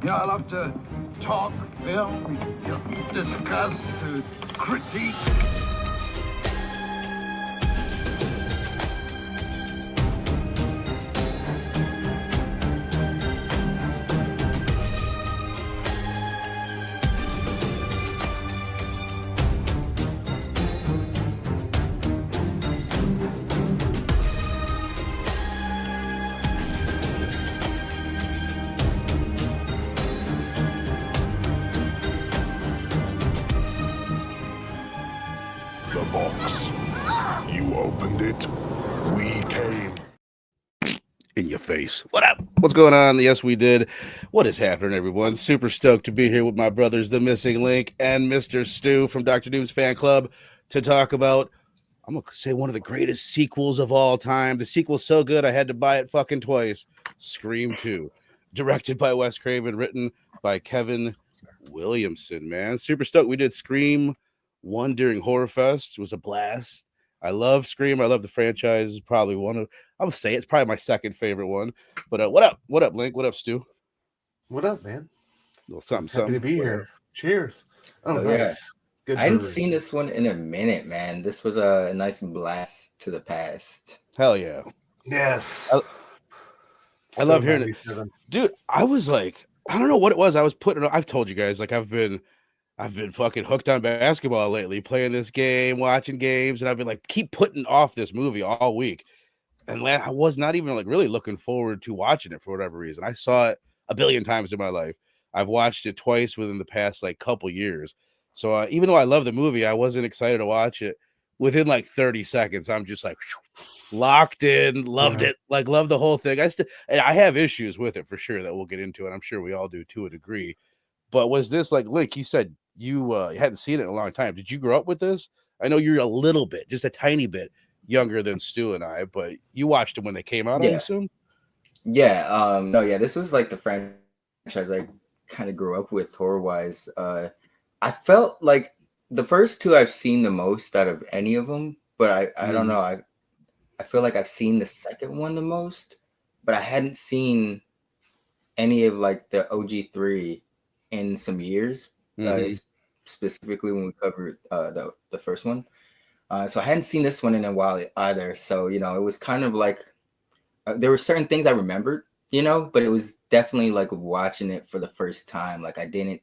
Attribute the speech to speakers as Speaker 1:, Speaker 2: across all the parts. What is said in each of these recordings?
Speaker 1: I love to talk film, discuss, critique.
Speaker 2: The box. You opened it. We came.
Speaker 3: In your face. What up? What's going on? Yes, we did. What is happening, everyone? Super stoked to be here with my brothers, The Missing Link and Mr. Stu from Dr. Doom's Fan Club to talk about, I'm going to say, one of the greatest sequels of all time. The sequel's so good, I had to buy it fucking twice. Scream 2. Directed by Wes Craven, written by Kevin Williamson, man. Super stoked. We did Scream 1 during Horror Fest. It was a blast. I love Scream. I love the franchise. It's probably one of, I would say it's probably my second favorite one. But what up? What up, Link? What up, Stu?
Speaker 4: What up, man?
Speaker 3: A little something,
Speaker 4: Happy to be here. Cheers. Oh, nice.
Speaker 5: Yeah.
Speaker 4: Good.
Speaker 5: I hadn't
Speaker 4: brewery.
Speaker 5: seen this one in a minute, man. This was a nice blast to the past.
Speaker 3: Hell yeah.
Speaker 4: Yes.
Speaker 3: I love hearing it.
Speaker 4: 97.
Speaker 3: Dude, I was like, I don't know what it was. I was putting, I've told you guys, like I've been fucking hooked on basketball lately, playing this game, watching games, and I've been like, keep putting off this movie all week. And I was not even like really looking forward to watching it for whatever reason. I saw it a billion times in my life. I've watched it twice within the past like couple years. So even though I love the movie, I wasn't excited to watch it. Within like 30 seconds, I'm just like locked in, loved it, like loved the whole thing. I have issues with it for sure that we'll get into, and I'm sure we all do to a degree. But was this like Link? You said you hadn't seen it in a long time. Did you grow up with this? I know you're a little bit, just a tiny bit younger than Stu and I, but you watched them when they came out, I assume?
Speaker 5: Yeah. No, yeah, this was like the franchise I kind of grew up with horror-wise. I felt like the first two I've seen the most out of any of them, but I don't know. I feel like I've seen the second one the most, but I hadn't seen any of like the OG3 in some years, specifically when we covered the first one. So I hadn't seen this one in a while either. So, it was kind of like there were certain things I remembered, but it was definitely like watching it for the first time. Like I didn't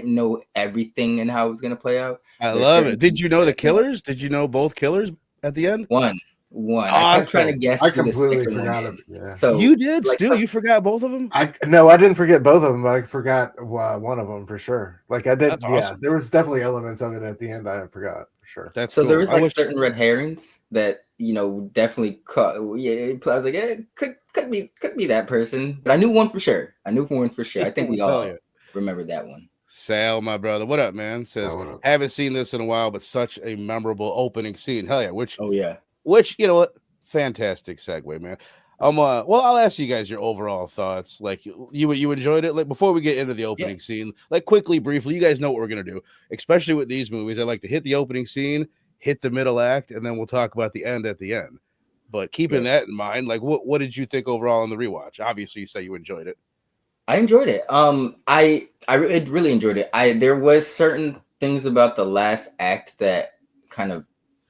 Speaker 5: know everything and how it was going to play out.
Speaker 3: I love it. Did you know the killers? Did you know both killers at the end?
Speaker 5: One.
Speaker 3: Awesome.
Speaker 5: I kept trying to guess.
Speaker 4: I completely forgot it. Yeah.
Speaker 5: So
Speaker 3: you did, like, Stu? You forgot both of them?
Speaker 4: No, I didn't forget both of them, but I forgot one of them for sure. Like I did.
Speaker 3: That's
Speaker 4: yeah,
Speaker 3: awesome.
Speaker 4: there was definitely elements of it at the end I forgot for sure.
Speaker 3: That's
Speaker 5: so
Speaker 3: cool.
Speaker 5: there was like certain red herrings that definitely caught. Yeah, I was like, it could be that person, but I knew one for sure. I think we all remember that one.
Speaker 3: Sal, my brother, what up, man? Says haven't seen this in a while, but such a memorable opening scene. Hell yeah! Which you know what? Fantastic segue, man. Well, I'll ask you guys your overall thoughts. Like you enjoyed it. Like before we get into the opening scene, like quickly, briefly, you guys know what we're gonna do. Especially with these movies, I like to hit the opening scene, hit the middle act, and then we'll talk about the end at the end. But keeping that in mind, like what did you think overall on the rewatch? Obviously, you say you enjoyed it.
Speaker 5: I enjoyed it. I really enjoyed it. There was certain things about the last act that kind of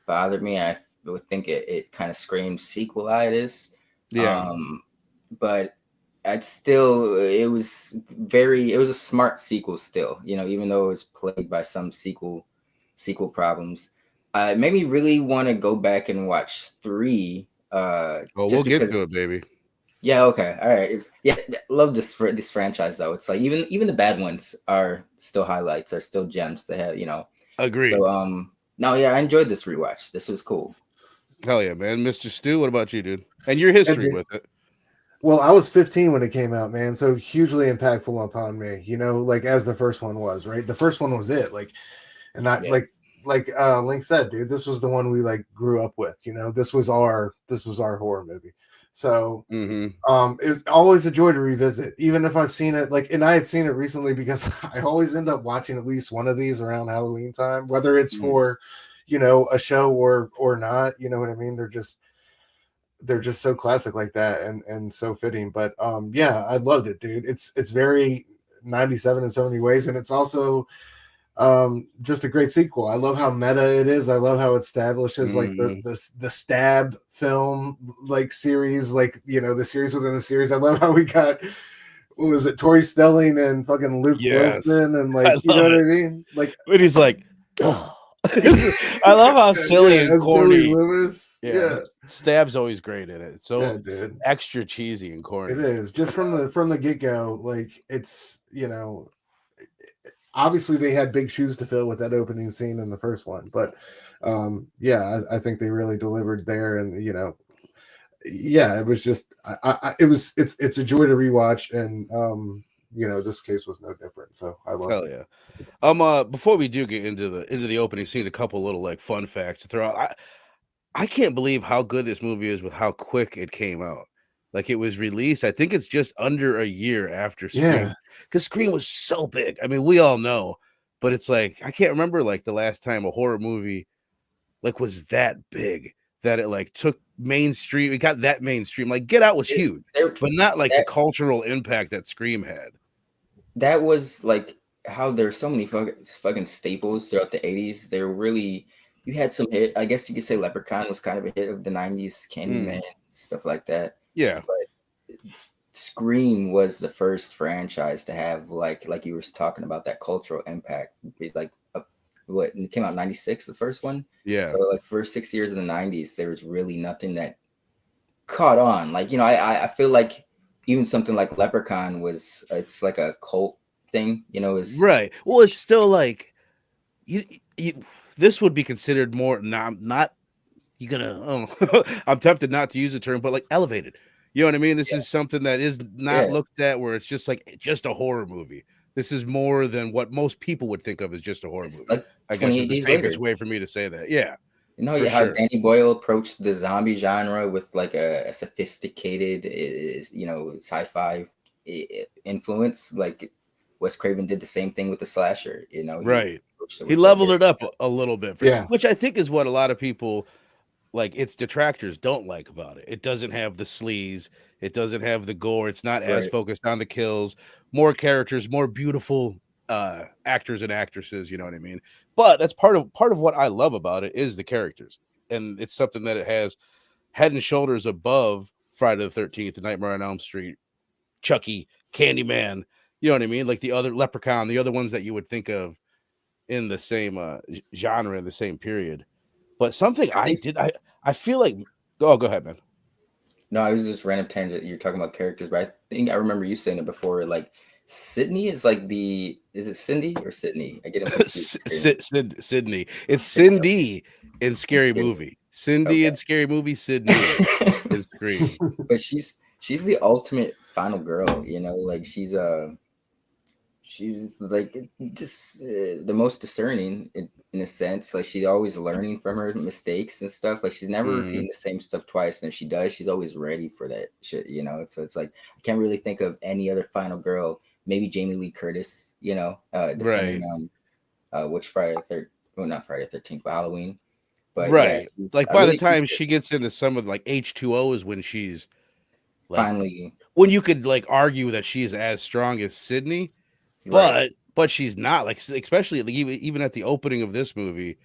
Speaker 5: bothered me. I would think it kind of screams sequelitis.
Speaker 3: Yeah.
Speaker 5: But it was a smart sequel still, even though it was plagued by some sequel problems. It made me really want to go back and watch 3.
Speaker 3: We'll get to it, baby.
Speaker 5: Yeah, okay. All right. Yeah, love this franchise though. It's like even the bad ones are still highlights, are still gems to have,
Speaker 3: Agreed.
Speaker 5: So no, yeah, I enjoyed this rewatch. This was cool.
Speaker 3: Hell yeah, man. Mr. Stu, what about you, dude? And your history with it?
Speaker 4: Well, I was 15 when it came out, man. So hugely impactful upon me, like as the first one was, right? The first one was it. Like, and not like Link said, dude, this was the one we like grew up with, this was our horror movie. So it was always a joy to revisit, even if I've seen it and I had seen it recently because I always end up watching at least one of these around Halloween time, whether it's for, a show or not, you know what I mean? They're just so classic like that and so fitting. But yeah, I loved it, dude. It's very 97 in so many ways, and it's also just a great sequel. I love how meta it is. I love how it establishes like the stab film like series, like the series within the series. I love how we got, what was it, Tori Spelling and fucking Luke Wilson, and like
Speaker 3: I love
Speaker 4: what
Speaker 3: it.
Speaker 4: I mean? Like
Speaker 3: when he's like, oh. I love how silly and
Speaker 4: as
Speaker 3: corny.
Speaker 4: Billy Loomis.
Speaker 3: Yeah, Stab's always great in it. It's so
Speaker 4: dude.
Speaker 3: extra cheesy and corny.
Speaker 4: It is just from the get-go. Like it's obviously they had big shoes to fill with that opening scene in the first one, but I think they really delivered there. And it was just it's a joy to rewatch, and this case was no different. So I love it.
Speaker 3: Yeah. Before we do get into the opening scene, a couple little like fun facts to throw out. I can't believe how good this movie is with how quick it came out. Like it was released, I think it's just under a year after Scream, because Scream was so big. I mean, we all know, but it's like I can't remember like the last time a horror movie like was that big that it like took mainstream. It got that mainstream. Like Get Out was huge, but not like the cultural impact that Scream had.
Speaker 5: That was like how there's so many fucking staples throughout the 80s. They're really, you had some hit. I guess you could say Leprechaun was kind of a hit of the 90s, Candyman, stuff like that.
Speaker 3: Yeah.
Speaker 5: But Scream was the first franchise to have like you were talking about, that cultural impact. Like it came out in 96, the first one.
Speaker 3: Yeah.
Speaker 5: So like first 6 years of the 90s, there was really nothing that caught on. Like, I feel like even something like Leprechaun it's like a cult thing, is
Speaker 3: right. Well, it's still like you this would be considered more not you're gonna I'm tempted not to use the term, but like elevated. You know what I mean? This is something that is not looked at where it's just like just a horror movie. This is more than what most people would think of as just a horror movie.
Speaker 5: Like
Speaker 3: I guess is the safest way for me to say that. Yeah.
Speaker 5: How Danny Boyle approached the zombie genre with like a sophisticated, sci-fi influence. Like Wes Craven did the same thing with the slasher.
Speaker 3: Right. He leveled it up a little bit, which I think is what a lot of people like. Its detractors don't like about it. It doesn't have the sleaze. It doesn't have the gore. It's not as focused on the kills. More characters, more beautiful actors and actresses. You know what I mean? But that's part of what I love about it is the characters, and it's something that it has head and shoulders above Friday the 13th, Nightmare on Elm Street, Chucky, Candyman. You know what I mean? Like the other Leprechaun, the other ones that you would think of in the same genre in the same period. But something I feel like go ahead, man.
Speaker 5: No, I was just random tangent. You're talking about characters, but I think I remember you saying it before. Like Sydney is like is it Cindy or Sydney? I get it.
Speaker 3: Sydney. It's Cindy in Scary Movie. Cindy in Scary Movie. Sydney in Scream.
Speaker 5: But she's the ultimate final girl. Like she's like just the most discerning in a sense. Like she's always learning from her mistakes and stuff. Like she's never repeating the same stuff twice, and if she does, she's always ready for that shit. So it's like I can't really think of any other final girl. Maybe Jamie Lee Curtis. Depending on which Friday the 13th. Well, not Friday the 13th, but Halloween. But
Speaker 3: right, like by the time she gets into some of like H2O is when she's like,
Speaker 5: finally
Speaker 3: when you could like argue that she's as strong as Sydney. But she's not, like, especially even at the opening of this movie,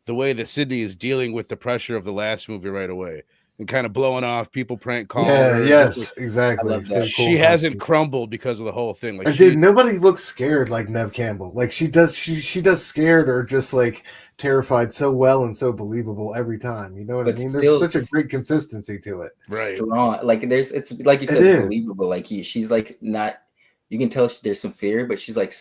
Speaker 3: the way that Sydney is dealing with the pressure of the last movie right away and kind of blowing off people prank calling her.
Speaker 4: Yes, exactly.
Speaker 5: I love that.
Speaker 3: She hasn't crumbled because of the whole thing. Like,
Speaker 4: dude, nobody looks scared like Neve Campbell. Like she does scared or just like terrified so well and so believable every time. You know what I mean? There's such a great consistency to it.
Speaker 3: Right.
Speaker 5: Strong. Like it's like you said, it's believable. Like she's like not. You can tell there's some fear, but she's like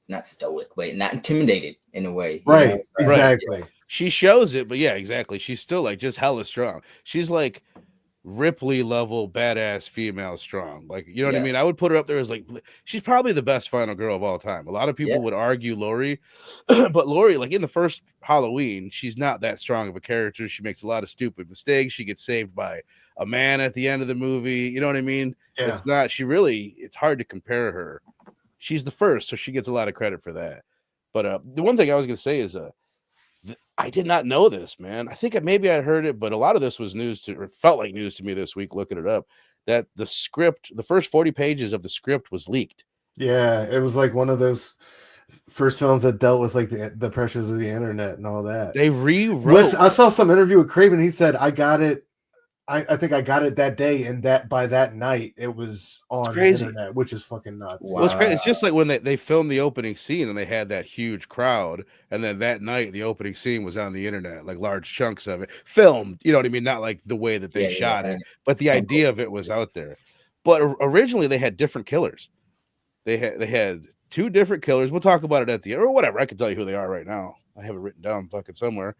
Speaker 5: not stoic, but not intimidated in a way.
Speaker 4: Right. Exactly.
Speaker 3: Right. She shows it, but yeah, exactly. She's still like just hella strong. She's like Ripley level badass female strong. Like, you know what I mean? I would put her up there as like, she's probably the best final girl of all time. A lot of people would argue Laurie, but Laurie, like in the first Halloween, she's not that strong of a character. She makes a lot of stupid mistakes. She gets saved by a man at the end of the movie. You know what I mean? Yeah. It's hard to compare her. She's the first, so she gets a lot of credit for that. But the one thing I was going to say is I did not know this, man. I think maybe I heard it, but a lot of this was felt like news to me this week, looking it up, that the script, the first 40 pages of the script was leaked.
Speaker 4: Yeah, it was like one of those first films that dealt with like the pressures of the internet and all that.
Speaker 3: They rewrote.
Speaker 4: I saw some interview with Craven. He said, "I got it. I think I got it that day, and that by that night it was on the
Speaker 3: crazy.
Speaker 4: internet, which is fucking nuts."
Speaker 3: Well, it's crazy. It's just like when they filmed the opening scene and they had that huge crowd, and then that night the opening scene was on the internet, like large chunks of it filmed. You know what I mean? Not like the way that they shot it, but the idea of it was out there. But originally they had different killers. They had two different killers. We'll talk about it at the end or whatever. I can tell you who they are right now. I have it written down fucking somewhere.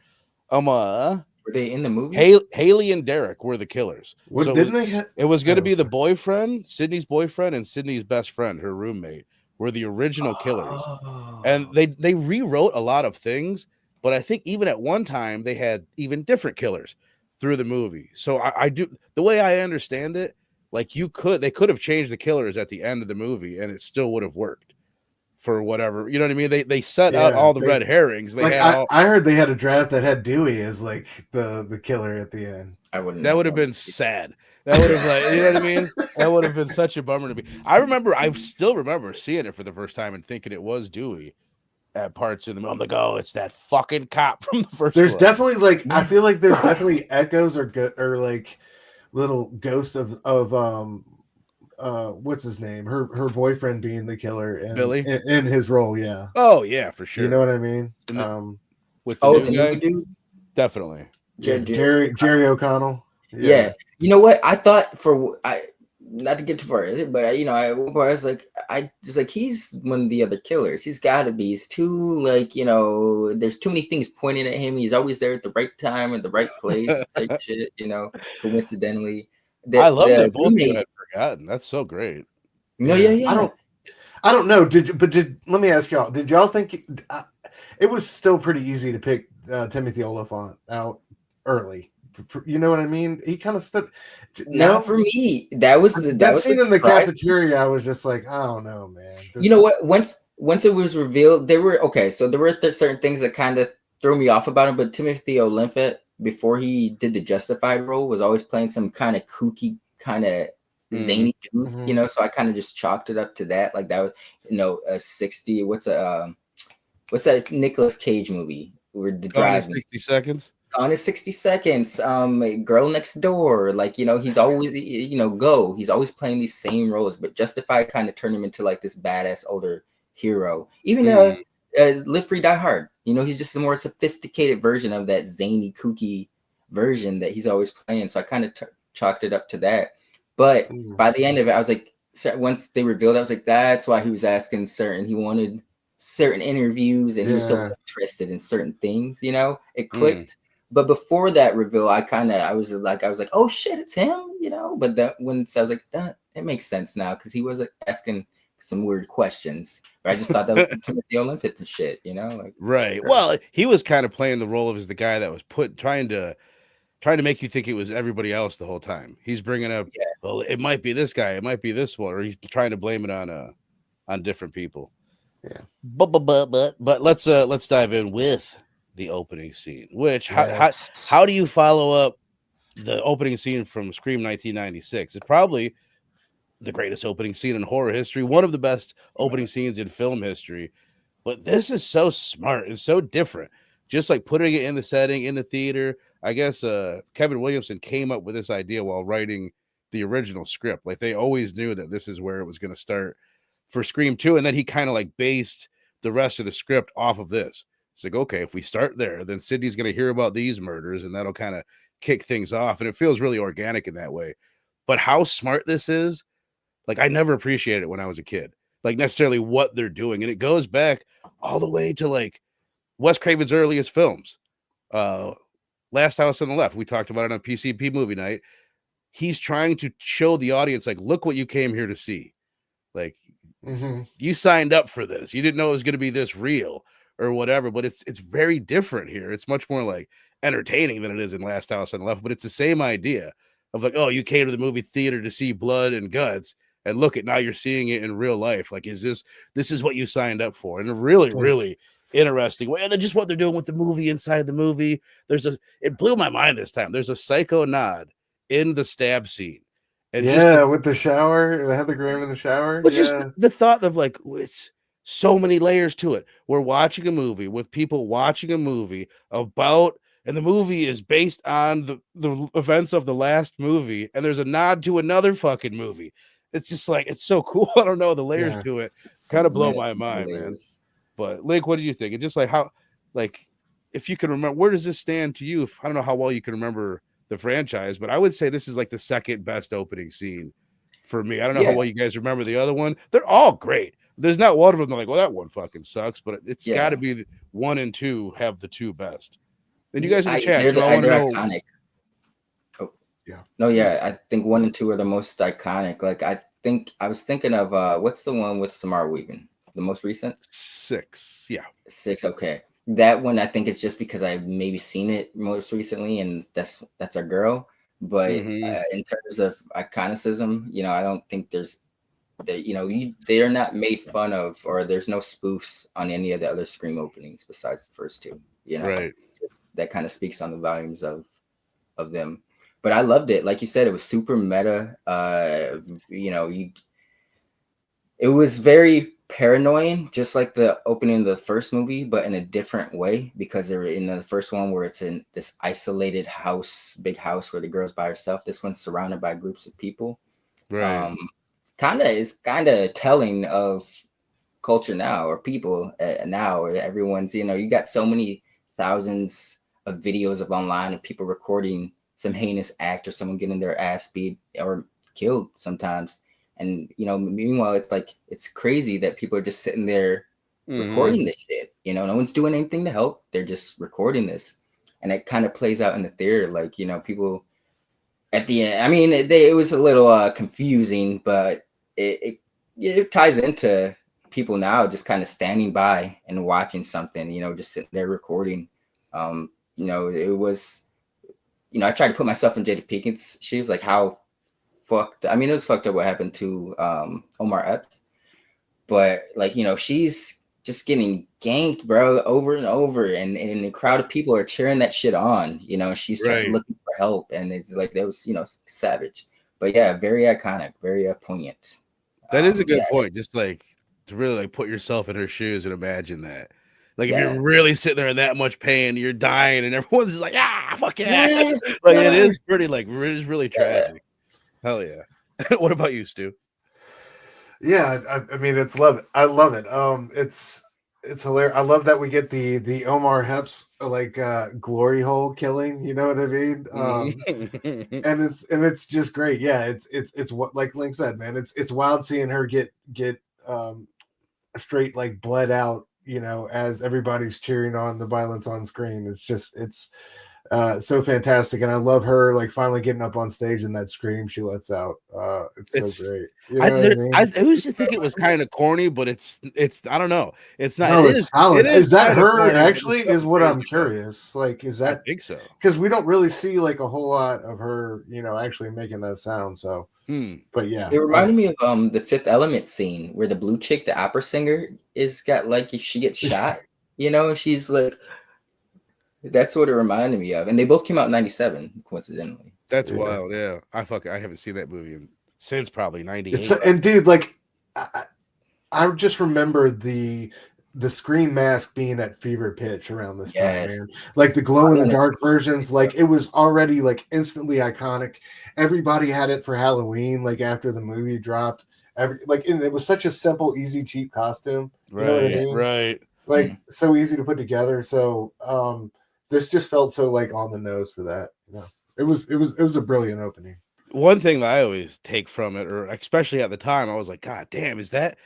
Speaker 5: Were they in the movie?
Speaker 3: Haley and Derek were the killers.
Speaker 4: What
Speaker 3: so
Speaker 4: didn't they?
Speaker 3: It was going to be the boyfriend, Sydney's boyfriend, and Sydney's best friend, her roommate, were the original killers. And they rewrote a lot of things, but I think even at one time they had even different killers through the movie. So I do the way I understand it, like they could have changed the killers at the end of the movie and it still would have worked. For whatever, you know what I mean? They set out all the red herrings. They
Speaker 4: like,
Speaker 3: had
Speaker 4: I heard they had a draft that had Dewey as like the killer at the end.
Speaker 3: That would have been sad. That would have like, you know what I mean? That would have been such a bummer to me. I still remember seeing it for the first time and thinking it was Dewey at parts in the movie. I'm like, oh, it's that fucking cop from the first.
Speaker 4: There's definitely like I feel like there's definitely echoes or like little ghosts of what's his name? Her boyfriend being the killer and
Speaker 3: Billy
Speaker 4: in his role, yeah.
Speaker 3: Oh yeah, for sure.
Speaker 4: You know what I mean?
Speaker 3: With the new guy?
Speaker 5: Dude?
Speaker 3: Definitely.
Speaker 4: Jerry O'Connell.
Speaker 5: Yeah. You know what? I thought not to get too far in it, but I was like, he's one of the other killers. He's got to be. He's too there's too many things pointing at him. He's always there at the right time at the right place. Type shit. Coincidentally.
Speaker 3: I love that both of you had forgotten. That's so great.
Speaker 5: No, yeah.
Speaker 4: I don't know. Let me ask y'all. Did y'all think it was still pretty easy to pick Timothy Olyphant out early? You know what I mean? He kind of stood.
Speaker 5: No, for me, that was
Speaker 4: that scene in the cafeteria. I was just like, I don't know, man.
Speaker 5: You know what? Once it was revealed, there were certain things that kind of threw me off about him. But Timothy Olyphant, before he did the Justified role, was always playing some kind of kooky, kind of zany dude.
Speaker 4: Mm-hmm.
Speaker 5: So I kind of just chalked it up to that. Like that was, a 60. What's that Nicolas Cage movie where the drive
Speaker 3: 60 seconds?
Speaker 5: On his 60 seconds, Girl Next Door, he's always, he's always playing these same roles, but Justified kind of turned him into like this badass older hero. Even Live Free Die Hard, he's just a more sophisticated version of that zany, kooky version that he's always playing. So I kind of chalked it up to that. But by the end of it, I was like, once they revealed it, I was like, that's why he was asking he wanted certain interviews and he was so interested in certain things, it clicked. But before that reveal, I was like, oh shit, it's him, But that I was like, that it makes sense now because he was like asking some weird questions. But I just thought that was Timothy Olyphant and shit,
Speaker 3: Right. Well, he was kind of playing the role of as the guy that was trying to make you think it was everybody else the whole time. He's bringing up, well, it might be this guy, it might be this one, or he's trying to blame it on different people.
Speaker 4: Yeah.
Speaker 3: But let's dive in with the opening scene, which how do you follow up the opening scene from Scream 1996? It's probably the greatest opening scene in horror history, one of the best opening scenes in film history. But this is so smart and so different. Just like putting it in the setting, in the theater. I guess Kevin Williamson came up with this idea while writing the original script. Like they always knew that this is where it was going to start for Scream 2. And then he kind of like based the rest of the script off of this. It's like, okay, if we start there, then Sydney's going to hear about these murders and that'll kind of kick things off. And it feels really organic in that way. But how smart this is, like I never appreciated it when I was a kid, like necessarily what they're doing. And it goes back all the way to like Wes Craven's earliest films. Last House on the Left. We talked about it on PCP movie night. He's trying to show the audience, like, look what you came here to see. Like, you signed up for this. You didn't know it was going to be this real or whatever, but it's very different here. It's much more like entertaining than it is in Last House on the Left, but it's the same idea of like, oh, you came to the movie theater to see blood and guts, and look at now you're seeing it in real life. Like, this is what you signed up for? And really, really interesting way. And then just what they're doing with the movie inside the movie. It blew my mind this time. There's a psycho nod in the stab scene. And
Speaker 4: Yeah, with the shower, they had the gram in the shower.
Speaker 3: just
Speaker 4: Yeah,
Speaker 3: the thought of like it's so many layers to it. We're watching a movie with people watching a movie about, and the movie is based on the events of the last movie, and there's a nod to another fucking movie. It's just like it's so cool. I don't know, the layers
Speaker 4: yeah.
Speaker 3: to it kind of blow
Speaker 5: Many
Speaker 3: my mind, man.
Speaker 5: layers.
Speaker 3: But Link, what do you think? And just like how, like, if you can remember, where does this stand to you? I don't know how well you can remember the franchise, but I would say this is like the second best opening scene for me. I don't know how
Speaker 5: Yeah,
Speaker 3: well you guys remember the other one. They're all great. There's not one of them like, well, that one fucking sucks, but it's got to
Speaker 5: yeah.
Speaker 3: be one and two have the two best. And you guys in the
Speaker 5: I,
Speaker 3: chat
Speaker 5: they're
Speaker 3: too, I want to
Speaker 5: they're
Speaker 3: know.
Speaker 5: iconic. Oh,
Speaker 4: Yeah.
Speaker 5: no, yeah. I think 1 and 2 are the most iconic. Like I think I was thinking of what's the one with Samara Weaving? The most recent?
Speaker 3: 6. Yeah.
Speaker 5: 6. Okay. That one I think is just because I've maybe seen it most recently, and that's our girl. But
Speaker 3: Mhm.
Speaker 5: in terms of iconicism, I don't think there's they are not made fun of, or there's no spoofs on any of the other Scream openings besides the first two.
Speaker 3: Right.
Speaker 5: That kind of speaks on the volumes of them. But I loved it. Like you said, it was super meta. It was very paranoid, just like the opening of the first movie, but in a different way, because they're in the first one where it's in this isolated house, big house where the girl's by herself. This one's surrounded by groups of people.
Speaker 3: Right.
Speaker 5: Kind of telling of culture now, or people now, or everyone's, you got so many thousands of videos of online of people recording some heinous act or someone getting their ass beat or killed sometimes. And meanwhile, it's like it's crazy that people are just sitting there
Speaker 3: Mhm.
Speaker 5: recording this shit. No one's doing anything to help. They're just recording this, and it kind of plays out in the theater. Like people at the end. I mean, it was a little confusing, but it ties into people now just kind of standing by and watching something. Just sitting there recording. It was. I tried to put myself in Jada Pinkett's shoes, like how fucked. I mean, it was fucked up what happened to Omar Epps, but like she's just getting ganked, bro, over and over, and a crowd of people are cheering that shit on. She's
Speaker 3: Right.
Speaker 5: looking for help, and it's like that was savage, but yeah, very iconic, very poignant.
Speaker 3: That is a
Speaker 5: Yeah,
Speaker 3: good point. Just like to really like put yourself in her shoes and imagine that. Like if
Speaker 5: yeah,
Speaker 3: you're really sitting there in that much pain, you're dying, and everyone's just like, ah, fuck yeah.
Speaker 5: yeah,
Speaker 3: Like it
Speaker 5: yeah.
Speaker 3: is pretty, like it is really tragic. Hell yeah. What about you, Stu?
Speaker 4: Yeah, I mean, it's love it. I love it. It's hilarious. I love that we get the Omar Epps glory hole killing. You know what I mean?
Speaker 3: Mhm.
Speaker 4: And it's just great. Yeah, it's what, like Link said, man. It's wild seeing her get straight like bled out. As everybody's cheering on the violence on screen. It's so fantastic, and I love her like finally getting up on stage and that scream she lets out. It's so
Speaker 3: It's
Speaker 4: great. You know what I mean?
Speaker 3: I used to think it was kind of corny, but it's I don't know. It's not.
Speaker 4: No, it's
Speaker 3: It
Speaker 4: solid.
Speaker 3: is
Speaker 4: Is that
Speaker 3: kind of
Speaker 4: her
Speaker 3: corny, but there's
Speaker 4: actually? Is
Speaker 3: something
Speaker 4: what I'm
Speaker 3: crazy about it.
Speaker 4: curious. Like, is
Speaker 3: I
Speaker 4: that
Speaker 3: think so.
Speaker 4: because we don't really see like a whole lot of her, actually making that sound. So, but yeah,
Speaker 5: It reminded me of the Fifth Element scene where the blue chick, the opera singer, is got like if she gets shot, she's like, that's what it reminded me of. And they both came out in 97, coincidentally.
Speaker 3: That's
Speaker 4: yeah.
Speaker 3: wild. Yeah, I haven't seen that movie since probably
Speaker 4: It's
Speaker 3: '98.
Speaker 4: and dude, like, I just remember the screen mask being at fever pitch around this time,
Speaker 5: Yes.
Speaker 4: man. Like the glow in the dark versions, like it was already like instantly iconic. Everybody had it for Halloween, like after the movie dropped. And it was such a simple, easy, cheap costume. You know what I
Speaker 3: Right,
Speaker 4: mean?
Speaker 3: right.
Speaker 4: Like so easy to put together. So this just felt so like on the nose for that. It was a brilliant opening.
Speaker 3: One thing that I always take from it, or especially at the time, I was like, God damn, is that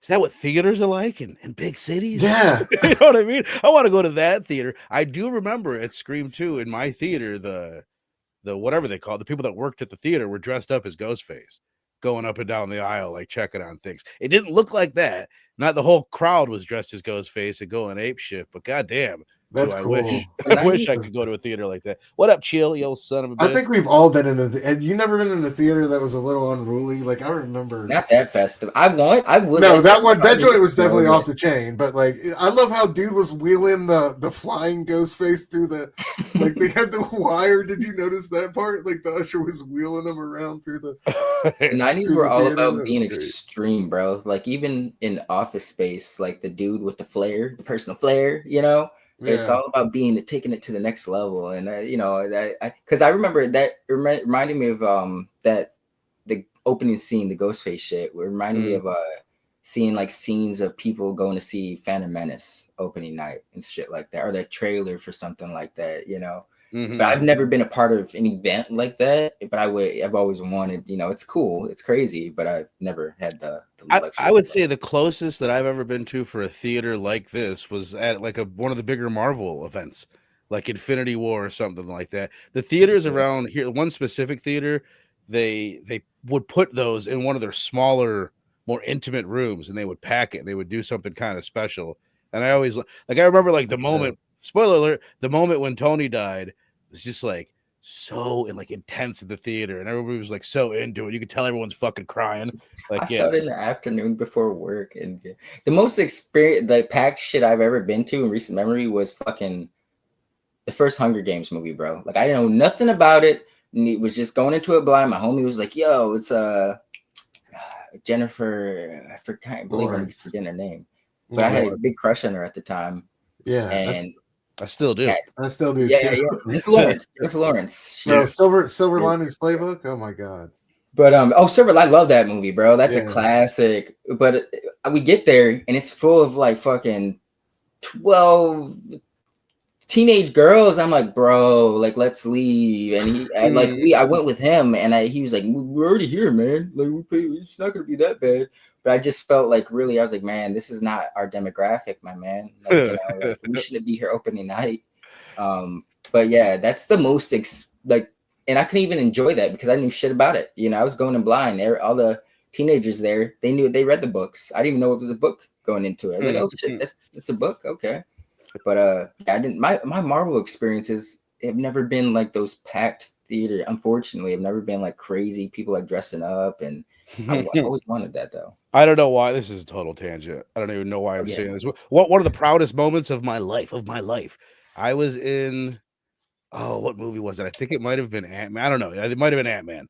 Speaker 3: what theaters are like in big cities?
Speaker 4: Yeah.
Speaker 3: You know what I mean? I want to go to that theater. I do remember at Scream 2 in my theater, the whatever they call it, the people that worked at the theater were dressed up as Ghostface, going up and down the aisle, like checking on things. It didn't look like that. Not the whole crowd was dressed as Ghostface and going ape shit, but goddamn,
Speaker 4: That's
Speaker 3: I
Speaker 4: cool.
Speaker 3: wish.
Speaker 5: The
Speaker 3: I wish I
Speaker 5: 90s?
Speaker 3: could go to a theater like that. What up, Chill? You old son of a bitch.
Speaker 4: I think we've all been in a. And you never been in a theater that was a little unruly. Like I remember.
Speaker 5: Not that festive. I would.
Speaker 4: No,
Speaker 5: I
Speaker 4: that one, that joint was
Speaker 5: know
Speaker 4: definitely
Speaker 5: that-
Speaker 4: off the chain. But like, I love how dude was wheeling the flying Ghostface through the, like they had the wire. Did you notice that part? Like the usher was wheeling him around through the.
Speaker 5: The 90s
Speaker 4: through
Speaker 5: were
Speaker 4: the
Speaker 5: all
Speaker 4: theater.
Speaker 5: about
Speaker 4: That
Speaker 5: being
Speaker 4: was great.
Speaker 5: extreme, bro. Like even in Office Space, like the dude with the flare, the personal flare, you know, it's
Speaker 4: Yeah.
Speaker 5: all about taking it to the next level. And you know, because I remember that reminded me of that the opening scene, the Ghostface shit, reminded me of seeing like scenes of people going to see Phantom Menace opening night and shit like that, or the trailer for something like that, you know.
Speaker 3: Mhm.
Speaker 5: But I've never been a part of an event like that. But I've always wanted, you know, it's cool, it's crazy, but I've never had the luxury.
Speaker 3: I would say the closest that I've ever been to for a theater like this was at like one of the bigger Marvel events, like Infinity War or something like that. The theaters around here, one specific theater, they would put those in one of their smaller, more intimate rooms, and they would pack it. They would do something kind of special. And I always like I remember like the moment. Spoiler alert: the moment when Tony died was just like so like intense in the theater, and everybody was like so into it. You could tell everyone's fucking crying. Like,
Speaker 5: I saw it in the afternoon before work, and the most experience, the packed shit I've ever been to in recent memory was fucking the first Hunger Games movie, bro. Like I didn't know nothing about it, and it was just going into it blind. My homie was like, "Yo, it's Jennifer." I can't believe I'm forgetting her name, but I had a big crush on her at the time.
Speaker 4: Yeah,
Speaker 5: and
Speaker 3: I still do.
Speaker 4: I still do.
Speaker 5: Yeah,
Speaker 4: too.
Speaker 5: Jennifer Lawrence. Jennifer Lawrence.
Speaker 4: No, Silver Linings Playbook. Oh my god.
Speaker 5: But Silver, I love that movie, bro. That's a classic. But we get there and it's full of like fucking 12 teenage girls. I'm like, bro, like let's leave. And I went with him, and he was like, we're already here, man. Like it's not gonna be that bad. But I just felt like really, I was like, man, this is not our demographic, my man. Like, you know, like, we shouldn't be here opening night. But yeah, that's the most and I couldn't even enjoy that because I knew shit about it. You know, I was going in blind. All the teenagers there, they read the books. I didn't even know it was a book going into it. I was like, oh shit, it's a book, okay. But I didn't. My Marvel experiences have never been like those packed theater. Unfortunately, I've never been like crazy people like dressing up, and I always wanted that though.
Speaker 3: I don't know why this is a total tangent. I don't even know why I'm saying this. One of the proudest moments of my life. I was in. Oh, what movie was it? I think it might have been Ant-Man. I don't know. It might have been Ant-Man,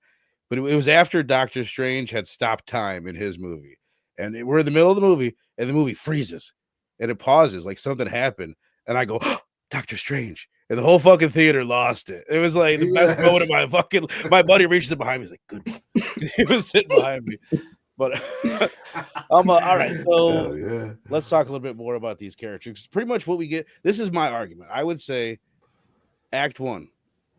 Speaker 3: but it was after Doctor Strange had stopped time in his movie, and we're in the middle of the movie, and the movie freezes, and it pauses like something happened, and I go, oh, Doctor Strange, and the whole fucking theater lost it. It was like the best moment of my buddy reaches it behind me. He's like, good one. He was sitting behind me. But all right, so let's talk a little bit more about these characters. Pretty much what we get. This is my argument. I would say Act 1,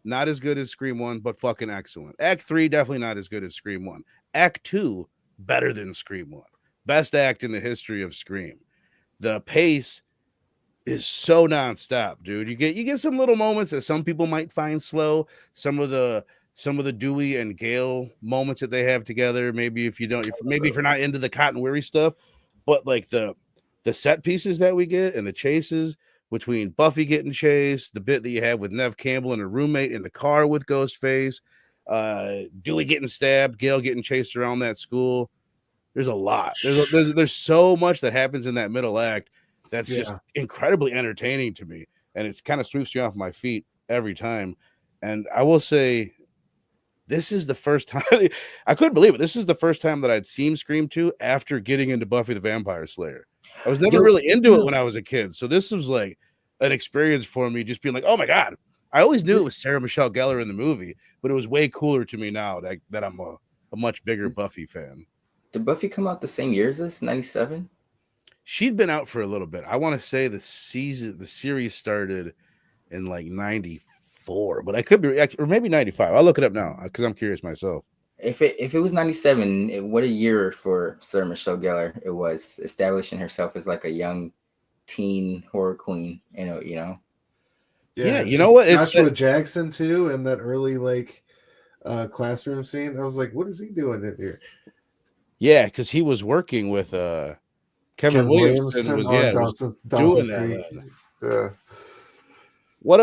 Speaker 3: not as good as Scream 1, but fucking excellent. Act 3, definitely not as good as Scream 1. Act 2, better than Scream 1. Best act in the history of Scream. The pace is so nonstop, dude. You get some little moments that some people might find slow. Some of the Dewey and Gale moments that they have together. Maybe if you're not into the Cotton Weary stuff, but like the set pieces that we get and the chases between Buffy getting chased, the bit that you have with Nev Campbell and her roommate in the car with Ghostface, Dewey getting stabbed, Gale getting chased around that school. There's a lot. There's so much that happens in that middle act that's just incredibly entertaining to me, and it's kind of sweeps me off my feet every time. And I will say, this is the first time I couldn't believe it. This is the first time that I'd seen Scream 2 after getting into Buffy the Vampire Slayer. I was never really into it when I was a kid, so this was like an experience for me, just being like, oh my god. I always knew it was Sarah Michelle Gellar in the movie, but it was way cooler to me now that I'm a much bigger Buffy fan.
Speaker 5: Did Buffy come out the same year as this, 97?
Speaker 3: She'd been out for a little bit. I want to say the series started in like 94, but I could be, or maybe 95. I'll look it up now because I'm curious myself.
Speaker 5: If it was 97, what a year for Sarah Michelle Gellar it was, establishing herself as like a young teen horror queen, you know.
Speaker 3: Yeah, you know what?
Speaker 4: It's Joshua Jackson too, and that early like classroom scene. I was like, what is he doing in here?
Speaker 3: Yeah, because he was working with Kevin Williamson was
Speaker 4: on Dawson's
Speaker 3: doing
Speaker 4: Creek.
Speaker 3: that. What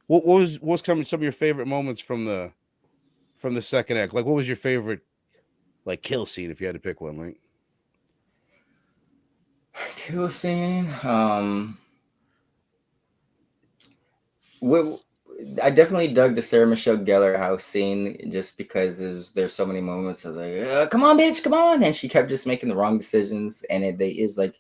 Speaker 3: was some of your favorite moments from the second act? Like, what was your favorite like kill scene if you had to pick one? Like,
Speaker 5: Kill scene. What I definitely dug the Sarah Michelle Gellar house scene just because there's so many moments I was like, come on, bitch, come on, and she kept just making the wrong decisions, and it was like,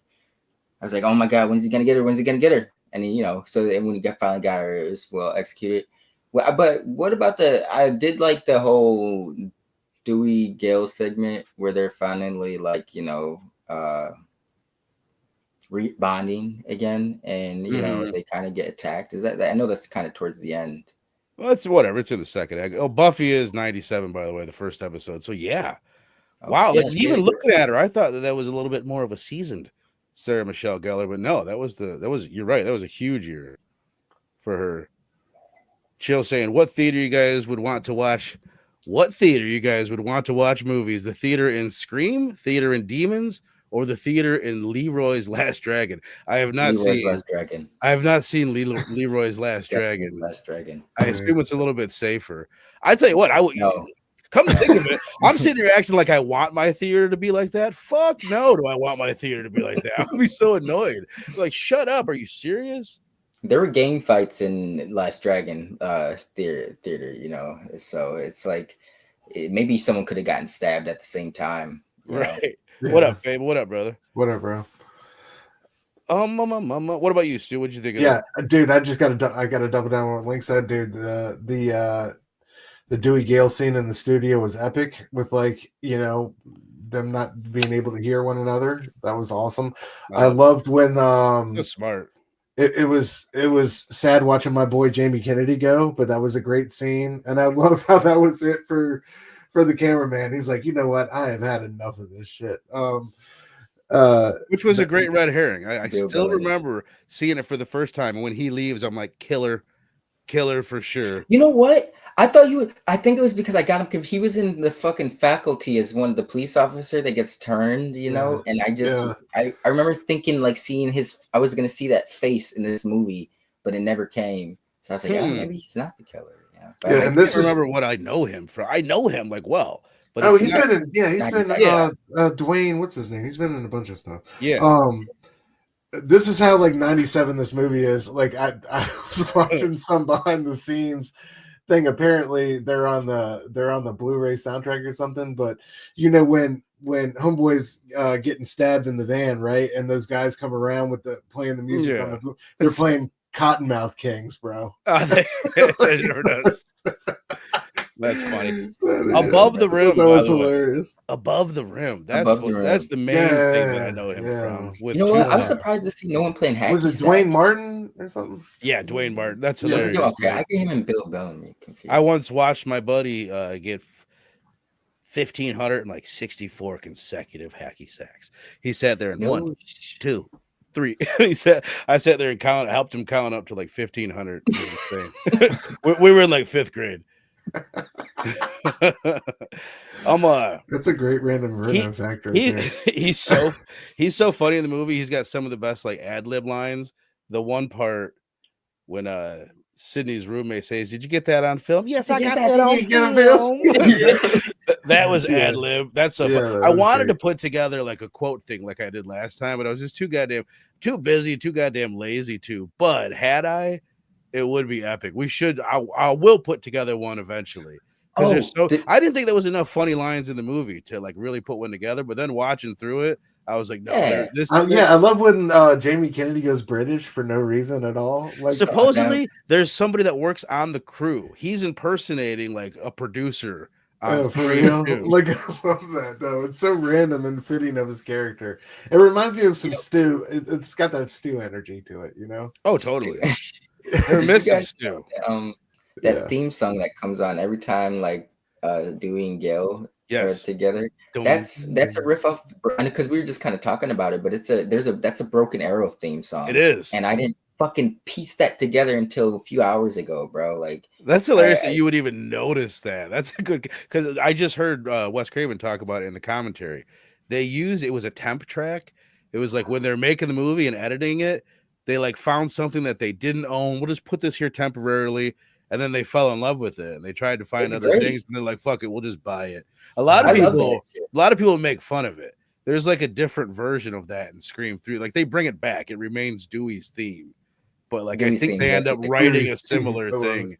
Speaker 5: I was like, oh my god, when's he gonna get her? When's he gonna get her? And he, so when he finally got her, it was well executed. Well, but what about I did like the whole Dewey Gale segment where they're finally like bonding again, and they kind of get attacked. Is that I know that's kind of towards the end.
Speaker 3: Well, it's whatever. It's in the second act. Oh, Buffy is 97, by the way, the first episode. So yeah, wow.
Speaker 5: Yeah,
Speaker 3: like even looking at her, I thought that was a little bit more of a seasoned Sarah Michelle Gellar, but no, that was you're right. That was a huge year for her. Chill saying, what theater you guys would want to watch? What theater you guys would want to watch movies? The theater in Scream, theater in Demons, or the theater in Leroy's Last Dragon? I have not seen
Speaker 5: Last Dragon.
Speaker 3: I have not seen Leroy's Last Dragon.
Speaker 5: Last Dragon.
Speaker 3: I assume it's a little bit safer. I tell you what, I would.
Speaker 5: No.
Speaker 3: Come to think of it, I'm sitting here acting like I want my theater to be like that. Fuck no, do I want my theater to be like that? I would be so annoyed. Like, shut up. Are you serious?
Speaker 5: There were gang fights in Last Dragon theater, so it's like maybe someone could have gotten stabbed at the same time.
Speaker 3: Right.
Speaker 4: Yeah.
Speaker 3: What up, babe? What up, brother?
Speaker 4: What up, bro?
Speaker 3: Mama. What about you, Stu? What'd you think of
Speaker 4: Yeah, dude, I gotta double down on what Link said, dude. The Dewey Gale scene in the studio was epic with them not being able to hear one another. That was awesome. I loved when
Speaker 3: That's smart.
Speaker 4: It was sad watching my boy Jamie Kennedy go, but that was a great scene, and I loved how that was it for the cameraman. He's like, you know what, I have had enough of this shit.
Speaker 3: Which was a great red herring. I still remember seeing it for the first time, and when he leaves, I'm like, killer for sure.
Speaker 5: You know what? I think it was because I got him confused. He was in the fucking faculty as one of the police officer that gets turned, and I remember thinking like seeing I was going to see that face in this movie, but it never came. So I was like, maybe he's not the killer.
Speaker 3: And this remember what I know him from. I know him like well.
Speaker 4: But he's been in Dwayne, what's his name? He's been in a bunch of stuff.
Speaker 3: Yeah.
Speaker 4: This is how like 97 this movie is. Like I was watching some behind the scenes thing. Apparently they're on the Blu-ray soundtrack or something. But when Homeboy's getting stabbed in the van, right? And those guys come around with playing the music on the they're playing Cottonmouth Kings, bro.
Speaker 3: They sure does. That's funny. Above the rim.
Speaker 4: That was hilarious.
Speaker 3: Above the rim. That's the main thing that I know him from.
Speaker 5: You know what? I was surprised to see no one playing hacky.
Speaker 4: Was it Dwayne Martin or something?
Speaker 3: Yeah, Dwayne Martin. That's hilarious.
Speaker 5: Okay, I get him and Bill Bellamy confused.
Speaker 3: I once watched my buddy get 1,564 consecutive hacky sacks. He sat there and 1, 2, 3. I sat there and helped him count up to like 1,500. We were in like 5th grade.
Speaker 4: That's a great random factor.
Speaker 3: He's so funny in the movie. He's got some of the best like ad-lib lines. The one part when Sydney's roommate says, "Did you get that on film?" Yes, I got that on film. That was ad-lib. That's so fun. I wanted to put together like a quote thing like I did last time, but I was just too busy, too goddamn lazy to. But had I, it would be epic. We should. I will put together one eventually. Because I didn't think there was enough funny lines in the movie to like really put one together. But then watching through it, I was like, no.
Speaker 4: I love when Jamie Kennedy goes British for no reason at all. Like
Speaker 3: supposedly, there's somebody that works on the crew. He's impersonating like a producer.
Speaker 4: For real? Like, I love that though. It's so random and fitting of his character. It reminds me of some Stu. It's got that Stu energy to it,
Speaker 3: Oh, totally. They're missing Stu.
Speaker 5: That theme song that comes on every time, like Dewey and Gale are together. That's a riff off, because we were just kind of talking about it, but that's a Broken Arrow theme song.
Speaker 3: It is,
Speaker 5: and I didn't fucking piece that together until a few hours ago, bro. Like
Speaker 3: that's hilarious that you would even notice that. That's a good, because I just heard Wes Craven talk about it in the commentary. It was a temp track. It was like when they're making the movie and editing it. they like found something that they didn't own. We'll just put this here temporarily, and then they fell in love with it, and they tried to find
Speaker 5: It's
Speaker 3: other
Speaker 5: great.
Speaker 3: things, and they're like, "Fuck it, we'll just buy it." A lot of
Speaker 5: I love that
Speaker 3: people,
Speaker 5: shit.
Speaker 3: a lot of people make fun of it. There's like a different version of that in Scream 3. Like they bring it back. It remains Dewey's theme, but like I
Speaker 5: Dewey's
Speaker 3: think
Speaker 5: theme,
Speaker 3: they
Speaker 5: yes,
Speaker 3: end up
Speaker 5: it-
Speaker 3: writing a
Speaker 4: Dewey's
Speaker 3: similar
Speaker 4: theme. I love
Speaker 3: thing.
Speaker 4: it.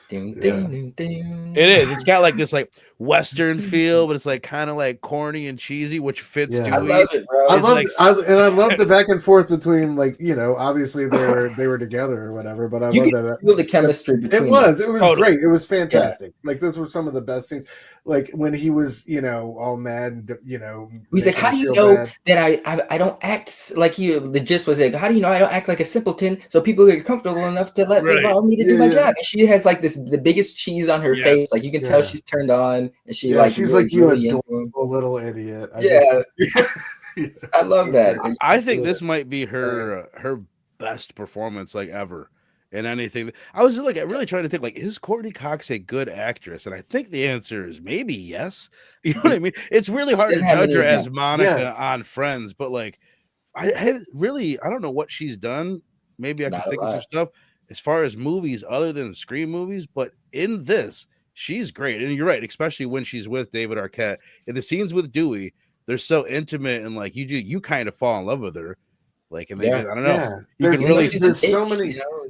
Speaker 5: Dun,
Speaker 4: Yeah.
Speaker 5: dun, dun, dun.
Speaker 3: It is. It's got like this like Western feel, but it's like kind of like corny and cheesy, which fits
Speaker 4: Yeah.
Speaker 5: I
Speaker 3: Dewey.
Speaker 5: love it, bro.
Speaker 4: I
Speaker 3: It's
Speaker 4: love,
Speaker 3: like-
Speaker 4: I love the back and forth between, like, you know, obviously they were together or whatever, but I
Speaker 5: You
Speaker 4: love
Speaker 5: can
Speaker 4: that.
Speaker 5: feel the chemistry between
Speaker 4: It was
Speaker 3: Totally.
Speaker 4: great. It was fantastic. Like those were some of the best scenes. Like when he was, you know, all mad, and, you know,
Speaker 5: He's like,
Speaker 4: making
Speaker 5: how
Speaker 4: her
Speaker 5: do you
Speaker 4: feel
Speaker 5: know
Speaker 4: bad.
Speaker 5: that I don't act like you? The gist was like, how do you know I don't act like a simpleton so people get comfortable enough to
Speaker 3: Right.
Speaker 5: allow me to do
Speaker 4: Yeah,
Speaker 5: my
Speaker 4: yeah.
Speaker 5: job? And she has like the biggest cheese on her
Speaker 3: Yes.
Speaker 5: face. Like you can tell
Speaker 4: Yeah.
Speaker 5: she's turned on, and she
Speaker 4: Yeah,
Speaker 5: like
Speaker 4: she's
Speaker 5: really,
Speaker 4: like, you
Speaker 5: really into him.
Speaker 4: adorable little idiot.
Speaker 5: Yeah.
Speaker 4: Just,
Speaker 5: I love that.
Speaker 3: I think this might be her best performance like ever in anything. I was like really trying to think like, is Courtney Cox a good actress? And I think the answer is maybe yes. You know what I mean? It's really hard to
Speaker 5: doesn't have
Speaker 3: judge her
Speaker 5: any
Speaker 3: as Monica
Speaker 4: Yeah.
Speaker 3: on Friends, but like I don't know what she's done. Maybe I
Speaker 5: Not
Speaker 3: could
Speaker 5: a
Speaker 3: think of some
Speaker 5: lot.
Speaker 3: stuff as far as movies other than Scream movies, but in this, she's great. And you're right, especially when she's with David Arquette. In the scenes with Dewey, they're so intimate and like you kind of fall in love with her. Like, and they
Speaker 5: Yeah.
Speaker 3: just, I don't know.
Speaker 4: Yeah.
Speaker 3: You can
Speaker 5: You know
Speaker 3: really
Speaker 5: she's
Speaker 4: there's
Speaker 5: a
Speaker 4: so
Speaker 5: bitch,
Speaker 4: many
Speaker 5: you know?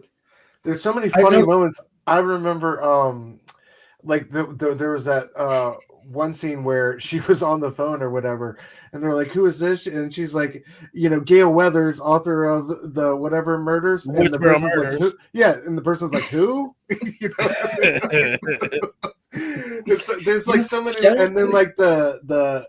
Speaker 4: there's so many
Speaker 5: I
Speaker 4: funny
Speaker 5: know-
Speaker 4: moments. I remember like there was that one scene where she was on the phone or whatever, and they're like, who is this? And she's like, you know, Gail Weathers, author of the whatever murders, and the
Speaker 3: Woodsboro
Speaker 4: person's like,
Speaker 3: Murders.
Speaker 4: who? Yeah, and the person's like, who? You know? There's like so many, and then like the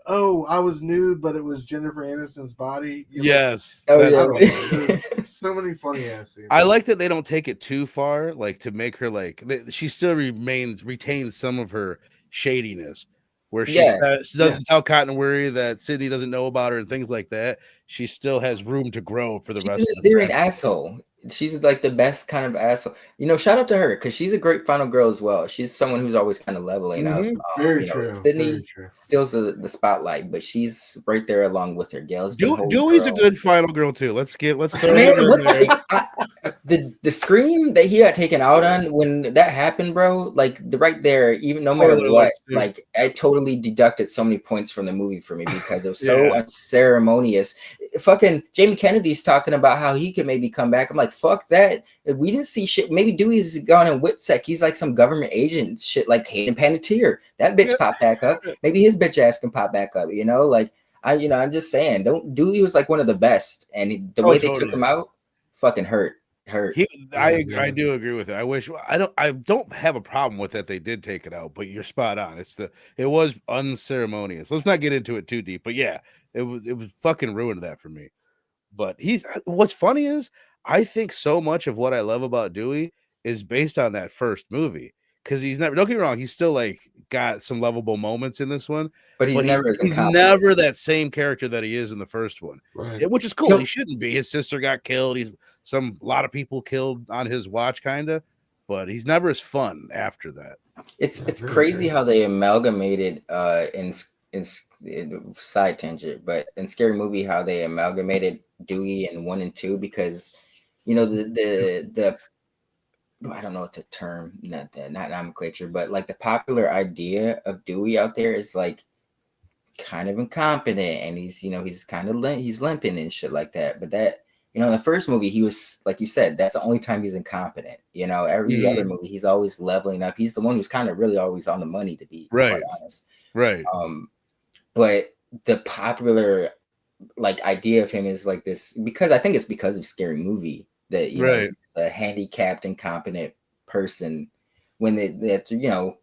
Speaker 4: I was nude, but it was Jennifer Aniston's body. You know?
Speaker 3: Yes.
Speaker 5: Oh,
Speaker 3: That-
Speaker 5: yeah.
Speaker 4: I don't know. There's so many funny ass scenes.
Speaker 3: I like that they don't take it too far, like to make her like she still retains some of her shadiness, where she
Speaker 5: Yeah.
Speaker 3: says, she doesn't tell Cotton Weary that Sydney doesn't know about her and things like that. She still has room to grow for the rest
Speaker 5: She's
Speaker 3: of
Speaker 5: a
Speaker 3: the
Speaker 5: daring
Speaker 3: franchise.
Speaker 5: asshole. She's like the best kind of asshole. You know, shout out to her because she's a great final girl as well. She's someone who's always kind of leveling up.
Speaker 3: Mhm.
Speaker 4: Very
Speaker 5: you know,
Speaker 4: true.
Speaker 5: Sydney
Speaker 4: Very true.
Speaker 5: steals the spotlight, but she's right there along with her. Gail's been holding
Speaker 3: Dewey's
Speaker 5: her
Speaker 3: a
Speaker 5: own.
Speaker 3: good final girl too. Let's throw
Speaker 5: Man,
Speaker 3: him in
Speaker 5: what
Speaker 3: there.
Speaker 5: the scream that he got taken out on when that happened, bro, like right there, even no matter
Speaker 3: Spoiler
Speaker 5: what,
Speaker 3: alert, too.
Speaker 5: like I totally deducted so many points from the movie for me because it was so
Speaker 3: Yeah.
Speaker 5: unceremonious. Fucking Jamie Kennedy's talking about how he could maybe come back. I'm like, fuck that. We didn't see shit. Maybe Dewey's gone in Witsec. He's like some government agent shit, like Hayden Panettiere. That bitch
Speaker 3: Yeah.
Speaker 5: popped back up. Maybe his bitch ass can pop back up, you know? Like I'm just saying, Dewey was like one of the best, and the way they took
Speaker 3: totally.
Speaker 5: him out, fucking hurt.
Speaker 3: I do agree with it. I don't have a problem with that they did take it out, but you're spot on. It was unceremonious. Let's not get into it too deep, but yeah, it was fucking ruined that for me. But what's funny is I think so much of what I love about Dewey is based on that first movie. Because he's never, don't get me wrong, he's still like got some lovable moments in this one,
Speaker 5: But he's never as
Speaker 3: he's
Speaker 5: incompetent.
Speaker 3: never that same character that he is in the first one.
Speaker 4: Right.
Speaker 3: Which is cool.
Speaker 5: No.
Speaker 3: He shouldn't be. His sister got killed. A lot of people killed on his watch, kind of, but he's never as fun after that.
Speaker 5: It's
Speaker 4: really
Speaker 5: crazy
Speaker 4: great.
Speaker 5: how they amalgamated in side tangent, but in Scary Movie how they amalgamated Dewey in 1 and 2 because you know the I don't know what the term, not nomenclature, but like the popular idea of Dewey out there is like kind of incompetent and he's kind of he's limping and shit like that. But that, you know, in the first movie, he was, like you said, that's the only time he's incompetent. You know, every other movie, he's always leveling up. He's the one who's kind of really always on the money, to be quite honest.
Speaker 3: Right.
Speaker 5: But the popular like idea of him is like this because I think it's because of Scary Movie that you know a handicapped, incompetent person when that you know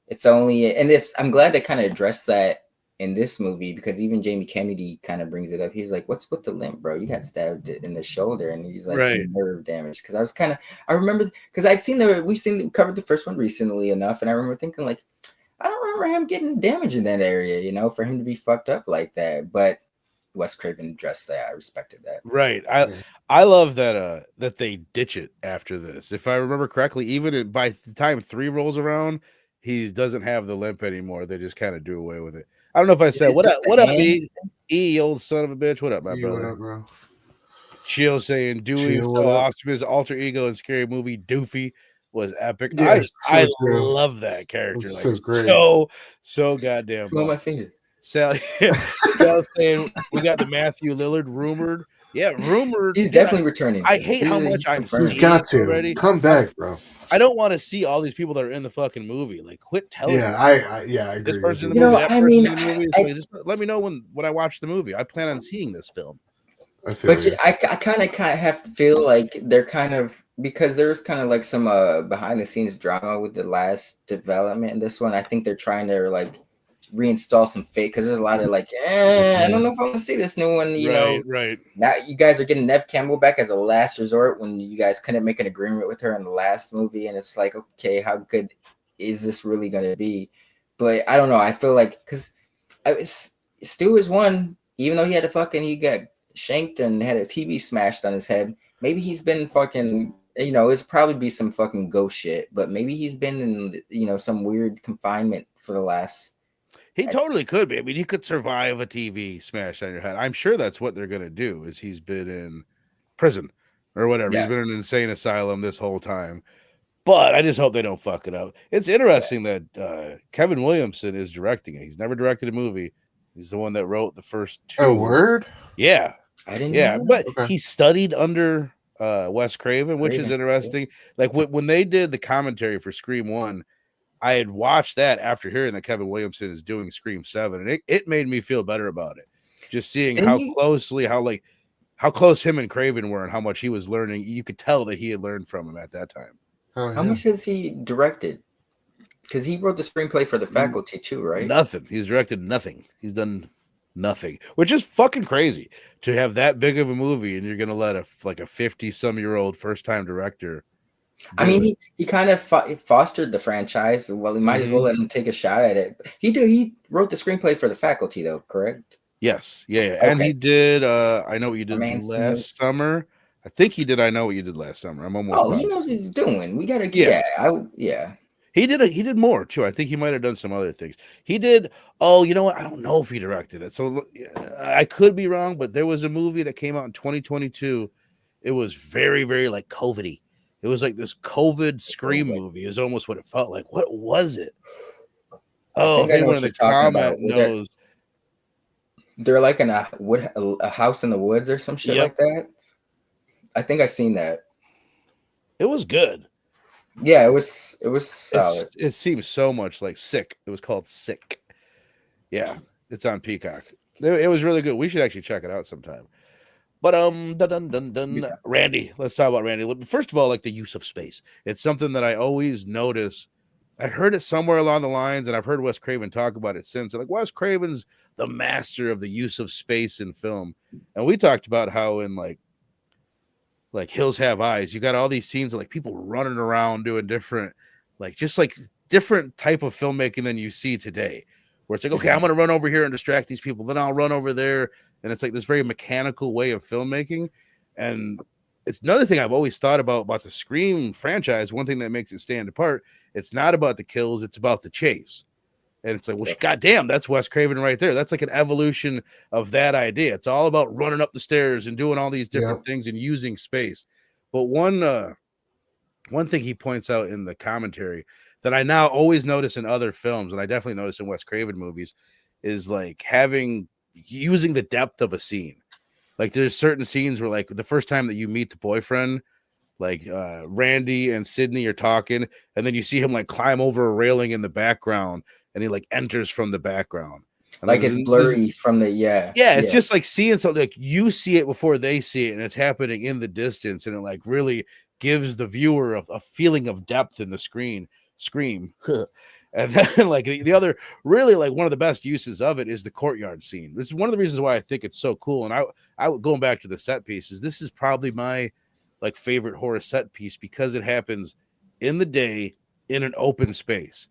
Speaker 5: it's only and it's I'm glad they kind of addressed that in this movie because even Jamie Kennedy kind of brings it up. He's like, "What's with the limp, bro? You got stabbed in the shoulder," and he's like, "Nerve damage." Because I remember because we covered the first one recently enough, and I remember thinking like, I don't remember him getting damage in that area, you know, for him to be fucked up like that. But Wes Craven addressed that. I respected that.
Speaker 3: Right. I love that that they ditch it after this. If I remember correctly, even by the time 3 rolls around, he doesn't have the limp anymore. They just kind of do away with it. I don't know if I said what up, E, old son of a bitch. What up, my brother?
Speaker 4: What up, bro?
Speaker 3: Chill saying Dewey
Speaker 4: Chill,
Speaker 3: so
Speaker 4: what up?
Speaker 3: awesome. His alter ego in Scary Movie Doofy was epic.
Speaker 4: Yeah,
Speaker 3: I
Speaker 4: so true.
Speaker 3: love that
Speaker 4: It
Speaker 3: character.
Speaker 4: was
Speaker 3: Like
Speaker 4: so great.
Speaker 3: so goddamn
Speaker 5: Smell my
Speaker 3: much.
Speaker 5: finger.
Speaker 3: Sal saying we got the Matthew Lillard rumored. Yeah, rumored.
Speaker 5: He's
Speaker 3: Dude,
Speaker 5: definitely returning.
Speaker 3: I hate how much
Speaker 5: He's
Speaker 3: I'm
Speaker 5: confirmed.
Speaker 4: He's got
Speaker 3: seeing
Speaker 4: to
Speaker 3: already.
Speaker 4: come back, bro.
Speaker 3: I don't want to see all these people that are in the fucking movie. Like, quit telling me.
Speaker 4: Yeah, I agree.
Speaker 3: This
Speaker 4: with
Speaker 3: person in
Speaker 4: you.
Speaker 3: the
Speaker 5: You
Speaker 3: movie,
Speaker 5: know,
Speaker 3: that
Speaker 5: I
Speaker 3: person
Speaker 5: mean,
Speaker 3: in the movie. It's
Speaker 5: I-
Speaker 3: like, just let me know when I watch the movie. I plan on seeing this film.
Speaker 4: I feel
Speaker 5: But
Speaker 4: you.
Speaker 5: I kind of have to feel like they're kind of, because there's kind of like some behind the scenes drama with the last development in this one. I think they're trying to like reinstall some fake, because there's a lot of like, I don't know if I want to see this new one. You know,
Speaker 3: Right.
Speaker 5: now you guys are getting Nev Campbell back as a last resort when you guys couldn't make an agreement with her in the last movie, and it's like, okay, how good is this really going to be? But I don't know. I feel like because Stu is one, even though he got shanked and had his TV smashed on his head. Maybe he's been fucking, it's probably be some fucking ghost shit, but maybe he's been in, some weird confinement for the last.
Speaker 3: He totally could be. I mean, he could survive a TV smash on your head. I'm sure that's what they're gonna do. Is he's been in prison or whatever.
Speaker 5: Yeah.
Speaker 3: He's been in an insane asylum this whole time. But I just hope they don't fuck it up. It's interesting that Kevin Williamson is directing it. He's never directed a movie. He's the one that wrote the first two.
Speaker 4: Oh, word?
Speaker 3: Yeah.
Speaker 5: I didn't
Speaker 3: Yeah,
Speaker 5: know.
Speaker 3: but
Speaker 4: Okay.
Speaker 3: he studied under Wes Craven, which is
Speaker 5: Craven,
Speaker 3: interesting. Like when they did the commentary for Scream 1, I had watched that after hearing that Kevin Williamson is doing Scream 7, and it made me feel better about it. Just seeing how close him and Craven were and how much he was learning. You could tell that he had learned from him at that time.
Speaker 4: Oh,
Speaker 5: How
Speaker 4: yeah.
Speaker 5: much has he directed? Because he wrote the screenplay for The Faculty too, right?
Speaker 3: Nothing. He's directed nothing. He's done nothing, which is fucking crazy to have that big of a movie and you're gonna let a 50-some-year-old first-time director.
Speaker 5: I mean, he kind of fostered the franchise. Well, he might as well let him take a shot at it. He wrote the screenplay for The Faculty, though, correct?
Speaker 3: Yes, yeah. And
Speaker 5: Okay.
Speaker 3: he did. I Know what you did
Speaker 5: Man,
Speaker 3: last summer. I think he did. I know what you did last summer. I'm almost.
Speaker 5: Oh, he
Speaker 3: positive.
Speaker 5: knows what he's doing. We gotta,
Speaker 3: Yeah.
Speaker 5: yeah.
Speaker 3: He did more too. I think he might have done some other things. He did. Oh, you know what? I don't know if he directed it. So I could be wrong, but there was a movie that came out in 2022. It was very, very like COVID-y. It was like this COVID Scream movie is almost what it felt like. What was it? Oh, if anyone in the comment knows.
Speaker 5: They're like in a house in the woods or some shit like that. I think I seen that.
Speaker 3: It was good.
Speaker 5: Yeah, it was solid.
Speaker 3: It seems so much like Sick. It was called Sick. Yeah, it's on Peacock. It was really good. We should actually check it out sometime. But Randy, let's talk about Randy. First of all, like the use of space. It's something that I always notice. I heard it somewhere along the lines, and I've heard Wes Craven talk about it since. And like Wes Craven's the master of the use of space in film. And we talked about how in like Hills Have Eyes, you got all these scenes of like people running around doing different type of filmmaking than you see today, where it's like, okay, I'm going to run over here and distract these people. Then I'll run over there. And it's like this very mechanical way of filmmaking. And it's another thing I've always thought about the Scream franchise. One thing that makes it stand apart, it's not about the kills, it's about the chase. And it's like, well, goddamn, that's Wes Craven right there. That's like an evolution of that idea. It's all about running up the stairs and doing all these different things and using space. But one thing he points out in the commentary that I now always notice in other films, and I definitely notice in Wes Craven movies, is like using the depth of a scene. Like there's certain scenes where like the first time that you meet the boyfriend, like Randy and Sydney are talking, and then you see him like climb over a railing in the background, and he like enters from the background. And
Speaker 5: like it's blurry from the
Speaker 3: it's just like seeing something, like you see it before they see it, and it's happening in the distance, and it like really gives the viewer a feeling of depth in the scream. And then like the other really like one of the best uses of it is the courtyard scene. It's one of the reasons why I think it's so cool. And I going back to the set pieces, this is probably my like favorite horror set piece because it happens in the day in an open space.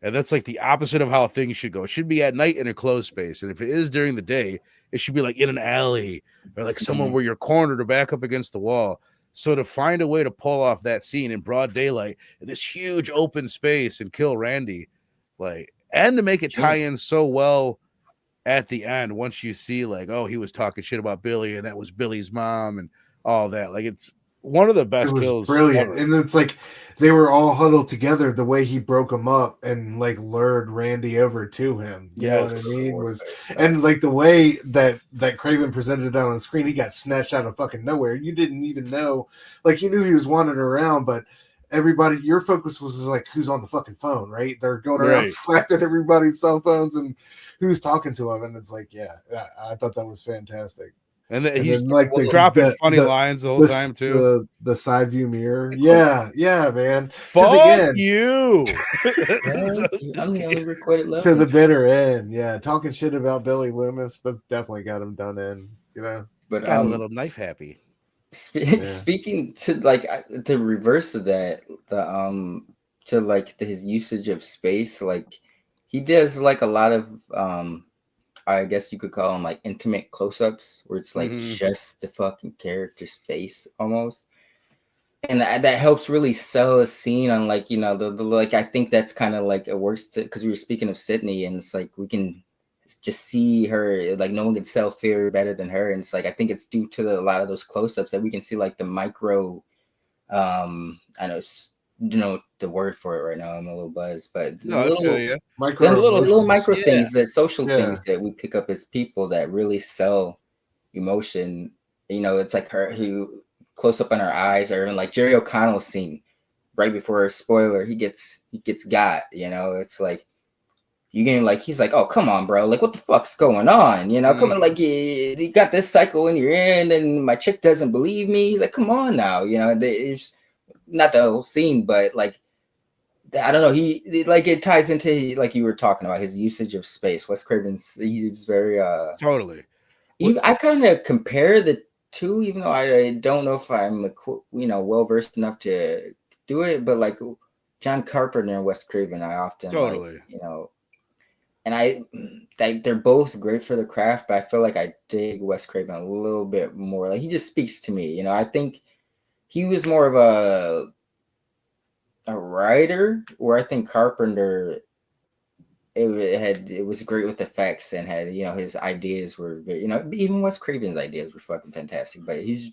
Speaker 3: And that's like the opposite of how things should go. It should be at night in a closed space. And if it is during the day, it should be like in an alley or like somewhere where you're cornered or back up against the wall. So to find a way to pull off that scene in broad daylight, in this huge open space and kill Randy, like, and to make it tie in so well at the end, once you see like, oh, he was talking shit about Billy and that was Billy's mom and all that. Like it's one of the
Speaker 4: It
Speaker 3: best
Speaker 4: was
Speaker 3: kills
Speaker 4: brilliant,
Speaker 3: ever.
Speaker 4: and it's like they were all huddled together. The way he broke them up and like lured Randy over to him, you know what I
Speaker 3: Yes.
Speaker 4: mean? Was and like the way that Craven presented it on the screen, he got snatched out of fucking nowhere. You didn't even know, like you knew he was wandering around, but everybody, your focus was like who's on the fucking phone, right? They're going around
Speaker 3: Right.
Speaker 4: slapping everybody's cell phones and who's talking to him, and it's like, yeah, I thought that was fantastic.
Speaker 3: And
Speaker 4: And
Speaker 3: he's
Speaker 4: then like
Speaker 3: dropping funny lines the whole time too.
Speaker 4: the side view mirror. Yeah, man. To the
Speaker 3: Fuck
Speaker 4: end.
Speaker 3: you.
Speaker 5: I'm the only recorded love.
Speaker 4: To the bitter end. Yeah. Talking shit about Billy Loomis. That's definitely got him done in, you know.
Speaker 5: But
Speaker 3: Got a little knife happy.
Speaker 5: Speaking to like the reverse of that, to like his usage of space, like he does like a lot of I guess you could call them like intimate close-ups where it's like just the fucking character's face almost. And that helps really sell a scene on like, you know, the like I think that's kind of like it works because we were speaking of Sydney and it's like we can just see her like no one can sell fear better than her. And it's like I think it's due to a lot of those close-ups that we can see like the micro I know you know the word for it right now. I'm a little buzzed, but
Speaker 3: No, I feel you.
Speaker 5: Little micro
Speaker 3: yeah.
Speaker 5: things, that social things that we pick up as people that really sell emotion. You know, it's like her who close up on her eyes, or even like Jerry O'Connell's scene right before a spoiler, he gets got. You know, it's like you getting like he's like, oh come on, bro, like what the fuck's going on? You know, come on, like you got this cycle in your ear, and then my chick doesn't believe me. He's like, come on now, you know, it's not the whole scene, but like I don't know. He like it ties into like you were talking about his usage of space. Wes Craven's he's very
Speaker 3: totally.
Speaker 5: I kind of compare the two, even though I don't know if I'm well versed enough to do it. But like John Carpenter and Wes Craven, I often like and they're both great for the craft. But I feel like I dig Wes Craven a little bit more. Like he just speaks to me. You know, I think he was more of a writer, where I think Carpenter it was great with effects and had, you know, his ideas were very, you know, even Wes Craven's ideas were fucking fantastic, but he's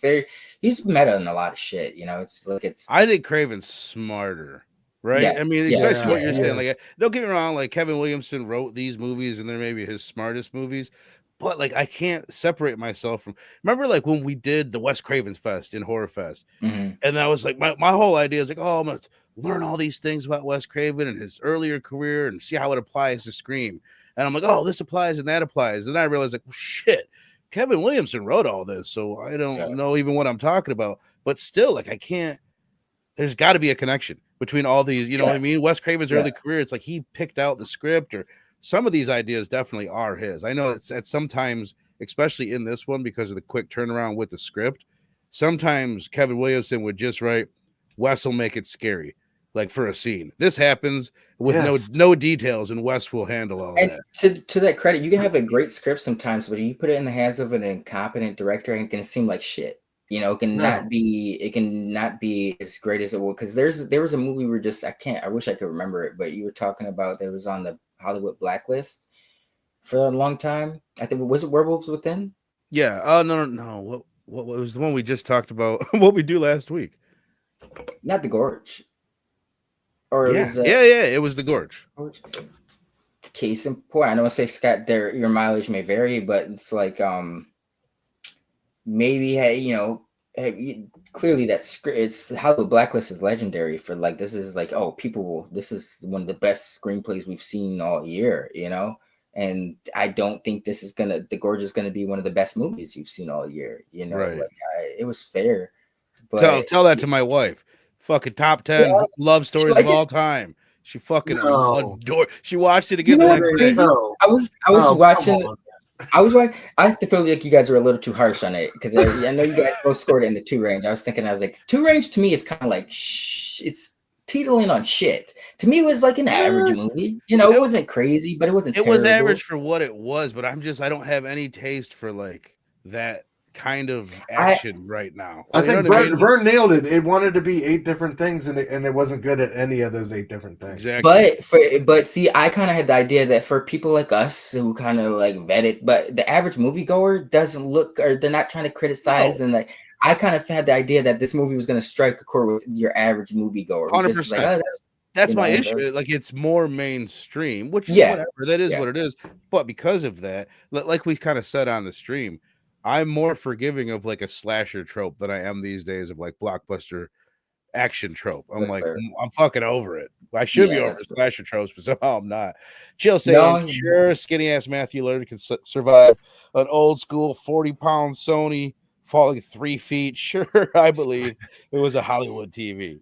Speaker 5: meta in a lot of shit, you know. It's like
Speaker 3: I think Craven's smarter, right?
Speaker 5: Yeah,
Speaker 3: I mean, especially what you're saying. Like, don't get me wrong, like Kevin Williamson wrote these movies and they're maybe his smartest movies, but like I can't separate myself from, remember like when we did the Wes Craven's Fest in Horror Fest, and that was like my whole idea is like, oh, I'm gonna learn all these things about Wes Craven and his earlier career and see how it applies to Scream. And I'm like, oh, this applies and that applies. And then I realized like, well, shit, Kevin Williamson wrote all this, so I don't know even what I'm talking about. But still, like I can't, there's got to be a connection between all these, you know what I mean? Wes Craven's early career, it's like he picked out the script, or some of these ideas definitely are his. I know it's at sometimes, especially in this one, because of the quick turnaround with the script, sometimes Kevin Williamson would just write, Wes will make it scary, like for a scene. This happens with no details, and Wes will handle all that.
Speaker 5: To that credit, you can have a great script sometimes, but you put it in the hands of an incompetent director, and it can seem like shit. You know, it cannot be as great as it will. Because there was a movie where I wish I could remember it, but you were talking about that was on the Hollywood blacklist for a long time. I think was it Werewolves Within?
Speaker 3: Yeah. Oh no. What was the one we just talked about? What we do last week?
Speaker 5: Not The Gorge. Or
Speaker 3: it was The Gorge.
Speaker 5: Case in point, I know I say Scott, your mileage may vary, but it's like maybe clearly it's Hollywood Blacklist is legendary for like this is like this is one of the best screenplays we've seen all year, you know. And I don't think The Gorge is gonna be one of the best movies you've seen all year, you know.
Speaker 3: Right.
Speaker 5: Like it was fair. But
Speaker 3: tell that to my wife. Fucking top 10 love stories of all time. She fucking adored. She watched it again.
Speaker 5: Crazy. I was watching. I feel like you guys are a little too harsh on it because I know you guys both scored it in the 2 range. I was like 2 range to me is kind of like it's teetering on shit. To me, it was like an average movie. You know, it wasn't crazy, but it wasn't.
Speaker 3: It was average for what it was, but I don't have any taste for like that kind of action right now.
Speaker 4: I think Vern nailed it. It wanted to be 8 different things, and it wasn't good at any of those 8 different things.
Speaker 3: Exactly.
Speaker 5: But see, I kind of had the idea that for people like us who kind of like vet it, but the average moviegoer doesn't look, or they're not trying to criticize and like I kind of had the idea that this movie was going to strike a chord with your average moviegoer.
Speaker 3: 100%.
Speaker 5: Like,
Speaker 3: that's my issue. Like, it's more mainstream, which is whatever. That is what it is. But because of that, like we kind of said on the stream, I'm more forgiving of like a slasher trope than I am these days of like blockbuster action trope. I'm I'm fucking over it. I should be over slasher tropes, but somehow I'm not. Chill saying, sure, skinny ass Matthew Lillard can survive an old school 40-pound Sony falling 3 feet. Sure, I believe it was a Hollywood TV.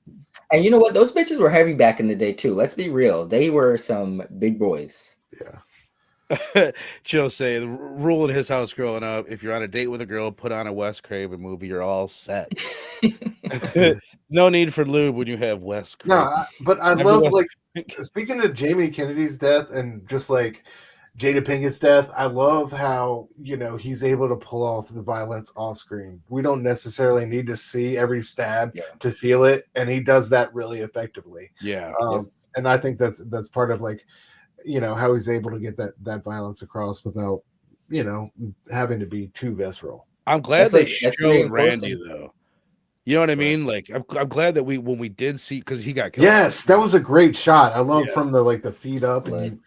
Speaker 5: And you know what? Those bitches were heavy back in the day too. Let's be real. They were some big boys.
Speaker 3: Yeah. Chill say the rule in his house growing up: if you're on a date with a girl, put on a Wes Craven movie, you're all set. No need for lube when you have Wes Craven.
Speaker 4: No, but I love like speaking of Jamie Kennedy's death and just like Jada Pinkett's death, I love how, you know, he's able to pull off the violence off screen. We don't necessarily need to see every stab to feel it, and he does that really effectively.
Speaker 3: Yeah.
Speaker 4: And I think that's part of like, you know, how he's able to get that violence across without, you know, having to be too visceral.
Speaker 3: I'm glad they showed Randy though. You know what I mean? Like, I'm glad that when we did see, because he got killed.
Speaker 4: Yes, that was a great shot. I love from the feet up. And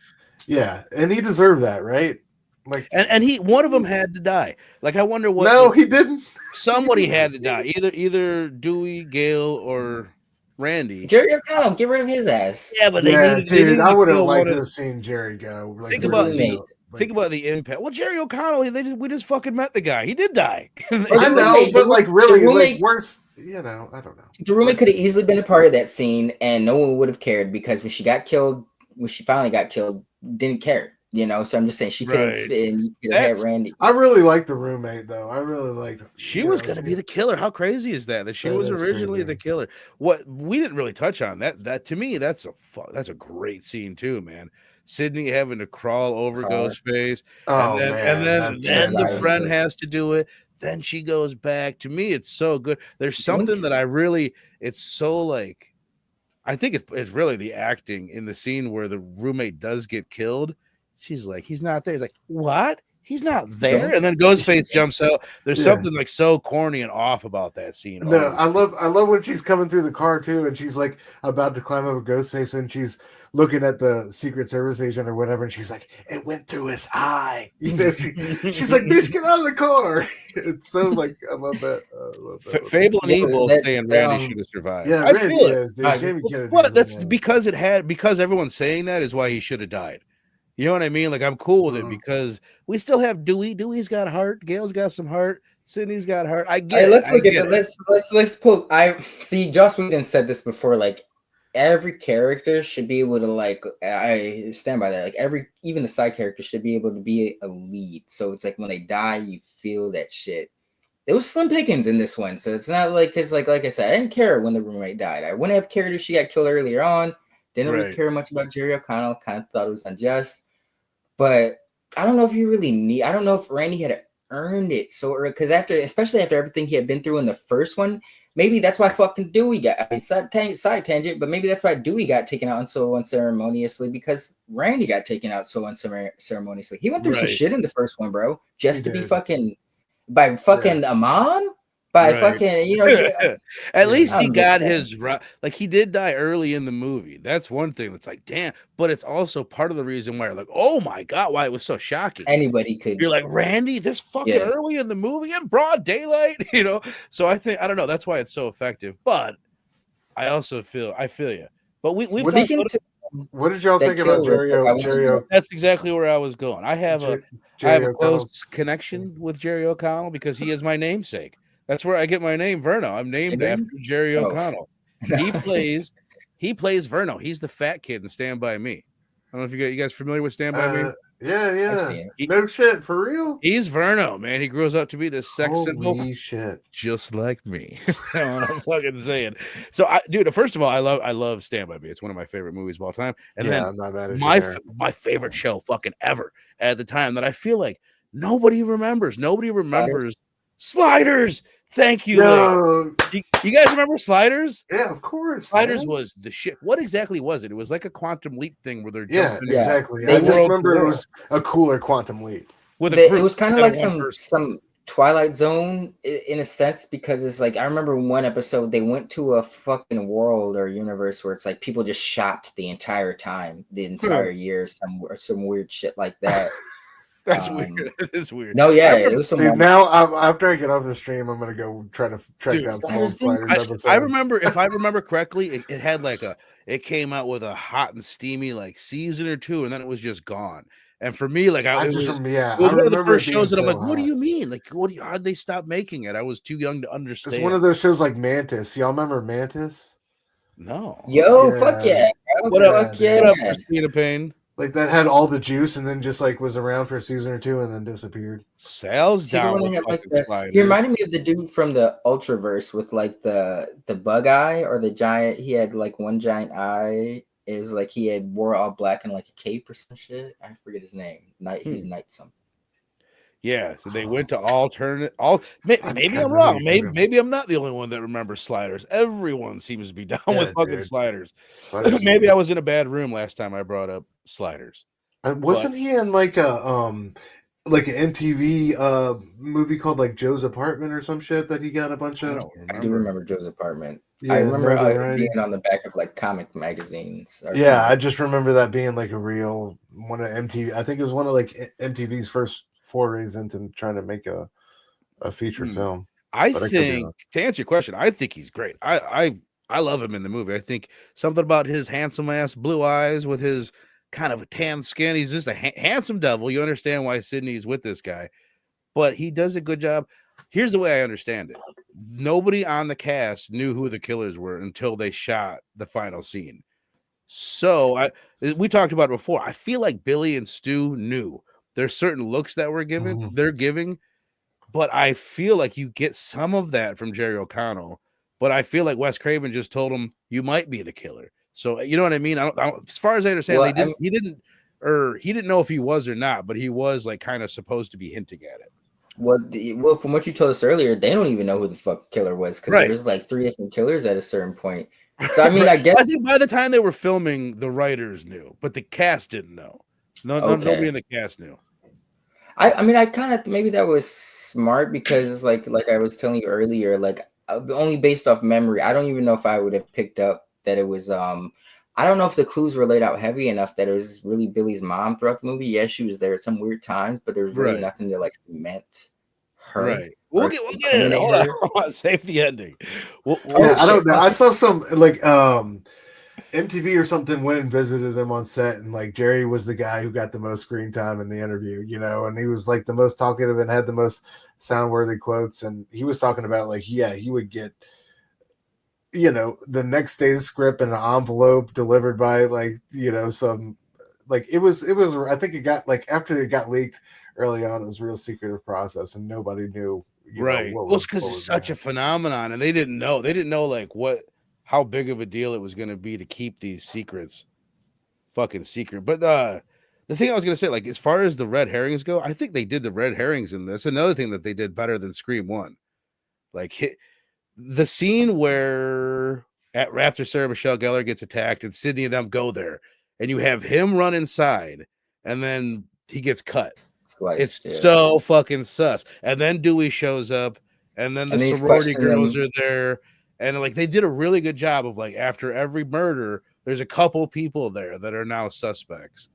Speaker 4: and he deserved that, right? Like,
Speaker 3: and one of them had to die. Like, I wonder what.
Speaker 4: No, he didn't.
Speaker 3: Somebody had to die. Either Dewey, Gale, or Randy.
Speaker 5: Jerry O'Connell, get rid of his ass.
Speaker 3: Yeah, but dude,
Speaker 4: I would have liked to have seen Jerry go. Like,
Speaker 3: think about the impact. Well, Jerry O'Connell, we just fucking met the guy. He did die.
Speaker 4: I know, but like really, like worse. You know, I don't know.
Speaker 5: The roommate could have easily been a part of that scene, and no one would have cared because when she finally got killed, didn't care. You know, so I'm just saying she could have had Randy.
Speaker 4: I really liked the roommate, though. I really liked her.
Speaker 3: She was going to be the killer. How crazy is that? That she was originally the killer. What we didn't really touch on that to me, that's a great scene too, man. Sydney having to crawl over Ghostface, and then the friend has to do it. Then she goes back. To me, it's so good. There's something that it's so like, I think it's really the acting in the scene where the roommate does get killed. She's like, he's not there. He's like, what? He's not there. And then Ghostface jumps out. There's something like so corny and off about that scene.
Speaker 4: No, I love when she's coming through the car too, and she's like about to climb over Ghostface, and she's looking at the Secret Service agent or whatever, and she's like, it went through his eye. You know, she's like, bitch, get out of the car. It's so like, I love that.
Speaker 3: Fable and Evil saying Randy should have survived.
Speaker 4: Yeah, Randy is, dude. Jamie Kennedy.
Speaker 3: But that's because everyone's saying that is why he should have died. You know what I mean? Like, I'm cool with it because we still have Dewey. Dewey's got heart. Gail's got some heart. Sydney's got heart. I get it.
Speaker 5: Let's look at it. Let's pull. I see. Joss Whedon said this before. Like, every character should be able to like. I stand by that. Like even the side character should be able to be a lead. So it's like when they die, you feel that shit. It was slim pickings in this one, so it's not like because like I said, I didn't care when the roommate died. I wouldn't have cared if she got killed earlier on. Didn't really care much about Jerry O'Connell. Kind of thought it was unjust. But I don't know if you really need. I don't know if Randy had earned it. So because especially after everything he had been through in the first one, maybe that's why fucking Dewey got. I mean, side tangent, but maybe that's why Dewey got taken out so unceremoniously because Randy got taken out so unceremoniously. He went through some shit in the first one, bro, just to be fucking by fucking Amon. By fucking, you know,
Speaker 3: at least he got his like he did die early in the movie. That's one thing that's like, damn, but it's also part of the reason why you're like, oh my god, why it was so shocking.
Speaker 5: Anybody could.
Speaker 3: You're like, Randy, this fucking early in the movie in broad daylight, you know. So I don't know, that's why it's so effective. But I also feel you. But we've
Speaker 4: what did y'all think about Jerry?
Speaker 3: That's exactly where I was going. I have a close connection with Jerry O'Connell because he is my namesake. That's where I get my name, Verno. I'm named after Jerry O'Connell. He plays Verno. He's the fat kid in Stand By Me. I don't know if you guys familiar with Stand By Me.
Speaker 4: Yeah. No shit, for real.
Speaker 3: He's Verno, man. He grows up to be this sex symbol,
Speaker 4: shit,
Speaker 3: just like me. That's what I'm fucking saying. So, dude, first of all, I love Stand By Me. It's one of my favorite movies of all time. And then
Speaker 4: I'm not mad at
Speaker 3: my favorite show, fucking ever at the time that I feel like nobody remembers. Sliders. Thank you.
Speaker 4: No.
Speaker 3: You guys remember Sliders?
Speaker 4: Yeah, of course.
Speaker 3: Sliders was the shit. What exactly was it? It was like a quantum leap thing where they're jumping.
Speaker 4: Exactly. I just remember it was a cooler quantum leap.
Speaker 5: It was kind of like some Twilight Zone in a sense, because it's like I remember one episode they went to a fucking world or universe where it's like people just shopped the entire time, the entire year, some weird shit like that.
Speaker 3: That's weird. It is weird.
Speaker 5: No, yeah, it was some.
Speaker 4: Dude, now after I get off the stream, I'm gonna go try to track down some old Sliders episodes.
Speaker 3: I remember, if I remember correctly, it had like it came out with a hot and steamy like season or two, and then it was just gone. And for me, like it was one of the first shows that I'm like, what do you mean? Like, how'd they stop making it? I was too young to understand.
Speaker 4: It's one of those shows like Mantis. Y'all remember Mantis?
Speaker 3: No.
Speaker 5: Yo, fuck yeah.
Speaker 3: What up, Christina Payne?
Speaker 4: Like that had all the juice and then just like was around for a season or two and then disappeared.
Speaker 3: Sales down.
Speaker 5: He reminded me of the dude from the Ultraverse with like the bug eye or the giant. He had like one giant eye. It was like he wore all black and like a cape or some shit. I forget his name. He's Knight something.
Speaker 3: Yeah, so they went to alternate. Maybe I'm wrong. Maybe I'm not the only one that remembers Sliders. Everyone seems to be down with fucking Sliders. Maybe I was in a bad room last time I brought up Sliders.
Speaker 4: Wasn't he in like an MTV movie called like Joe's Apartment or some shit that he got a bunch of?
Speaker 5: I do remember Joe's Apartment.
Speaker 4: Yeah,
Speaker 5: I remember being on the back of like comic magazines.
Speaker 4: Yeah, I just remember that being like a real one of MTV. I think it was one of like MTV's first forays into trying to make a feature film.
Speaker 3: I think to answer your question, I think he's great. I love him in the movie. I think something about his handsome ass blue eyes with his kind of a tan skin. He's just a handsome devil. You understand why Sydney's with this guy, but he does a good job. Here's the way I understand it. Nobody on the cast knew who the killers were until they shot the final scene. So we talked about it before. I feel like Billy and Stu knew. There's certain looks that they're giving, but I feel like you get some of that from Jerry O'Connell. But I feel like Wes Craven just told him you might be the killer. So you know what I mean? I don't, as far as I understand, he didn't know if he was or not, but he was like kind of supposed to be hinting at it.
Speaker 5: Well, from what you told us earlier, they don't even know who the fuck killer was because there was like 3 different killers at a certain point. So I mean, I guess
Speaker 3: I think by the time they were filming, the writers knew, but the cast didn't know. Nobody in the cast knew.
Speaker 5: I mean, I kind of maybe that was smart because it's like I was telling you earlier, like only based off memory. I don't even know if I would have picked up that it was. I don't know if the clues were laid out heavy enough that it was really Billy's mom throughout the movie. Yes, she was there at some weird times, but there's really nothing to like cement her.
Speaker 3: Right. We'll get in it. Hold on. Save the ending.
Speaker 4: I don't know. I saw some like MTV or something went and visited them on set, and like Jerry was the guy who got the most screen time in the interview, you know, and he was like the most talkative and had the most sound-worthy quotes, and he was talking about like, yeah, he would get, you know, the next day's script in an envelope delivered by like, you know, some like it was I think it got like after it got leaked early on, it was a real secretive process and nobody knew, you know,
Speaker 3: well, it's because it's such a phenomenon and they didn't know like how big of a deal it was going to be to keep these secrets fucking secret. But the thing I was going to say, like, as far as the red herrings go, I think they did the red herrings in this. Another thing that they did better than Scream 1. Like, the scene where after Sarah Michelle Gellar gets attacked and Sydney and them go there, and you have him run inside, and then he gets cut. It's so fucking sus. And then Dewey shows up, and then the sorority girls are there. And like they did a really good job of like after every murder, there's a couple people there that are now suspects.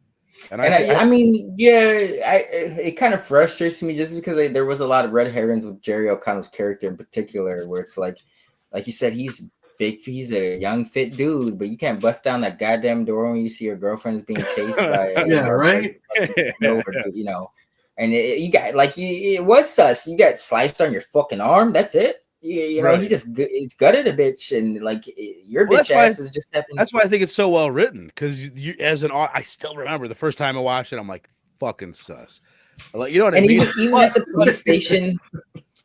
Speaker 5: I mean, yeah, it kind of frustrates me just because there was a lot of red herrings with Jerry O'Connell's character in particular, where it's like you said, he's big, he's a young fit dude, but you can't bust down that goddamn door when you see your girlfriend's being chased by
Speaker 4: right,
Speaker 5: you know, and you got like it was sus. You got sliced on your fucking arm. That's it. You know, he just gutted a bitch, and like your bitch ass is just stepping.
Speaker 3: That's why I think it's so well written because you, as an, I still remember the first time I watched it. I'm like, fucking sus. Like, you know what I mean?
Speaker 5: Even at the police station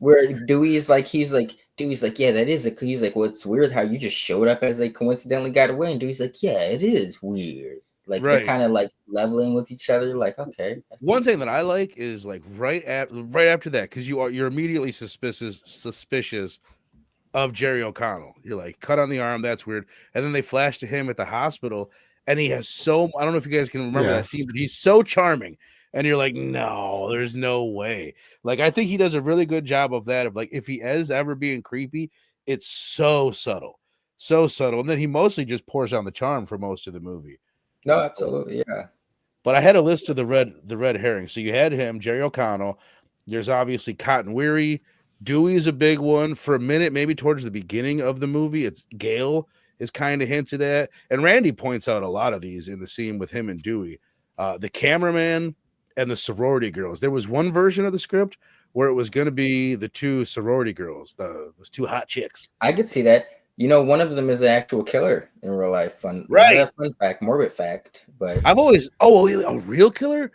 Speaker 5: where Dewey's like, yeah, that is he's like, well, it's weird how you just showed up as they coincidentally got away, and Dewey's like, yeah, it is weird. Like they're kind of like leveling with each other. Like, okay.
Speaker 3: One thing that I like is like right after that, because you're immediately suspicious of Jerry O'Connell. You're like, cut on the arm, that's weird. And then they flash to him at the hospital, and he has I don't know if you guys can remember that scene, but he's so charming. and you're like, no, there's no way. Like, I think he does a really good job of that. Of like, if he is ever being creepy, it's so subtle, and then he mostly just pours on the charm for most of the movie.
Speaker 5: No, absolutely, yeah.
Speaker 3: But I had a list of the red herring. So you had him, Jerry O'Connell. There's obviously Cotton Weary. Dewey's a big one. For a minute, maybe towards the beginning of the movie, it's Gale is kind of hinted at. And Randy points out a lot of these in the scene with him and Dewey. The cameraman and the sorority girls. There was one version of the script where it was going to be the two sorority girls, those two hot chicks.
Speaker 5: I could see that. You know, one of them is an actual killer in real life.
Speaker 3: Right.
Speaker 5: Not a fun fact, morbid fact, but
Speaker 3: I've always, a real killer?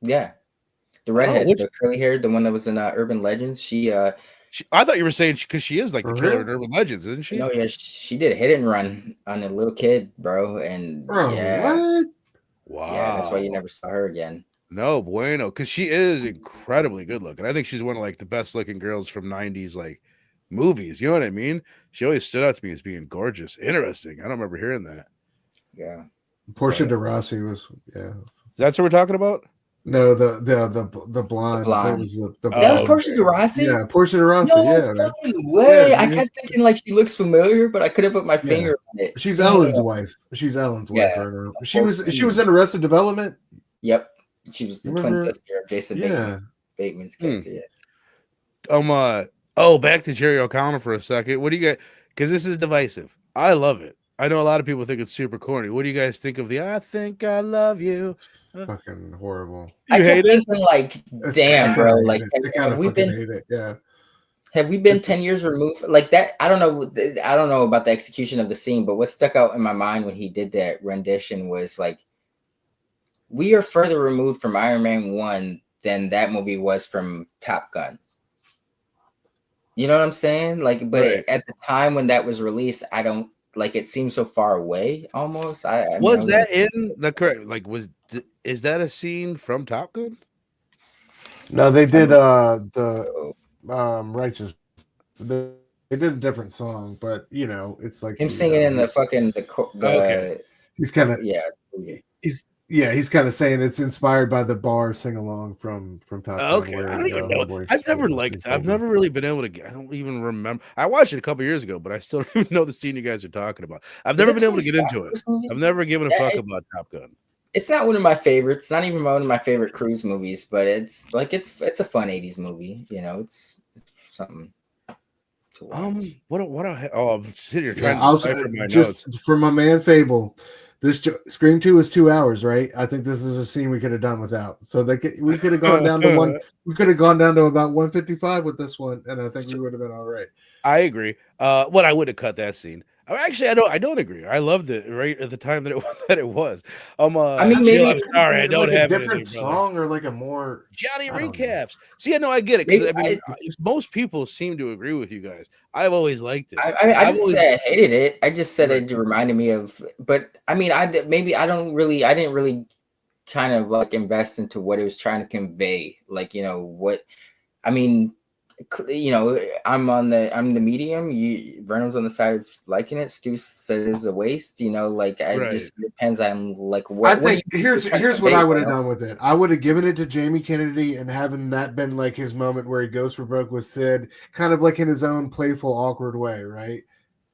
Speaker 5: yeah. The redhead, the curly hair, the one that was in Urban Legends. She, I
Speaker 3: thought you were saying because she is like the killer in Urban Legends, isn't she?
Speaker 5: No, yeah, she did a hit and run on a little kid, bro. And yeah.
Speaker 4: What?
Speaker 3: Wow.
Speaker 5: Yeah, that's why you never saw her again.
Speaker 3: No bueno, because she is incredibly good looking. I think she's one of like the best looking girls from 90s like movies. You know what I mean? She always stood out to me as being gorgeous. Interesting. I don't remember hearing that.
Speaker 5: Yeah.
Speaker 4: Portia de Rossi was
Speaker 3: That's what we're talking about?
Speaker 4: No, the blonde.
Speaker 5: That
Speaker 4: was the
Speaker 5: that was Portia de Rossi?
Speaker 4: Yeah, Portia de Rossi.
Speaker 5: No way. Yeah, I kept thinking like she looks familiar, but I couldn't put my finger on it.
Speaker 4: She's Ellen's wife. She's Ellen's wife.
Speaker 5: Yeah.
Speaker 4: She was in Arrested Development.
Speaker 5: Yep. She was the twin sister of Jason Bateman's character. Yeah.
Speaker 3: Back to Jerry O'Connell for a second. What do you get? Because this is divisive. I love it. I know a lot of people think it's super corny. What do you guys think of the I Think I Love You?
Speaker 4: Fucking horrible.
Speaker 5: I kept thinking like, damn, bro. Like, have we been? Have we been 10 years removed? Like that? I don't know about the execution of the scene, but what stuck out in my mind when he did that rendition was like, we are further removed from Iron Man 1 than that movie was from Top Gun. You know what I'm saying? Like, but at the time when that was released, I don't like it seemed so far away almost.
Speaker 3: Was that in the correct? Like, is that a scene from Top Gun?
Speaker 4: No, they did the Righteous. They did a different song, but you know, it's like
Speaker 5: him singing in the fucking
Speaker 4: okay. He's kind of he's kind of saying it's inspired by the bar sing along from Top Gun.
Speaker 3: Okay, I don't even know. I've never really been able to. I don't even remember. I watched it a couple years ago, but I still don't even know the scene you guys are talking about. I've never been able to get into it. I've never given a fuck about Top Gun.
Speaker 5: It's not one of my favorites. Not even one of my favorite cruise movies, but it's like it's a fun 80s movie. You know, it's something.
Speaker 3: I'm sitting here trying
Speaker 4: to
Speaker 3: decipher my
Speaker 4: just
Speaker 3: notes.
Speaker 4: For my man Fable. This Scream 2 is 2 hours, right? I think this is a scene we could have done without. So we could have gone down to one. We could have gone down to about 155 with this one, and I think we would have been all right.
Speaker 3: I agree. I would have cut that scene. Actually, I don't agree. I loved it right at the time that it was. I mean, maybe
Speaker 4: I'm sorry, I don't have a different song or like a more
Speaker 3: Johnny recaps. See, I know I get it because most people seem to agree with you guys. I've always liked it.
Speaker 5: I didn't say I hated it. I just said it reminded me of. But I mean, I didn't really kind of like invest into what it was trying to convey. Like, you know what? I mean. You know, I'm the medium. Vernon's on the side of liking it. Stu said it's a waste. You know, like just depends on like what.
Speaker 4: I think here's what I would have done with it. I would have given it to Jamie Kennedy and having that been like his moment where he goes for broke with Sid, kind of like in his own playful, awkward way, right?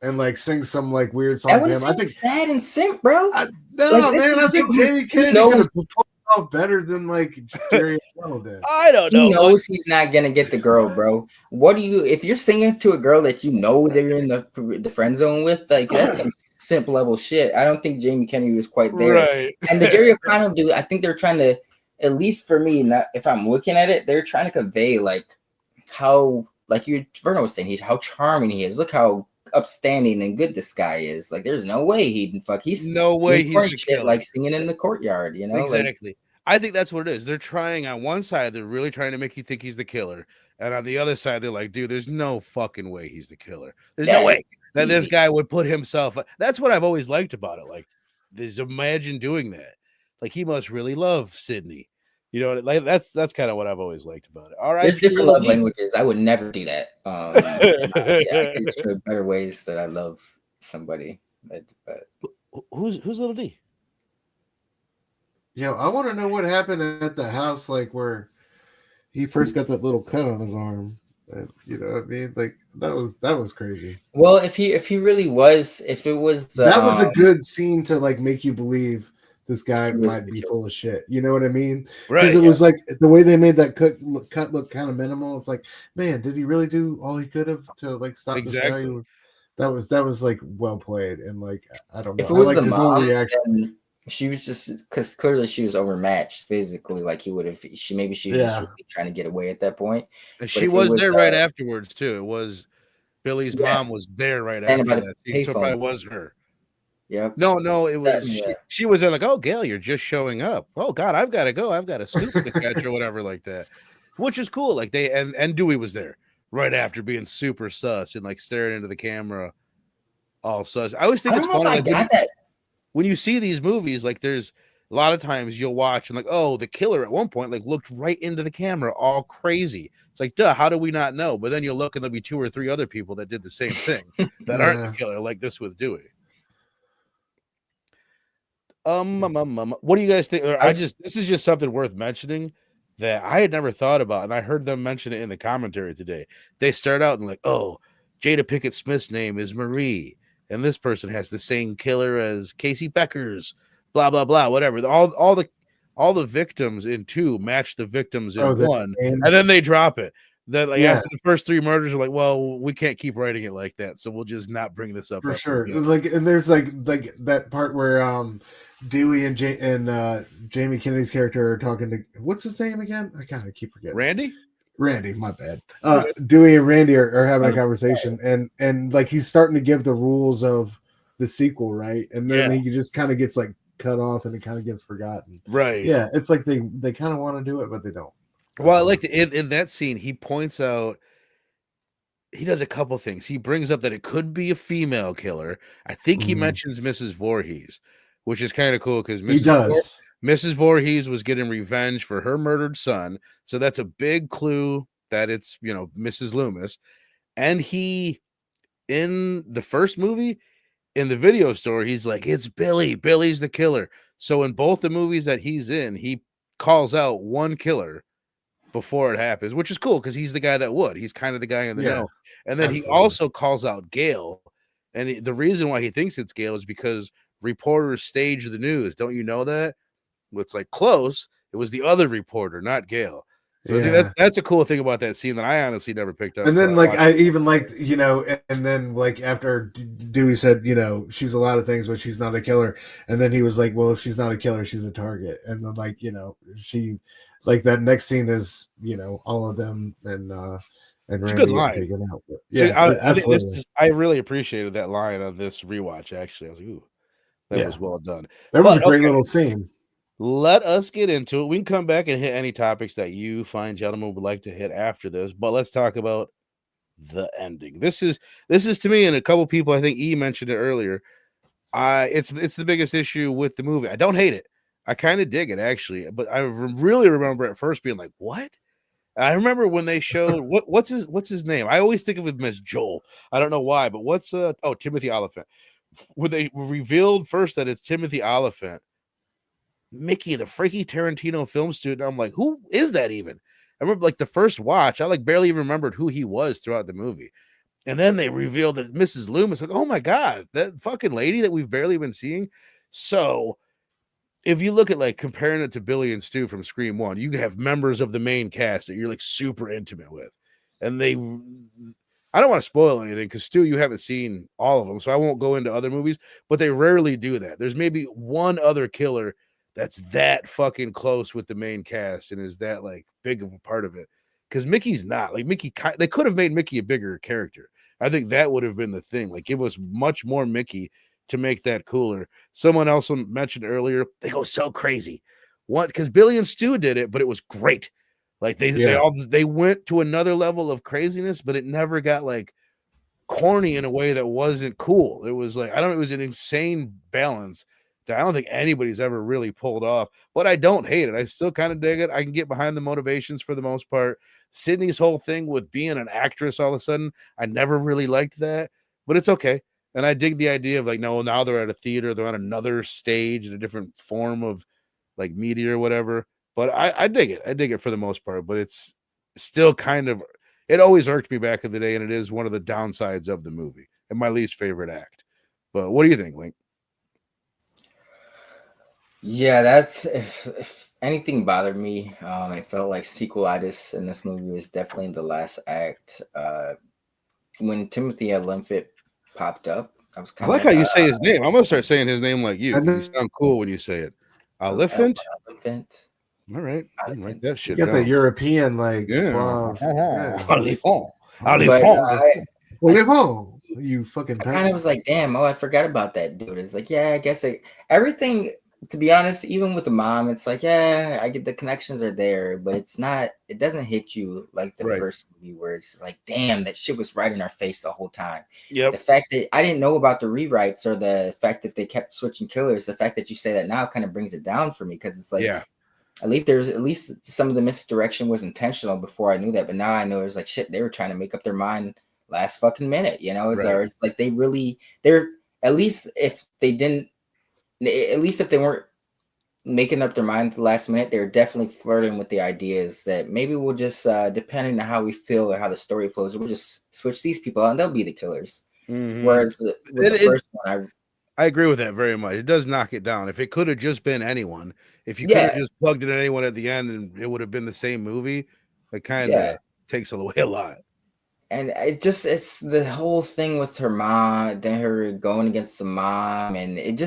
Speaker 4: And like sing some like weird song.
Speaker 5: To him. I think sad and simp, bro.
Speaker 4: I think Jamie Kennedy could have better than like Jerry O'Connell did.
Speaker 3: I don't know.
Speaker 5: He knows he's not gonna get the girl, bro. What do you if you're singing to a girl that you know they're in the friend zone with? Like that's some simple level shit. I don't think Jamie Kennedy was quite there.
Speaker 3: Right.
Speaker 5: And the Jerry O'Connell dude, I think they're trying to, at least for me, not if I'm looking at it, they're trying to convey like how Verno was saying, how charming he is. Look how upstanding and good this guy is. Like there's no way he'd fuck. He's the shit like singing in the courtyard, you know?
Speaker 3: Exactly. I think that's what it is. They're trying on one side, they're really trying to make you think he's the killer. And on the other side, they're like, dude, there's no fucking way he's the killer. There's no way that this guy would put himself. That's what I've always liked about it. Like, just imagine doing that. Like he must really love Sydney. You know, like that's kind of what I've always liked about it. All right,
Speaker 5: there's different love languages. I would never do that. I can show better ways that I love somebody. But
Speaker 3: who's Little D?
Speaker 4: Yo, I want to know what happened at the house, like where he first got that little cut on his arm. You know what I mean? Like that was crazy.
Speaker 5: Well, if he really was, if it was the
Speaker 4: That was a good scene to like make you believe this guy
Speaker 5: he was
Speaker 4: might
Speaker 5: the
Speaker 4: be
Speaker 5: killer.
Speaker 4: full of shit. You know what I mean? Because
Speaker 3: Right.
Speaker 4: it was like the way they made that cut look kind of minimal. It's like, man, did he really do all he could have to like stop this guy?
Speaker 3: Exactly.
Speaker 4: That was like well played, and like I don't know.
Speaker 5: If it
Speaker 4: I
Speaker 5: was
Speaker 4: like
Speaker 5: the
Speaker 4: his whole
Speaker 5: mom,
Speaker 4: reaction.
Speaker 5: then she was just because clearly she was overmatched physically. Like he would have, she maybe she was just
Speaker 4: Yeah.
Speaker 5: really trying to get away at that point.
Speaker 3: And
Speaker 5: But
Speaker 3: she
Speaker 5: if it
Speaker 3: was
Speaker 5: was,
Speaker 3: there right afterwards too. It was Billy's
Speaker 5: yeah,
Speaker 3: mom was there right
Speaker 5: standing by
Speaker 3: after
Speaker 5: the
Speaker 3: that scene, so it
Speaker 5: payphone.
Speaker 3: probably was her.
Speaker 5: Yep.
Speaker 3: No, it was
Speaker 5: Yeah.
Speaker 3: she was there like, "Oh, Gail, you're just showing up. Oh God, I've got to go. I've got a scoop to catch or whatever like that." Which is cool. Like they and Dewey was there right after being super sus and like staring into the camera all sus. I always
Speaker 5: I
Speaker 3: think it's
Speaker 5: don't know if
Speaker 3: funny
Speaker 5: I
Speaker 3: like
Speaker 5: got that.
Speaker 3: when you see these movies, like there's a lot of times you'll watch and like, oh, the killer at one point like looked right into the camera all crazy. It's like, duh, how do we not know? But then you'll look and there'll be 2 or 3 other people that did the same thing that aren't the
Speaker 4: Yeah.
Speaker 3: killer, like this with Dewey. What do you guys think? This is just something worth mentioning that I had never thought about, and I heard them mention it in the commentary today. They start out and like, oh, Jada Pinkett Smith's name is Marie, and this person has the same killer as Casey Becker's, blah blah blah, whatever. All the victims in 2 match the victims in
Speaker 4: Oh,
Speaker 3: 1, and then they drop it. Then like
Speaker 4: Yeah.
Speaker 3: after the first 3 murders are like, well, we can't keep writing it like that, so we'll just not bring this up
Speaker 4: for
Speaker 3: ever
Speaker 4: sure.
Speaker 3: again.
Speaker 4: Like, and there's like that part where Dewey and Jamie Kennedy's character are talking to what's his name again? I kind of keep forgetting. Randy, my bad. Dewey and Randy are having a conversation, and like he's starting to give the rules of the sequel, right? And then he just kind of gets like cut off, and it kind of gets forgotten.
Speaker 3: Right.
Speaker 4: Yeah, it's like they kind of want to do it, but they don't.
Speaker 3: Well, I like in that scene, he points out he does a couple things. He brings up that it could be a female killer. I think he mentions Mrs. Voorhees, which is kind of cool because Mrs. Voorhees was getting revenge for her murdered son. So that's a big clue that it's, Mrs. Loomis. And he, in the first movie, in the video store, he's like, it's Billy. Billy's the killer. So in both the movies that he's in, he calls out one killer before it happens, which is cool because he's the guy that would. He's kind of the guy in the know. And then he also calls out Gail. And the reason why he thinks it's Gail is because reporters stage the news. Don't you know that? Well, it's like close. It was the other reporter, not Gail. So I think that's a cool thing about that scene that I honestly never picked up.
Speaker 4: And then like I even liked, and then like after Dewey said, she's a lot of things, but she's not a killer. And then he was like, well, if she's not a killer, she's a target. And then like, she like that next scene is, all of them and Randy
Speaker 3: good line.
Speaker 4: taken out. But,
Speaker 3: absolutely. I really appreciated that line on this rewatch. Actually, I was like, ooh, that was well done.
Speaker 4: That was a great little scene. Let
Speaker 3: us get into it. We can come back and hit any topics that you fine gentlemen would like to hit after this, but let's talk about the ending. This is to me, and a couple people, I think E mentioned it earlier. It's the biggest issue with the movie. I don't hate it. I kind of dig it actually, but I really remember at first being like, what? And I remember when they showed what's his name? I always think of him as Joel. I don't know why, but what's Timothy Oliphant. When they revealed first that it's Timothy Oliphant, Mickey, the freaky Tarantino film student, I'm like, who is that even? I remember like the first watch, I like barely even remembered who he was throughout the movie. And then they revealed that Mrs. Loomis, like, oh my God, that fucking lady that we've barely been seeing. So if you look at like comparing it to Billy and Stu from Scream 1, you have members of the main cast that you're like super intimate with. And I don't want to spoil anything because Stu, you haven't seen all of them, so I won't go into other movies, but they rarely do that. There's maybe one other killer that's that fucking close with the main cast and is that like big of a part of it. Because Mickey's not like Mickey. They could have made Mickey a bigger character. I think that would have been the thing. Like give us much more Mickey to make that cooler. Someone else mentioned earlier, they go so crazy. What? Because Billy and Stu did it, but it was great. Like they went to another level of craziness, but it never got like corny in a way that wasn't cool. It was like, it was an insane balance that I don't think anybody's ever really pulled off, but I don't hate it. I still kind of dig it. I can get behind the motivations for the most part. Sydney's whole thing with being an actress all of a sudden, I never really liked that, but it's okay. And I dig the idea of like, no, now they're at a theater, they're on another stage in a different form of like meaty or whatever. But I dig it. I dig it for the most part. But it's still kind of, it always irked me back in the day, and it is one of the downsides of the movie and my least favorite act. But what do you think, Link?
Speaker 5: Yeah, that's if anything bothered me. It felt like sequelitis in this movie was definitely in the last act. When Timothy Olyphant popped up, I was
Speaker 3: I
Speaker 5: kind of
Speaker 3: like
Speaker 5: like,
Speaker 3: how you say his name. I'm gonna start saying his name like you
Speaker 4: And
Speaker 3: because you
Speaker 4: then
Speaker 3: sound cool when you say it. Oliphant.
Speaker 5: Olyphant.
Speaker 3: All right, I can write that
Speaker 4: you
Speaker 3: shit
Speaker 4: got the
Speaker 3: down.
Speaker 4: European like
Speaker 3: Yeah.
Speaker 4: suave. Yeah.
Speaker 3: Oliphant.
Speaker 5: But
Speaker 3: Oliphant.
Speaker 4: Olivo, you fucking
Speaker 5: I
Speaker 4: pet.
Speaker 5: kind of was like, damn, I forgot about that dude. It's like, yeah, I guess everything, to be honest, even with the mom, it's like, yeah, I get the connections are there, but it doesn't hit you like the
Speaker 3: Right.
Speaker 5: first movie where it's like, damn, that shit was right in our face the whole time.
Speaker 3: Yep.
Speaker 5: The fact that I didn't know about the rewrites or the fact that they kept switching killers, the fact that you say that now kind of brings it down for me because it's like,
Speaker 3: Yeah.
Speaker 5: at least some of the misdirection was intentional before I knew that, but now I know it's like shit. They were trying to make up their mind last fucking minute,
Speaker 3: Right.
Speaker 5: It's like they're at least if they weren't making up their mind at the last minute, they're definitely flirting with the ideas that maybe we'll just depending on how we feel or how the story flows, we'll just switch these people out and they'll be the killers.
Speaker 3: Mhm.
Speaker 5: Whereas with the first one,
Speaker 3: I agree with that very much. It does knock it down. If it could have just been anyone, if you could have
Speaker 5: Yeah.
Speaker 3: just plugged in anyone at the end and it would have been the same movie, it kind of
Speaker 5: Yeah.
Speaker 3: takes away a lot.
Speaker 5: And it's the whole thing with her mom, then her going against the mom, and it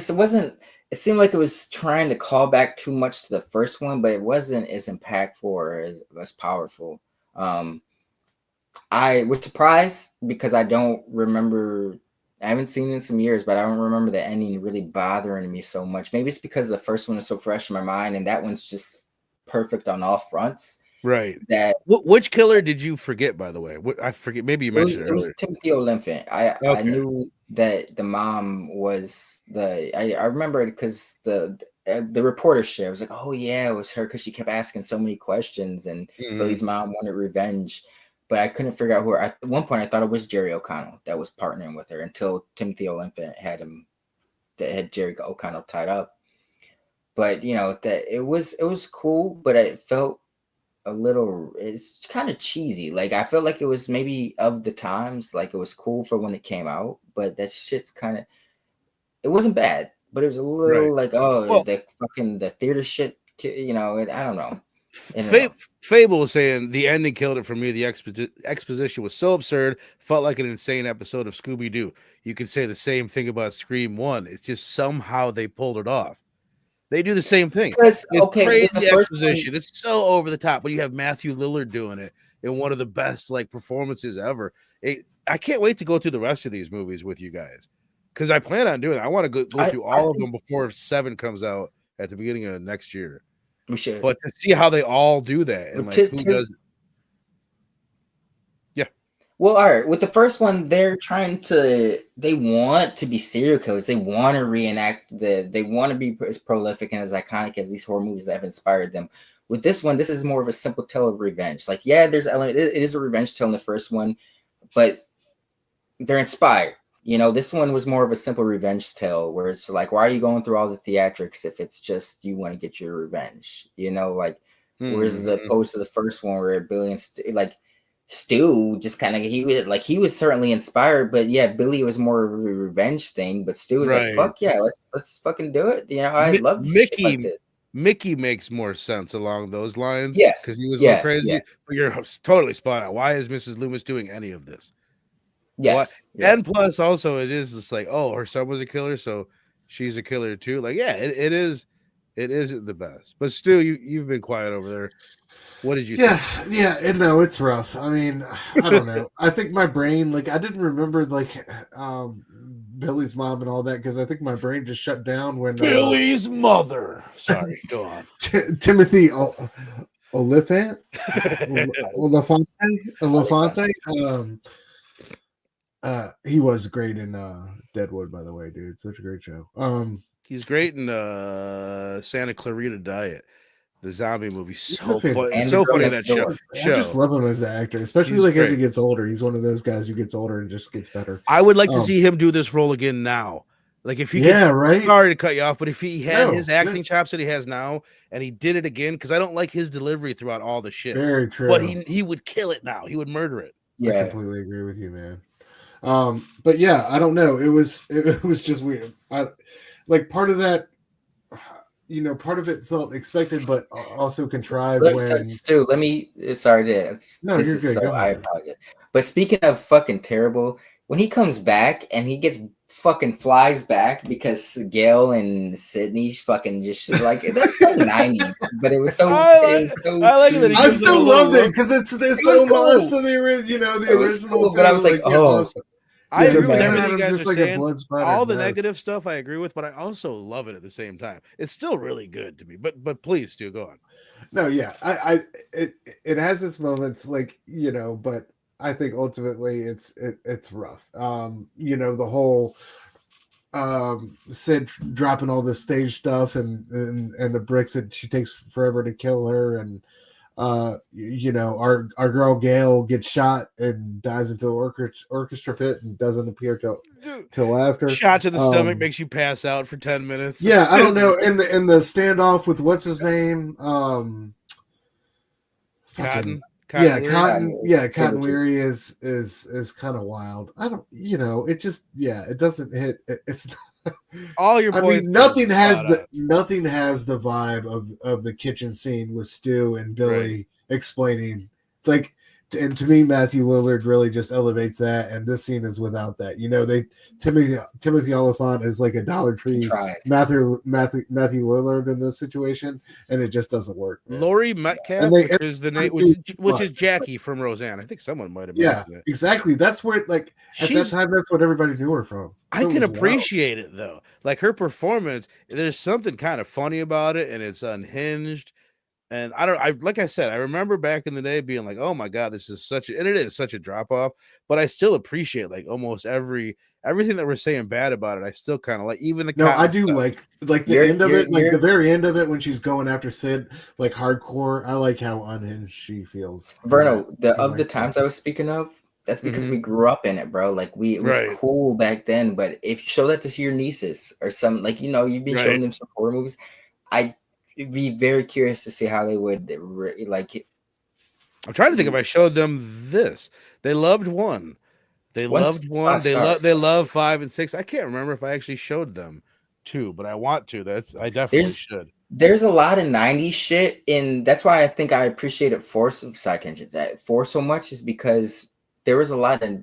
Speaker 5: seemed like it was trying to call back too much to the first one, but it wasn't as impactful or as powerful. I was surprised because I don't remember, I haven't seen it in some years, but I don't remember the ending really bothering me so much. Maybe it's because the first one is so fresh in my mind and that one's just perfect on all fronts.
Speaker 3: Right.
Speaker 5: That
Speaker 3: Which killer did you forget, by the way? I forget. Maybe you mentioned it
Speaker 5: was
Speaker 3: earlier.
Speaker 5: Timothy Olyphant. I
Speaker 3: Okay.
Speaker 5: knew that the mom was I remember it because the reporter share was like, oh yeah, it was her because she kept asking so many questions and Billy's mom wanted revenge, but I couldn't figure out who. At one point, I thought it was Jerry O'Connell that was partnering with her until Timothy Olyphant had Jerry O'Connell tied up. But that it was cool, but it felt it's kind of cheesy. Like I felt like it was maybe of the times, like it was cool for when it came out, but that shit's kind of, it wasn't bad, but it was a little like,
Speaker 3: Well,
Speaker 5: the theater shit, I don't know.
Speaker 3: Fable was saying the ending killed it for me. The exposition was so absurd, felt like an insane episode of Scooby-Doo. You could say the same thing about Scream 1. It's just somehow they pulled it off. They do the same thing. It's crazy exposition. It's so over the top. But you have Matthew Lillard doing it in one of the best performances ever. I can't wait to go through the rest of these movies with you guys because I plan on doing it. I want to go through all of them before 7 comes out at the beginning of next year.
Speaker 5: We should.
Speaker 3: But to see how they all do that and who does it. Yeah.
Speaker 5: Well, all right. With the first one, they want to be serial killers. They want to reenact they want to be as prolific and as iconic as these horror movies that have inspired them. With this one, this is more of a simple tale of revenge. Like, yeah, it is a revenge tale in the first one, but they're inspired. This one was more of a simple revenge tale where it's like, why are you going through all the theatrics if it's just you want to get your revenge? Whereas opposed to the first one where Billy and Stu just kind of he was certainly inspired, but yeah, Billy was more of a revenge thing, but Stu was like, fuck yeah, let's fucking do it. I love shit like this.
Speaker 3: Mickey makes more sense along those lines.
Speaker 5: Yes,
Speaker 3: because he was a little crazy. Yeah. But you're totally spot on. Why is Mrs. Loomis doing any of this?
Speaker 5: Yes.
Speaker 3: Yeah. And plus, also, it is just like, oh, her son was a killer, so she's a killer too. Like, yeah, it is. It isn't the best. But Stu, you've been quiet over there. What did you think?
Speaker 4: Yeah, no, it's rough. I mean, I don't know. I think my brain, I didn't remember Billy's mom and all that because I think my brain just shut down when
Speaker 3: Billy's mother. Sorry, go on.
Speaker 4: Timothy Olyphant. Olafante. He was great in Deadwood, by the way, dude. Such a great show.
Speaker 3: He's great in Santa Clarita Diet, the zombie movie. So funny. So funny in that show.
Speaker 4: I just love him as an actor, especially as he gets older. He's one of those guys who gets older and just gets better.
Speaker 3: I would like to see him do this role again now. Like if he
Speaker 4: Yeah,
Speaker 3: could,
Speaker 4: right.
Speaker 3: sorry to cut you off, but if he had
Speaker 4: No,
Speaker 3: his acting chops that he has now, and he did it again, because I don't like his delivery throughout all the shit.
Speaker 4: very true.
Speaker 3: But he would kill it now. He would murder it.
Speaker 4: I
Speaker 5: Yeah.
Speaker 4: completely agree with you, man. But yeah, I don't know. It was just weird. Like part of that, part of it felt expected, but also contrived.
Speaker 5: Stu, let me. Sorry,
Speaker 4: No,
Speaker 5: this
Speaker 4: you're
Speaker 5: is
Speaker 4: good.
Speaker 5: so.
Speaker 4: Go
Speaker 5: I
Speaker 4: ahead.
Speaker 5: apologize. But speaking of fucking terrible, when he comes back and he gets fucking flies back because Gail and Sydney fucking just like that's so 90s, but it was so.
Speaker 3: I like that he
Speaker 4: I
Speaker 3: gives
Speaker 4: still
Speaker 3: them a
Speaker 4: loved
Speaker 3: little
Speaker 4: it because it's the
Speaker 5: was
Speaker 4: homage
Speaker 5: cool.
Speaker 4: to the original, the
Speaker 5: It was
Speaker 4: original
Speaker 5: cool,
Speaker 4: too.
Speaker 5: but I was like,
Speaker 4: yeah,
Speaker 5: oh.
Speaker 4: awesome.
Speaker 3: I agree with
Speaker 5: man.
Speaker 3: everything you guys
Speaker 4: just
Speaker 3: are
Speaker 4: like a
Speaker 3: saying.
Speaker 4: blood splattered
Speaker 3: All the
Speaker 4: mess.
Speaker 3: negative stuff I agree with, but I also love it at the same time. It's still really good to me. But please, Stu, go on.
Speaker 4: No, yeah, it has its moments, like but I think ultimately it's rough. The whole Sid dropping all this stage stuff and the bricks that she takes forever to kill her, and our girl Gail gets shot and dies into the orchestra pit and doesn't appear till after.
Speaker 3: Shot to the stomach makes you pass out for 10 minutes.
Speaker 4: Yeah, I don't know. In the standoff with what's his name,
Speaker 3: Cotton.
Speaker 4: Cotton
Speaker 5: Cotton
Speaker 4: Weary is kind of wild. I don't, it just, it doesn't hit. It's
Speaker 3: all your points.
Speaker 4: nothing has the vibe of the kitchen scene with Stu and Billy explaining, like, and to me, Matthew Lillard really just elevates that, and this scene is without that. Timothy Oliphant is like a Dollar Tree Matthew Lillard in this situation, and it just doesn't work. Man.
Speaker 3: Laurie Metcalf, which is the name, which is Jackie from Roseanne. I think someone might have mentioned it.
Speaker 4: Exactly. That's where, like, at that time, that's what everybody knew her from.
Speaker 3: I can appreciate it though. Like her performance, there's something kind of funny about it, and it's unhinged. And like I said, I remember back in the day being like, oh my God, this is and it is such a drop off, but I still appreciate like almost everything that we're saying bad about it. I still kind of like, even the
Speaker 4: I do stuff. like the end of it, like the very end of it when she's going after Sid, like hardcore. I like how unhinged she feels.
Speaker 5: Verno, the times I was speaking of, that's because we grew up in it, bro. Like it was cool back then. But if you show that to your nieces or some, like, you've been showing them some horror movies, I'd be very curious to see how they would like it.
Speaker 3: I'm trying to think if I showed them this. They loved one. They loved one. They love 5 and 6. I can't remember if I actually showed them 2, but I want to. I definitely should.
Speaker 5: There's a lot of 90s shit, and that's why I think I appreciated 4 so much, is because there was a lot of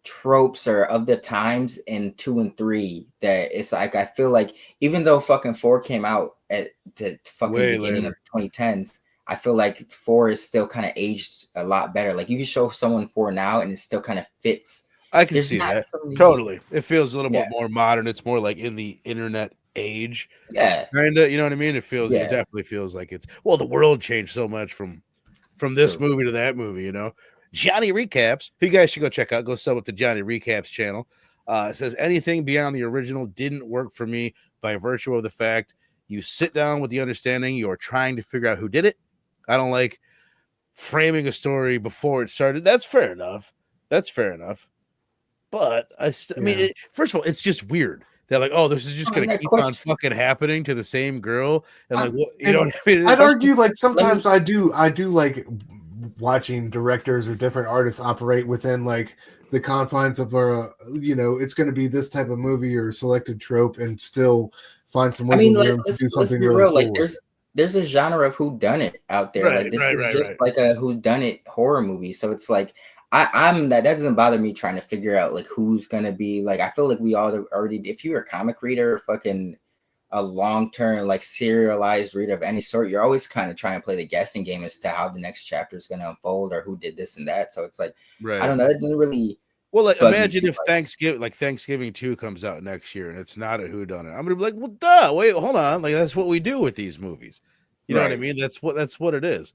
Speaker 5: tropes or of the times in 2 and 3 that it's like, I feel like even though fucking 4 came out at the fucking beginning of 2010s, I feel like 4 is still kind of aged a lot better. Like you can show someone 4 now and it still kind of fits.
Speaker 3: I can see that. Totally. It feels a little bit more modern. It's more like in the internet age.
Speaker 5: Yeah.
Speaker 3: Kind of, you know what I mean? It definitely feels like the world changed so much from this movie to that movie, Johnny Recaps, who you guys should go check out. Go sub up to Johnny Recaps channel. It says anything beyond the original didn't work for me by virtue of the fact you sit down with the understanding you're trying to figure out who did it. I don't like framing a story before it started. That's fair enough. But I mean, first of all, it's just weird. They're like, oh, this is just going to keep on fucking happening to the same girl. And like, what, you know what I mean?
Speaker 4: I'd argue, like, sometimes I do like watching directors or different artists operate within like the confines of it's going to be this type of movie or selected trope and still find some wiggle room to do something really cool.
Speaker 5: Like there's a genre of whodunit out there. Like this is just like a whodunit horror movie. So it's like I'm that doesn't bother me trying to figure out like who's gonna be like. I feel like we all already, if you're a comic reader, fucking a long-term like serialized reader of any sort, you're always kind of trying to play the guessing game as to how the next chapter is gonna unfold or who did this and that. So it's like I don't know. It didn't really.
Speaker 3: Well, like, imagine if Thanksgiving 2 comes out next year and it's not a whodunit. I'm gonna be like, well, duh. Wait, hold on. Like that's what we do with these movies. You know what I mean? That's what it is.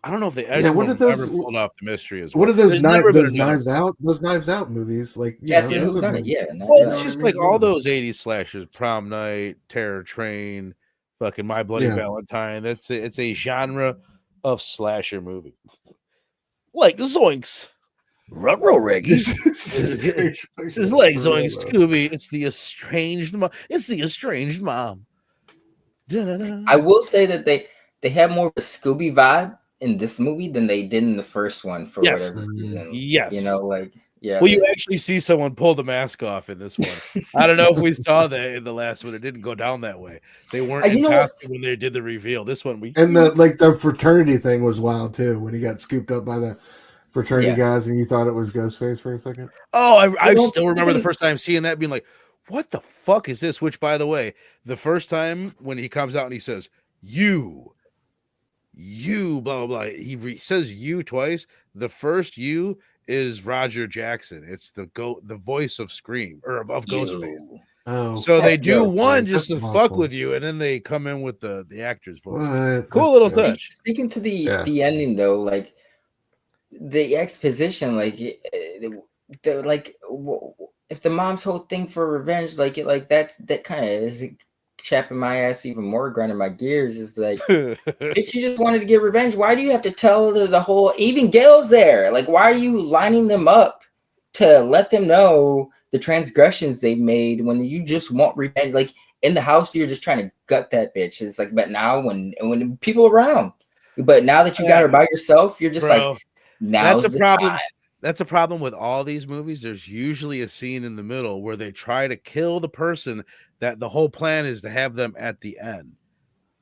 Speaker 3: I don't know if they ever pulled off the mystery as well.
Speaker 4: What are those Knives Out? Those Knives Out movies, like
Speaker 5: well,
Speaker 3: it's just like all those 80s slashers, Prom Night, Terror Train, fucking My Bloody Valentine. It's a genre of slasher movie. Like Zoinks. Ruh-roh, Reggie.
Speaker 4: This is strange.
Speaker 3: It's his legs going, Scooby. It's the estranged mom. It's the estranged mom. Da-da-da.
Speaker 5: I will say that they have more of a Scooby vibe in this movie than they did in the first one for
Speaker 3: Yes.
Speaker 5: whatever reason.
Speaker 3: Yes.
Speaker 5: You know, like yeah.
Speaker 3: Well, you actually see someone pull the mask off in this one. I don't know if we saw that in the last one. It didn't go down that way. They weren't in costume when they did the reveal. This one,
Speaker 4: and the fraternity thing was wild too when he got scooped up by the fraternity guys and you thought it was Ghostface for a second.
Speaker 3: Oh, I still remember the first time seeing that, being like, "What the fuck is this?" Which, by the way, the first time when he comes out and he says, "You, blah blah blah," he says "you" twice. The first "you" is Roger Jackson. It's the voice of Scream or of Ghostface.
Speaker 4: Oh,
Speaker 3: so they do one just to
Speaker 4: awful.
Speaker 3: fuck with you, and then they come in with the actor's voice.
Speaker 4: What?
Speaker 3: Cool little touch.
Speaker 5: Speaking to the ending though, like the exposition, like if the mom's whole thing for revenge, that kind of is chapping my ass even more, grinding my gears. Is like, bitch, you just wanted to get revenge. Why do you have to tell the whole? Even Gail's there. Like, why are you lining them up to let them know the transgressions they've made when you just want revenge? Like in the house, you're just trying to gut that bitch. It's like, but now when people around, but now that you got her by yourself, you're just like, now's
Speaker 3: that's a problem.
Speaker 5: time.
Speaker 3: That's a problem with all these movies. There's usually a scene in the middle where they try to kill the person that the whole plan is to have them at the end.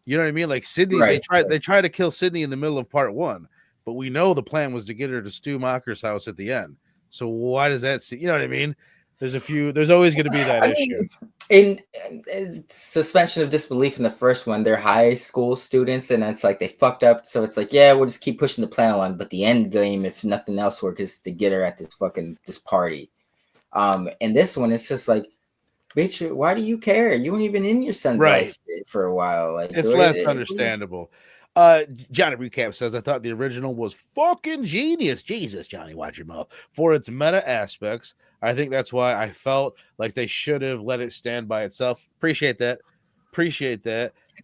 Speaker 3: You know what I mean? Like Sydney, they try to kill Sydney in the middle of part one, but we know the plan was to get her to Stu Macher's house at the end. So why does that you know what I mean? There's always going to be that issue.
Speaker 5: In suspension of disbelief in the first one, they're high school students, and it's like they fucked up. So it's like, yeah, we'll just keep pushing the plan along. But the end game, if nothing else works, is to get her at this party. And this one, it's just like, bitch, why do you care? You weren't even in your son's life for a while. Like
Speaker 3: it's less understandable. Johnny Recap says, I thought the original was fucking genius. Jesus, Johnny, watch your mouth. For its meta aspects, I think that's why I felt like they should have let it stand by itself. Appreciate that.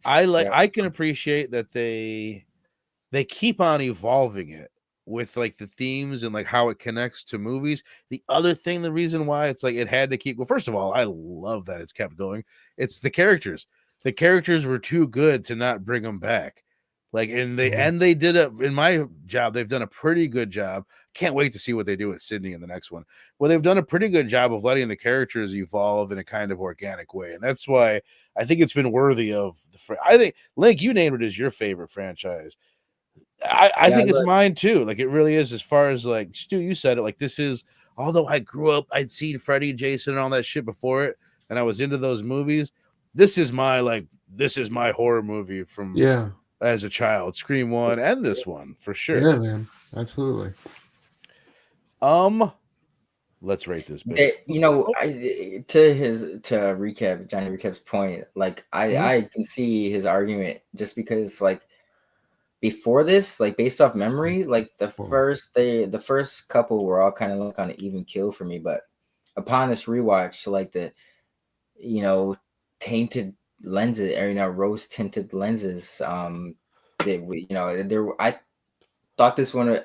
Speaker 3: I can appreciate that they keep on evolving it with like the themes and like how it connects to movies. The other thing, the reason why it's like it had to keep, well, first of all, I love that it's kept going. It's the characters. The characters were too good to not bring them back. Like, and they did it in my job. They've done a pretty good job. Can't wait to see what they do with Sydney in the next one. Well, they've done a pretty good job of letting the characters evolve in a kind of organic way. And that's why I think it's been worthy of I think, Link, you named it as your favorite franchise. I think it's mine too. Like, it really is, as far as like, Stu, you said it, like, this is, although I grew up, I'd seen Freddy, Jason, and all that shit before it, and I was into those movies. This is my horror movie from as a child. Scream 1 and this one for sure.
Speaker 4: Yeah, man, absolutely.
Speaker 3: Let's rate this bitch.
Speaker 5: You know, to recap Johnny Recap's point, like I can see his argument, just because like before this, like based off memory, like the first couple were all kind of like on an even kill for me, but upon this rewatch, like the tainted lenses, or rose tinted lenses, I thought this one,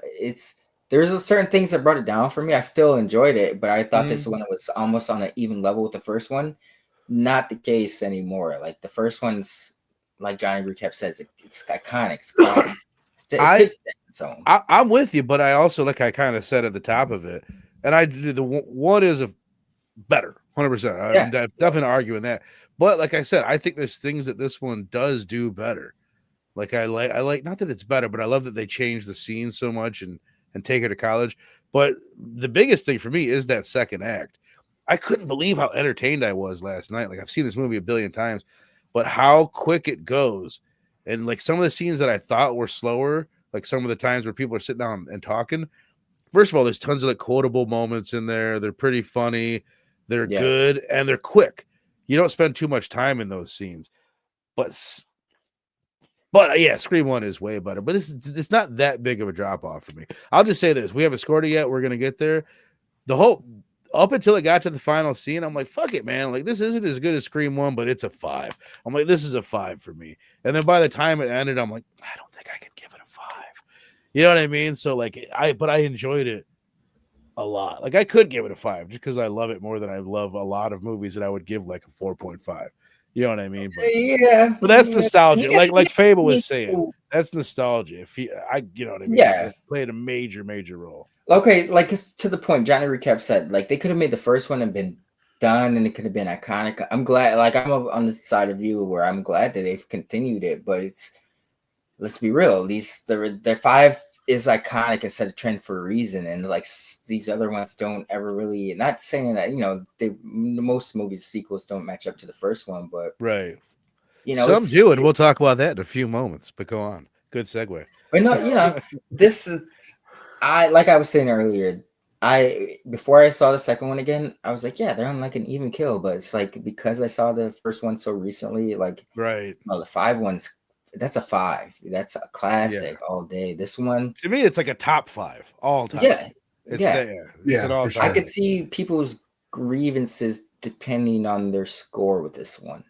Speaker 5: there's certain things that brought it down for me. I still enjoyed it, but I thought this one was almost on an even level with the first one. Not the case anymore. Like the first one's, like Johnny Recap says, it's iconic. It's classic.
Speaker 3: I'm with you, but I also, like I kind of said at the top of it, and I did the one is better, 100%. I'm definitely arguing that. But like I said, I think there's things that this one does do better. Like I like not that it's better, but I love that they changed the scene so much and take her to college. But the biggest thing for me is that second act. I couldn't believe how entertained I was last night. Like, I've seen this movie a billion times, but how quick it goes. And like some of the scenes that I thought were slower, like some of the times where people are sitting down and talking. First of all, there's tons of like quotable moments in there. They're pretty funny. They're good and they're quick. You don't spend too much time in those scenes. But yeah, Scream 1 is way better. But it's not that big of a drop off for me. I'll just say this: we haven't scored it yet. We're gonna get there. Up until it got to the final scene, I'm like, fuck it, man. Like, this isn't as good as Scream 1, but it's a 5. I'm like, this is a 5 for me. And then by the time it ended, I'm like, I don't think I can give it a 5. You know what I mean? So like, I enjoyed it a lot. Like I could give it a 5 just because I love it more than I love a lot of movies that I would give like a 4.5. You know what I mean?
Speaker 5: Yeah,
Speaker 3: But that's
Speaker 5: yeah.
Speaker 3: nostalgia.
Speaker 5: Yeah,
Speaker 3: Like Fable was
Speaker 5: me
Speaker 3: saying,
Speaker 5: too.
Speaker 3: that's nostalgia. If you know what I mean?
Speaker 5: Yeah.
Speaker 3: It played a major role.
Speaker 5: Okay, like it's to the point Johnny Recap said, like they could have made the first one and been done and it could have been iconic. I'm glad, like I'm on the side of you where I'm glad that they've continued it, but it's, let's be real, their 5 is iconic and set a trend for a reason, and like these other ones don't ever really, not saying that, you know, most movies sequels don't match up to the first one, but
Speaker 3: Right.
Speaker 5: you know,
Speaker 3: Some do, and we'll talk about that in a few moments. But go on. Good segue.
Speaker 5: but no, you know, this is, like I was saying earlier, before I saw the second one again, I was like, yeah, they're on like an even kill, but it's like because I saw the first one so recently, like
Speaker 3: Right.
Speaker 5: no, the 5 one's, that's a 5. That's a classic all day. This one,
Speaker 3: to me, it's like a top 5 all time.
Speaker 5: yeah,
Speaker 3: It's
Speaker 5: yeah,
Speaker 3: there. It's
Speaker 4: Yeah,
Speaker 3: an all
Speaker 4: for sure.
Speaker 5: I
Speaker 3: time.
Speaker 5: could see people's grievances depending on their score with this one.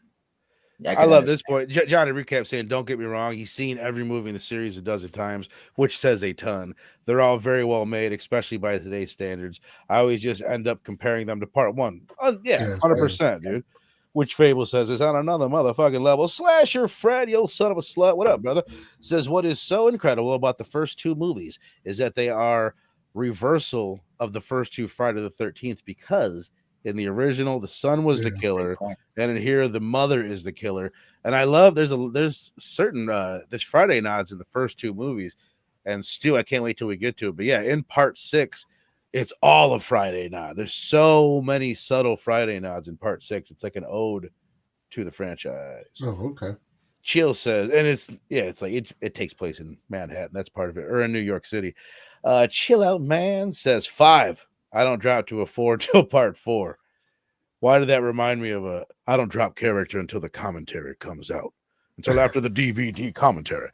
Speaker 3: I love this point. Johnny Recap saying, don't get me wrong, he's seen every movie in the series a dozen times, which says a ton. They're all very well made, especially by today's standards. I always just end up comparing them to part 1. Yeah, 100%, dude. Which Fable says is on another motherfucking level. Slasher Fred, you son of a slut. What up, brother? Says, what is so incredible about the first 2 movies is that they are reversal of the first 2 Friday the 13th, because in the original, the son was the killer, and in here, the mother is the killer. And I love there's certain there's Friday nods in the first 2 movies, and Stu, I can't wait till we get to it. But yeah, in part 6, it's all a Friday nod. There's so many subtle Friday nods in part 6. It's like an ode to the franchise.
Speaker 4: Oh, okay.
Speaker 3: Chill says, and it's like it takes place in Manhattan. That's part of it, or in New York City. Chill out, man says 5. I don't drop to a 4 till part 4. Why did that remind me of I don't drop character until the commentary comes out, until after the DVD commentary.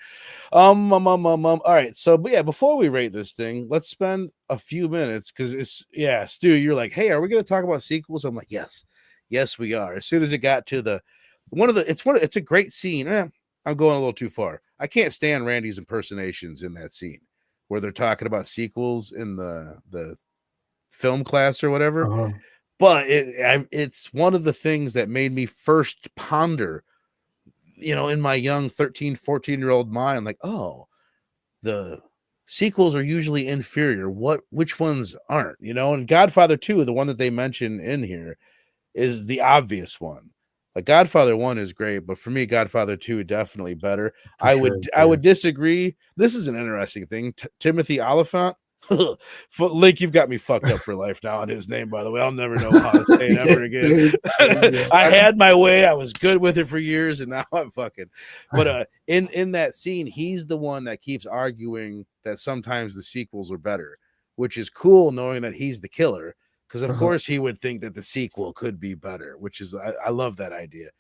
Speaker 3: All right. So, but yeah, before we rate this thing, let's spend a few minutes because Stu, you're like, hey, are we going to talk about sequels? I'm like, yes, we are. As soon as it got to it's a great scene. I'm going a little too far. I can't stand Randy's impersonations in that scene where they're talking about sequels in the film class or whatever.
Speaker 4: Uh-huh.
Speaker 3: But it's one of the things that made me first ponder, in my young 13, 14-year-old mind, like, oh, the sequels are usually inferior. Which ones aren't, And Godfather 2, the one that they mention in here, is the obvious one. Like Godfather 1 is great, but for me, Godfather 2 definitely better. I would disagree. This is an interesting thing. Timothy Oliphant. Link, you've got me fucked up for life now on his name, by the way. I'll never know how to say it ever again. I had my way. I was good with it for years, and now I'm fucking. But in that scene, he's the one that keeps arguing that sometimes the sequels are better, which is cool knowing that he's the killer. Because, of course, he would think that the sequel could be better, which is, I love that idea.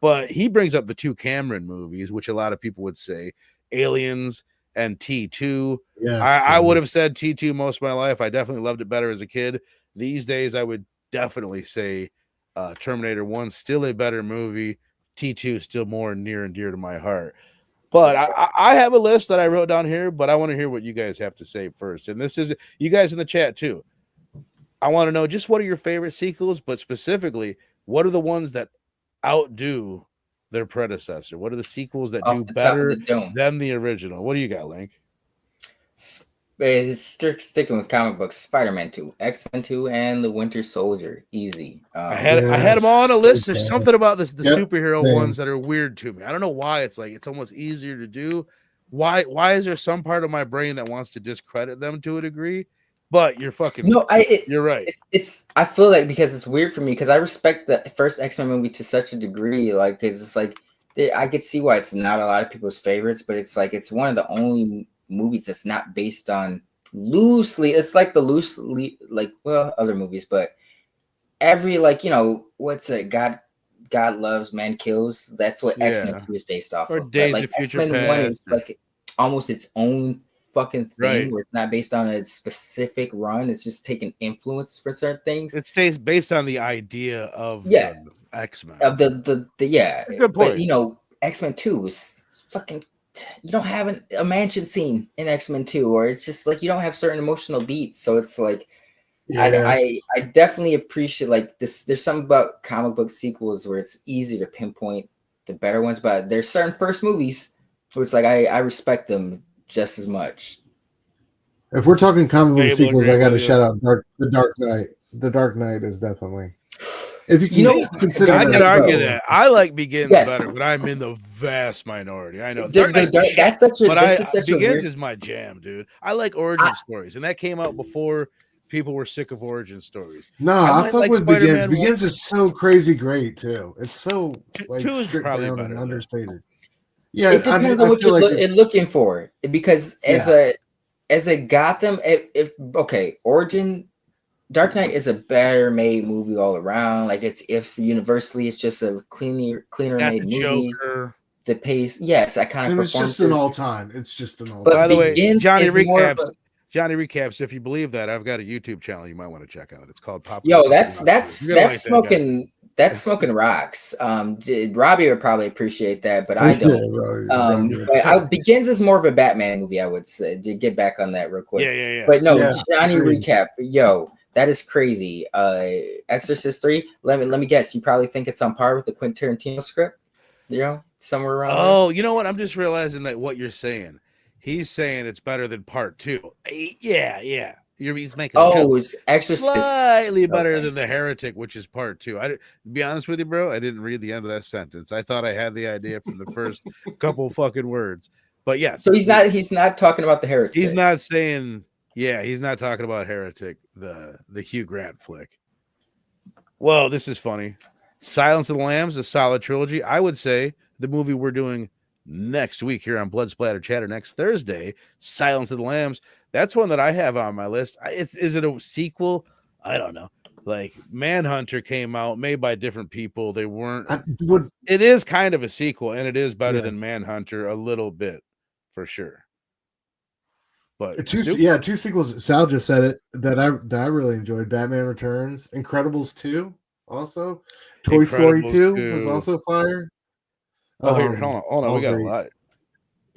Speaker 3: But he brings up the 2 Cameron movies, which a lot of people would say, Aliens and T2. Yes, I would have said T2 most of my life. I definitely loved it better as a kid. These days, I would definitely say Terminator 1 still a better movie. T2 still more near and dear to my heart. But I have a list that I wrote down here, but I want to hear what you guys have to say first. And this is you guys in the chat, too. I want to know just what are your favorite sequels, but specifically, what are the ones that outdo their predecessor? What are the sequels that do better than the original? What do you got, Link?
Speaker 5: Sticking with comic books, Spider-Man 2, X-Men 2, and The Winter Soldier. Easy.
Speaker 3: I had them all on a list. There's something about the superhero ones that are weird to me. I don't know why. It's like it's almost easier to do. Why is there some part of my brain that wants to discredit them to a degree? But you're fucking you're right.
Speaker 5: I feel like because it's weird for me because I respect the first X-Men movie to such a degree. Like it's like I could see why it's not a lot of people's favorites, but it's like it's one of the only movies that's not based on loosely. It's like the loosely other movies, but every what's it? God Loves, Man Kills. That's what X-Men 2 is based off of.
Speaker 3: Days of Future
Speaker 5: X-Men 1 is like almost its own fucking thing where it's not based on a specific run. It's just taking influence for certain things.
Speaker 3: It stays based on the idea of the X-Men.
Speaker 5: Of the
Speaker 3: Good point.
Speaker 5: But X-Men 2 is fucking. You don't have a mansion scene in X-Men 2, or it's just like you don't have certain emotional beats. So it's like
Speaker 4: Yeah.
Speaker 5: I definitely appreciate like this. There's something about comic book sequels where it's easy to pinpoint the better ones, but there's certain first movies where it's like I respect them just as much.
Speaker 4: If we're talking comic book
Speaker 3: Able to
Speaker 4: sequels,
Speaker 3: agree
Speaker 4: I got to
Speaker 3: with you.
Speaker 4: shout out The Dark Knight. The Dark Knight is definitely. If you
Speaker 5: You
Speaker 4: can
Speaker 5: know,
Speaker 4: consider
Speaker 3: I
Speaker 4: that
Speaker 3: can
Speaker 4: a
Speaker 3: argue
Speaker 4: sequel.
Speaker 3: that. I like Begins
Speaker 5: Yes.
Speaker 3: better, but I'm in the vast minority. I know Dark
Speaker 5: the
Speaker 3: Knight's the shit,
Speaker 5: that's such a
Speaker 3: but
Speaker 5: this is such a
Speaker 3: Begins
Speaker 5: weird.
Speaker 3: is my jam, dude. I like origin stories, and that came out before people were sick of origin stories.
Speaker 4: No, I
Speaker 3: might
Speaker 4: fuck
Speaker 3: like
Speaker 4: with Begins.
Speaker 3: Spider-Man
Speaker 4: Begins is so crazy great too. It's so like
Speaker 3: two is
Speaker 4: stripped
Speaker 3: probably
Speaker 4: down
Speaker 3: better,
Speaker 4: and
Speaker 3: though.
Speaker 4: understated. Yeah,
Speaker 5: It depends
Speaker 4: I
Speaker 5: on what
Speaker 4: feel
Speaker 5: you're
Speaker 4: like it's
Speaker 5: looking for because
Speaker 4: Yeah.
Speaker 5: as a Gotham, if okay, Origin Dark Knight is a better made movie all around. Like it's if universally it's just a cleaner
Speaker 3: Got
Speaker 5: made
Speaker 3: the
Speaker 5: movie.
Speaker 3: Joker.
Speaker 5: The pace, yes, iconic
Speaker 4: and it's just an
Speaker 5: performances.
Speaker 4: all time. It's just an all
Speaker 5: But
Speaker 3: By
Speaker 4: time.
Speaker 3: the way,
Speaker 5: Begins
Speaker 3: Johnny
Speaker 5: is more of
Speaker 3: recaps.
Speaker 5: a
Speaker 3: Johnny recaps. If you believe that, I've got a YouTube channel you might want to check out. It's called Pop
Speaker 5: yo.
Speaker 3: Culture Curiosity. You're gonna like that guy.
Speaker 5: That's smoking rocks. Robbie would probably appreciate that, but I
Speaker 4: Yeah,
Speaker 5: don't.
Speaker 4: bro,
Speaker 5: But Begins is more of a Batman movie, I would say. To get back on that real quick.
Speaker 3: Yeah.
Speaker 5: But no,
Speaker 4: Yeah,
Speaker 5: Johnny
Speaker 4: agreed.
Speaker 5: recap. Yo, that is crazy. Exorcist 3. Let me guess. You probably think it's on par with the Quentin Tarantino script. You know, somewhere around there.
Speaker 3: Oh, you know what? I'm just realizing that what you're saying. He's saying it's better than part 2. Yeah. He's making a joke.
Speaker 5: Oh, it's Exorcist.
Speaker 3: Slightly better
Speaker 5: Okay.
Speaker 3: than The Heretic, which is part 2. To be honest with you, bro, I didn't read the end of that sentence. I thought I had the idea from the first couple fucking words. But yes.
Speaker 5: So he's not talking about the Heretic.
Speaker 3: He's not saying, he's not talking about Heretic, the Hugh Grant flick. Well, this is funny. Silence of the Lambs, a solid trilogy. I would say the movie we're doing next week here on Blood Splatter Chatter next Thursday, Silence of the Lambs. That's one that I have on my list. Is it a sequel? I don't know. Like Manhunter came out, made by different people. They weren't. It is kind of a sequel, and it is better than Manhunter a little bit, for sure. But
Speaker 4: two sequels. Sal just said it that I really enjoyed. Batman Returns, Incredibles 2, also Toy Story 2 was also fire.
Speaker 3: Oh, here, hold on. We got a lot.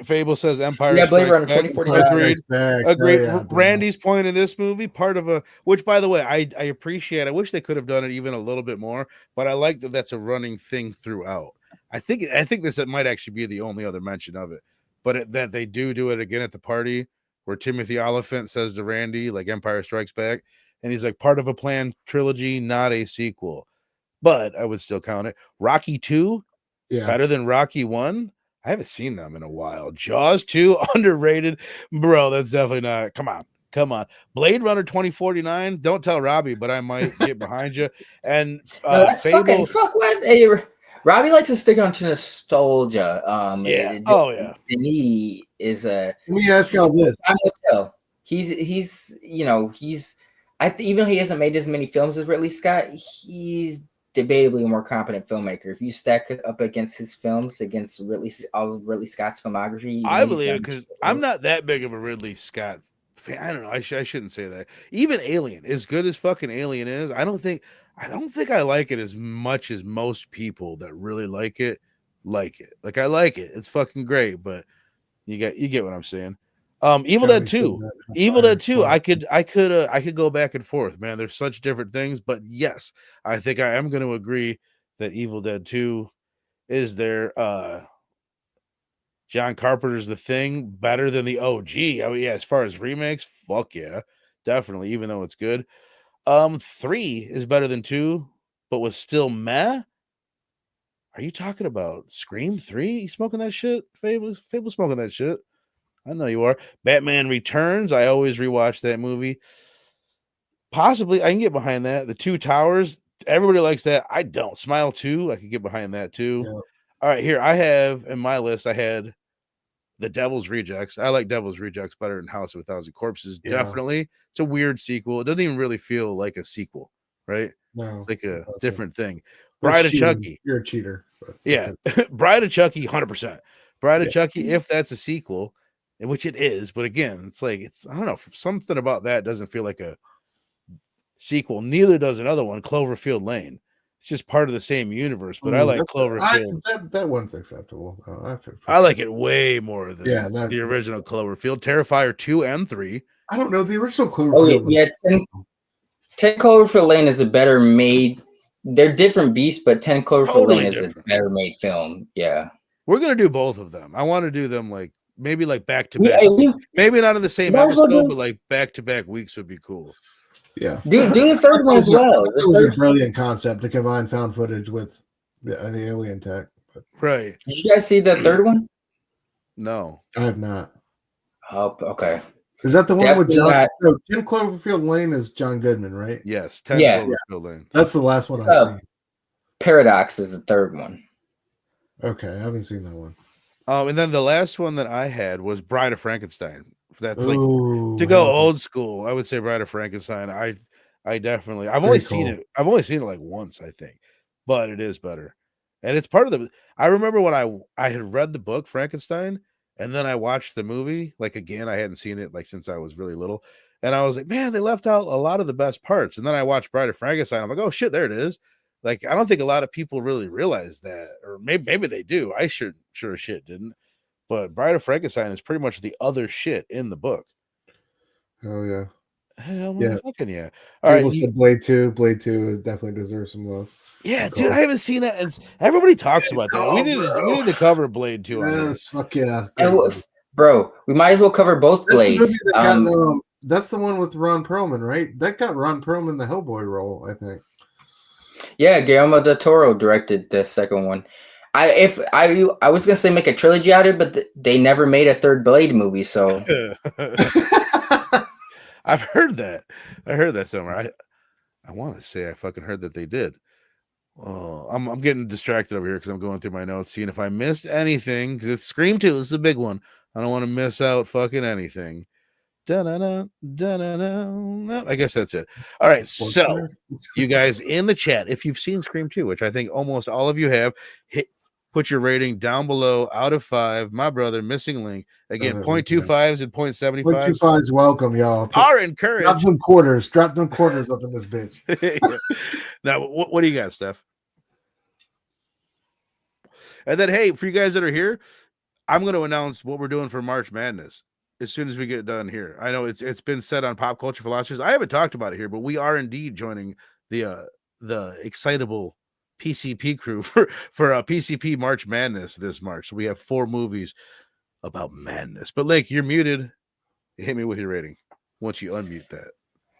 Speaker 3: Fable says Empire.
Speaker 5: Yeah, Blade Runner
Speaker 3: Back.
Speaker 5: 2049.
Speaker 3: Agreed.
Speaker 4: Yeah,
Speaker 3: Randy's point in this movie, part of which by the way, I appreciate. I wish they could have done it even a little bit more, but I like that that's a running thing throughout. I think this might actually be the only other mention of it, but that they do it again at the party where Timothy Oliphant says to Randy, like Empire Strikes Back, and he's like part of a planned trilogy, not a sequel. But I would still count it. Rocky 2, better than Rocky 1. I haven't seen them in a while. Jaws 2, underrated. Bro, that's definitely not. Come on. Blade Runner 2049. Don't tell Robbie, but I might get behind you. And
Speaker 5: no, that's
Speaker 3: Fable.
Speaker 5: fuck what? Hey, Robbie likes to stick onto nostalgia. Denis is a.
Speaker 4: Let me ask y'all this.
Speaker 5: Time will tell. He's even though he hasn't made as many films as Ridley Scott, he's debatably a more competent filmmaker. If you stack it up against his films, against all of Ridley Scott's filmography,
Speaker 3: I believe it because I'm not that big of a Ridley Scott fan. I don't know. I shouldn't say that. Even Alien, as good as fucking Alien is, I don't think I like it as much as most people that really like it. Like I like it. It's fucking great, but you get what I'm saying. Evil Dead 2. I could go back and forth, man. There's such different things, but yes, I think I am going to agree that Evil Dead 2 is there. John Carpenter's The Thing better than the OG. I mean, yeah, as far as remakes, fuck yeah, definitely. Even though it's good, 3 is better than 2, but was still meh. Are you talking about Scream 3? You smoking that shit? Fable smoking that shit. I know you are. Batman Returns. I always rewatch that movie. Possibly, I can get behind that. The Two Towers. Everybody likes that. I don't. Smile 2. I could get behind that too. Yeah. All right, here I have in my list. I had The Devil's Rejects. I like Devil's Rejects better than House of a Thousand Corpses. Yeah. Definitely, it's a weird sequel. It doesn't even really feel like a sequel, right? No, it's like a different thing. Bride of Chucky.
Speaker 4: You're a cheater.
Speaker 3: Yeah, Bride of Chucky, 100%. Bride of Chucky, if that's a sequel. Which it is, but again, it's like I don't know, something about that doesn't feel like a sequel. Neither does another one, Cloverfield Lane. It's just part of the same universe, but I like Cloverfield.
Speaker 4: That one's acceptable.
Speaker 3: I like it way more than the original Cloverfield. Terrifier 2 and 3.
Speaker 4: I don't know the original Cloverfield.
Speaker 5: Oh, yeah. 10 Cloverfield Lane is a better made. They're different beasts, but 10 Cloverfield
Speaker 3: Totally
Speaker 5: Lane is
Speaker 3: different.
Speaker 5: a better made film. Yeah.
Speaker 3: We're gonna do both of them. I want to do them like maybe like back to
Speaker 5: We,
Speaker 3: back.
Speaker 5: we
Speaker 3: Maybe not in the same
Speaker 5: might as well
Speaker 3: episode,
Speaker 5: do,
Speaker 3: but like back to back weeks would be cool.
Speaker 4: Yeah.
Speaker 5: do the third one as well.
Speaker 4: That was a brilliant concept to combine found footage with the alien tech. But
Speaker 3: Right.
Speaker 5: Did you guys see the third one?
Speaker 3: No.
Speaker 4: I have not.
Speaker 5: Oh, okay.
Speaker 4: Is that the one with
Speaker 5: Definitely
Speaker 4: John?
Speaker 5: not.
Speaker 4: No, 10 Cloverfield Lane is John Goodman, right?
Speaker 3: Yes. 10
Speaker 5: Yeah.
Speaker 3: Cloverfield Lane.
Speaker 4: That's the last one I've seen.
Speaker 5: Paradox is the third one.
Speaker 4: Okay, I haven't seen that one.
Speaker 3: And then the last one that I had was Bride of Frankenstein. That's like
Speaker 4: Ooh,
Speaker 3: to go
Speaker 4: hell.
Speaker 3: old school. I would say Bride of Frankenstein. I definitely. I've
Speaker 4: Very
Speaker 3: only seen
Speaker 4: cool.
Speaker 3: it. I've only seen it like once, I think, but it is better. And it's part of the. I remember when I had read the book Frankenstein, and then I watched the movie. Like again, I hadn't seen it like since I was really little, and I was like, man, they left out a lot of the best parts. And then I watched Bride of Frankenstein. I'm like, oh shit, there it is. Like I don't think a lot of people really realize that, or maybe they do. I sure as shit didn't. But Bride of Frankenstein is pretty much the other shit in the book.
Speaker 4: Oh yeah.
Speaker 3: Hell,
Speaker 4: Yeah.
Speaker 3: fucking yeah. All right,
Speaker 4: People said Blade 2. Blade 2 definitely deserves some love.
Speaker 3: yeah, dude, I haven't seen that. Everybody talks about that. We need to cover Blade 2 on here.
Speaker 4: Yes, fuck yeah.
Speaker 5: And bro, we might as well cover both
Speaker 4: That's the
Speaker 5: Blades.
Speaker 4: movie that got, that's the one with Ron Perlman, right? That got Ron Perlman the Hellboy role, I think.
Speaker 5: Yeah, Guillermo del Toro directed the second one. I was gonna say make a trilogy out of it, but they never made a third Blade movie. So
Speaker 3: I've heard that. I heard that somewhere. I want to say I fucking heard that they did. Oh, I'm getting distracted over here because I'm going through my notes, seeing if I missed anything. Because it's Scream 2. This is a big one. I don't want to miss out fucking anything. Da-na-na, da-na-na. I guess that's it. All right. So, you guys in the chat, if you've seen Scream 2, which I think almost all of you have, put your rating down below out of 5. My brother, Missing Link. Again, 0.25s and 0.75s.
Speaker 4: 0.25s welcome, y'all.
Speaker 3: Are encouraged.
Speaker 4: Drop them quarters. Drop them quarters up in this bitch.
Speaker 3: Yeah. Now, what do you got, Steph? And then, hey, for you guys that are here, I'm going to announce what we're doing for March Madness as soon as we get done here. I know it's been said on Pop Culture Philosophers. I haven't talked about it here, but we are indeed joining the excitable PCP crew for a PCP March Madness this March. So we have 4 movies about madness. But Lake, you're muted. Hit me with your rating once you unmute that.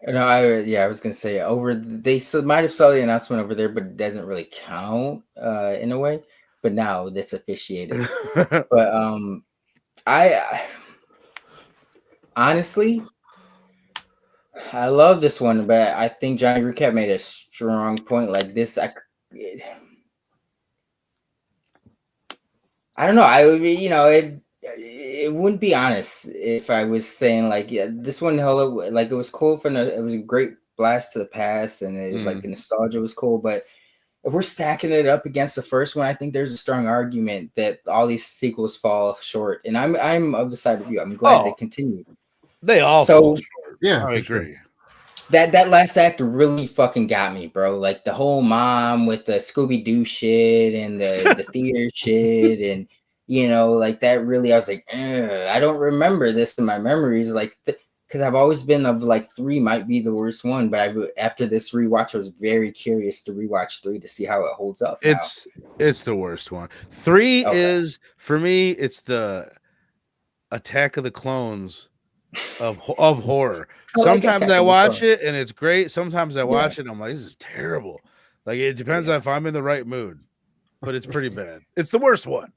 Speaker 5: no, I was gonna say they might have saw the announcement over there, but it doesn't really count in a way. But now that's officiated. But I honestly, I love this one, but I think Johnny Recap made a strong point. Like this, I don't know. It wouldn't be honest if I was saying like, yeah, this one hella like it was cool it was a great blast to the past, and it like the nostalgia was cool. But if we're stacking it up against the first one, I think there's a strong argument that all these sequels fall short. And I'm of the side of you. I'm glad they continued.
Speaker 3: They all
Speaker 5: so
Speaker 4: yeah,
Speaker 3: I agree.
Speaker 4: Sure.
Speaker 5: That last act really fucking got me, bro. Like the whole mom with the Scooby-Doo shit and the theater shit, and like that really, I was like, I don't remember this in my memories, like because I've always been of like 3 might be the worst one, but after this rewatch, I was very curious to rewatch 3 to see how it holds up.
Speaker 3: It's the worst one. 3 is for me. It's the Attack of the Clones of horror. Sometimes I watch it and it's great. Sometimes I watch it and I'm like, this is terrible. Like it depends on if I'm in the right mood, but it's pretty bad. It's the worst one.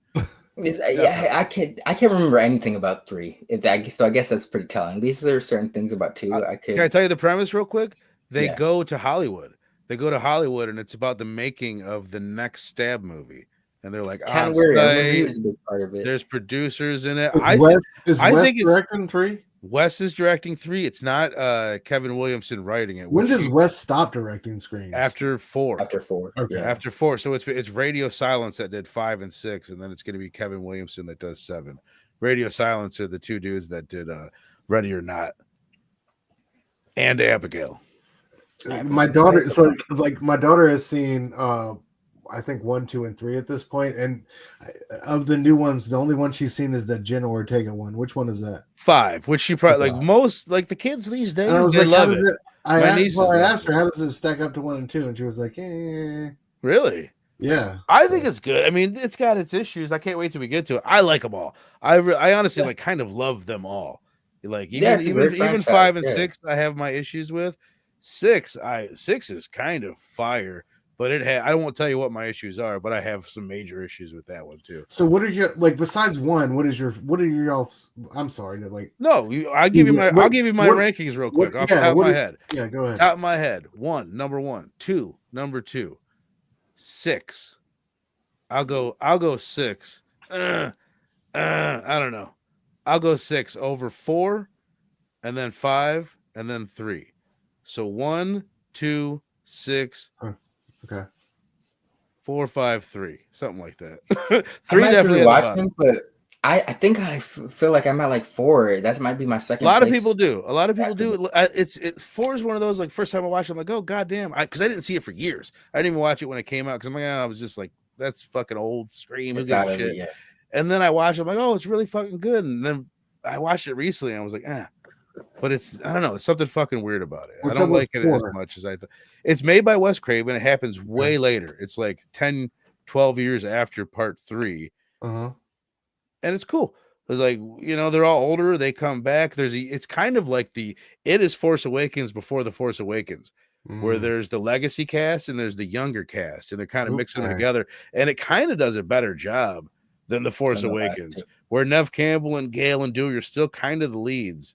Speaker 5: I can't remember anything about 3. So I guess that's pretty telling. At least there are certain things about 2
Speaker 3: Can I tell you the premise real quick? They go to Hollywood. And it's about the making of the next Stab movie. And they're like, on site. Was a big part of it. There's producers in it.
Speaker 4: I think it's directing 3.
Speaker 3: Wes is directing 3. It's not Kevin Williamson writing it.
Speaker 4: When does Wes stop directing screens?
Speaker 3: After 4.
Speaker 5: After 4.
Speaker 4: Okay.
Speaker 5: Yeah.
Speaker 3: After 4. So it's Radio Silence that did 5 and 6, and then it's going to be Kevin Williamson that does 7. Radio Silence are the 2 dudes that did Ready or Not and Abigail.
Speaker 4: My daughter, so like my daughter has seen I think 1, 2, and 3 at this point, and of the new ones, the only one she's seen is the Jenna Ortega one. Which one is that?
Speaker 3: 5, which she probably like most like the kids these days.
Speaker 4: And I was
Speaker 3: they
Speaker 4: like,
Speaker 3: love it.
Speaker 4: I
Speaker 3: My niece
Speaker 4: asked her, how does it stack up to 1 and 2? And she was like,
Speaker 3: really?
Speaker 4: Yeah.
Speaker 3: I think it's good. I mean, it's got its issues. I can't wait till we get to it. I like them all. I honestly like kind of love them all. Like
Speaker 5: it's a great
Speaker 3: even
Speaker 5: franchise,
Speaker 3: 5 and
Speaker 5: yeah.
Speaker 3: 6, I have my issues with. 6 is kind of fire, but I won't tell you what my issues are, but I have some major issues with that one too.
Speaker 4: So what are your, like, besides 1, what are y'all, I'm sorry to like.
Speaker 3: No, I'll give you my rankings real quick off the top of my head.
Speaker 4: Yeah, go ahead.
Speaker 3: Top of my head. 1, number 1. 2, number 2. 6. I'll go 6. I don't know. I'll go 6 over 4, and then 5, and then 3. So 1, 2, 6.
Speaker 4: Okay.
Speaker 3: 4, 5, 3, something like that.
Speaker 5: 3
Speaker 3: definitely
Speaker 5: watching, but I think I feel like I'm at like 4. That might be my second.
Speaker 3: A lot of people do. It's 4 is one of those, like, first time I watched it, I'm like, oh goddamn, because I didn't see it for years. I didn't even watch it when it came out because I'm like, I was just like, that's fucking old Scream. Who gives a shit?
Speaker 5: Yeah.
Speaker 3: And then I watched it, I'm like, oh, it's really fucking good. And then I watched it recently and I was like, but I don't know, it's something fucking weird about it. I don't like it as much as I thought. It's made by Wes Craven. It happens way later. It's like 10, 12 years after part 3.
Speaker 4: Uh-huh.
Speaker 3: And it's cool. It's like, they're all older. They come back. It's kind of like it is Force Awakens before the Force Awakens, where there's the legacy cast and there's the younger cast, and they're kind of mixing them together. And it kind of does a better job than the Force Awakens, where Nev Campbell and Gale and Dewey are still kind of the leads.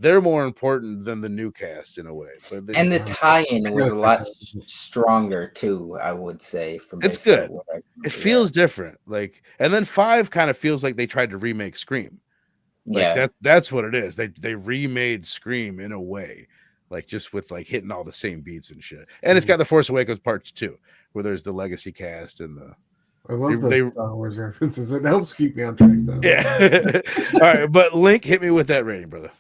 Speaker 3: They're more important than the new cast in a way. But
Speaker 5: the tie-in was a lot stronger too, I would say.
Speaker 3: It's good. It feels different. Like, and then 5 kind of feels like they tried to remake Scream. Like that's what it is. They remade Scream in a way, like just with like hitting all the same beats and shit. And it's got the Force Awakens parts too, where there's the legacy cast and the.
Speaker 4: I love those Star Wars references. It helps keep me on track, though.
Speaker 3: Yeah. All right, but Link, hit me with that rating, brother.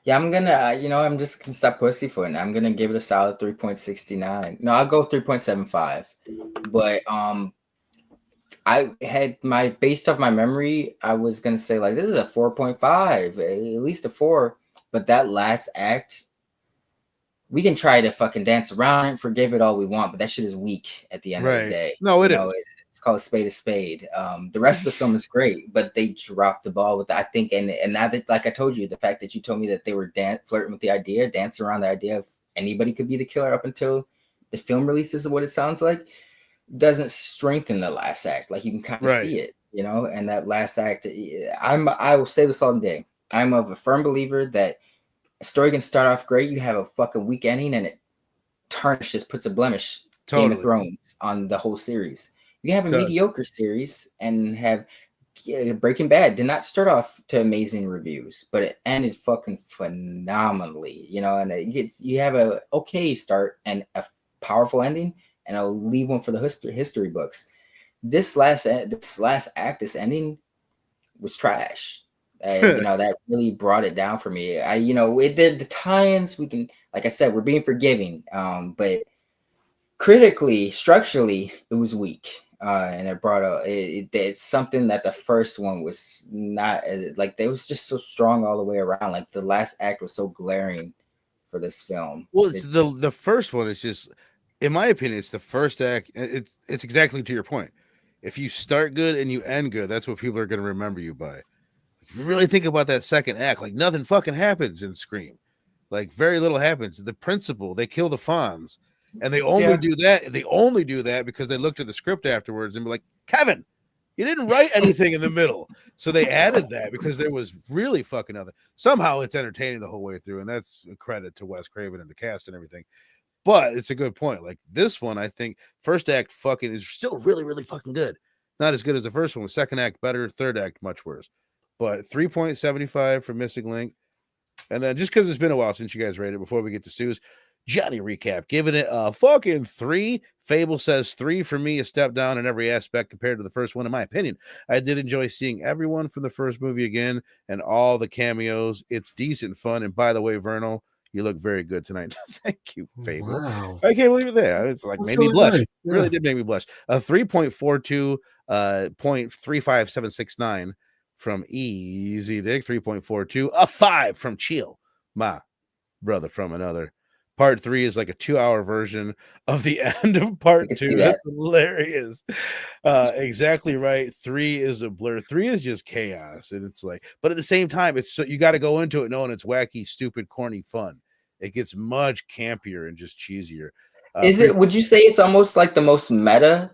Speaker 5: Yeah, I'm gonna, I'm just gonna stop pussyfooting. I'm gonna give it a solid 3.69. No, I'll go 3.75. But I had based off my memory, I was gonna say like this is a 4.5, at least a 4. But that last act, we can try to fucking dance around it, forgive it all we want, but that shit is weak at the end of the day.
Speaker 3: No, it is.
Speaker 5: It's called a spade. The rest of the film is great, but they dropped the ball with it, I think. And now that, like I told you, the fact that you told me that they were flirting with the idea, dancing around the idea of anybody could be the killer up until the film releases, what it sounds like, doesn't strengthen the last act. Like you can kind of see it, and that last act, I will say this all day. I'm of a firm believer that a story can start off great. You have a fucking weak ending and it tarnishes, puts a blemish, Game of Thrones, on the whole series. You have a mediocre series and have Breaking Bad did not start off to amazing reviews, but it ended fucking phenomenally, and you have a okay start and a powerful ending, and I'll leave one for the history books. This last act, this ending was trash. And, that really brought it down for me. The tie-ins, we can, like I said, we're being forgiving, but critically, structurally, it was weak. And it brought it's something that the first one was not, like, they was just so strong all the way around. Like the last act was so glaring for this film.
Speaker 3: Well, it's the first one is just, in my opinion, it's the first act. It's exactly to your point. If you start good and you end good, that's what people are going to remember you by. If you really think about that second act, like nothing fucking happens in Scream. Like very little happens. The principal, they kill the Fonz. And they only do that. They only do that because they looked at the script afterwards and be like, Kevin, you didn't write anything in the middle. So they added that because there was really fucking nothing. Somehow it's entertaining the whole way through. And that's a credit to Wes Craven and the cast and everything. But it's a good point. Like this one, I think first act fucking is still really, really fucking good. Not as good as the first one. Second act better. Third act much worse. But 3.75 for Missing Link. And then just because it's been a while since you guys rated it, before we get to Sue's, Johnny recap, giving it a fucking 3. Fable says 3 for me, a step down in every aspect compared to the first one, in my opinion. I did enjoy seeing everyone from the first movie again and all the cameos. It's decent fun. And by the way, Vernal, you look very good tonight. Thank you, Fable.
Speaker 4: Wow.
Speaker 3: I can't believe it. There, it's like made me blush. Nice. Yeah. Really did make me blush. A 3.42, 0.35769 from Easy Dick. 3.42, a 5 from Chill, my brother from another. Part 3 is like a 2-hour version of the end of part
Speaker 5: I can
Speaker 3: 2.
Speaker 5: see
Speaker 3: That's
Speaker 5: that.
Speaker 3: hilarious. Exactly right. 3 is a blur. 3 is just chaos, and it's like, but at the same time, it's so you got to go into it knowing it's wacky, stupid, corny fun. It gets much campier and just cheesier.
Speaker 5: Would you say it's almost like the most meta?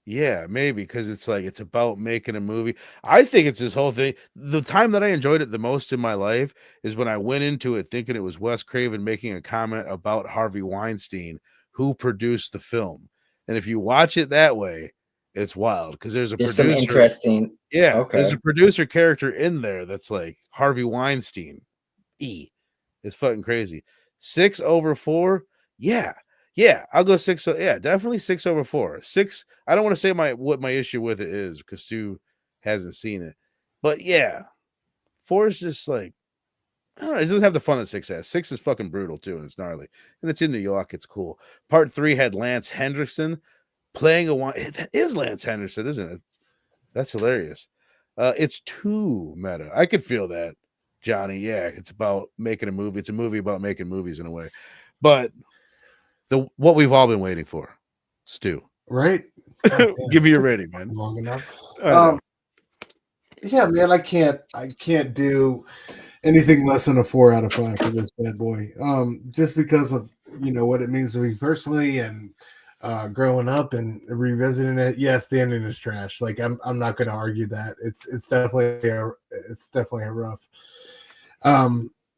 Speaker 3: Yeah, maybe because it's like it's about making a movie. I think it's this whole thing. The time that I enjoyed it the most in my life is when I went into it thinking it was Wes Craven making a comment about Harvey Weinstein, who produced the film. And if you watch it that way, it's wild because there's
Speaker 5: Some interesting.
Speaker 3: Yeah,
Speaker 5: Okay.
Speaker 3: there's a producer character in there that's like Harvey Weinstein. It's fucking crazy. 6/4. Yeah, I'll go 6. Yeah, definitely 6/4. 6. I don't want to say what my issue with it is because Stu hasn't seen it, but yeah, 4 is just like, I don't know. It doesn't have the fun that 6 has. 6 is fucking brutal too, and it's gnarly, and it's in New York. It's cool. Part 3 had Lance Henriksen playing that is Lance Henriksen, isn't it? That's hilarious. It's too meta. I could feel that, Johnny. Yeah, it's about making a movie. It's a movie about making movies in a way, but what we've all been waiting for, Stu.
Speaker 4: Right?
Speaker 3: Give me your rating, man.
Speaker 4: Long enough. Yeah, man, I can't do anything less than a 4 out of 5 for this bad boy. Just because of what it means to me personally and growing up and revisiting it. Yes, the ending is trash. Like I'm not going to argue that. It's definitely a rough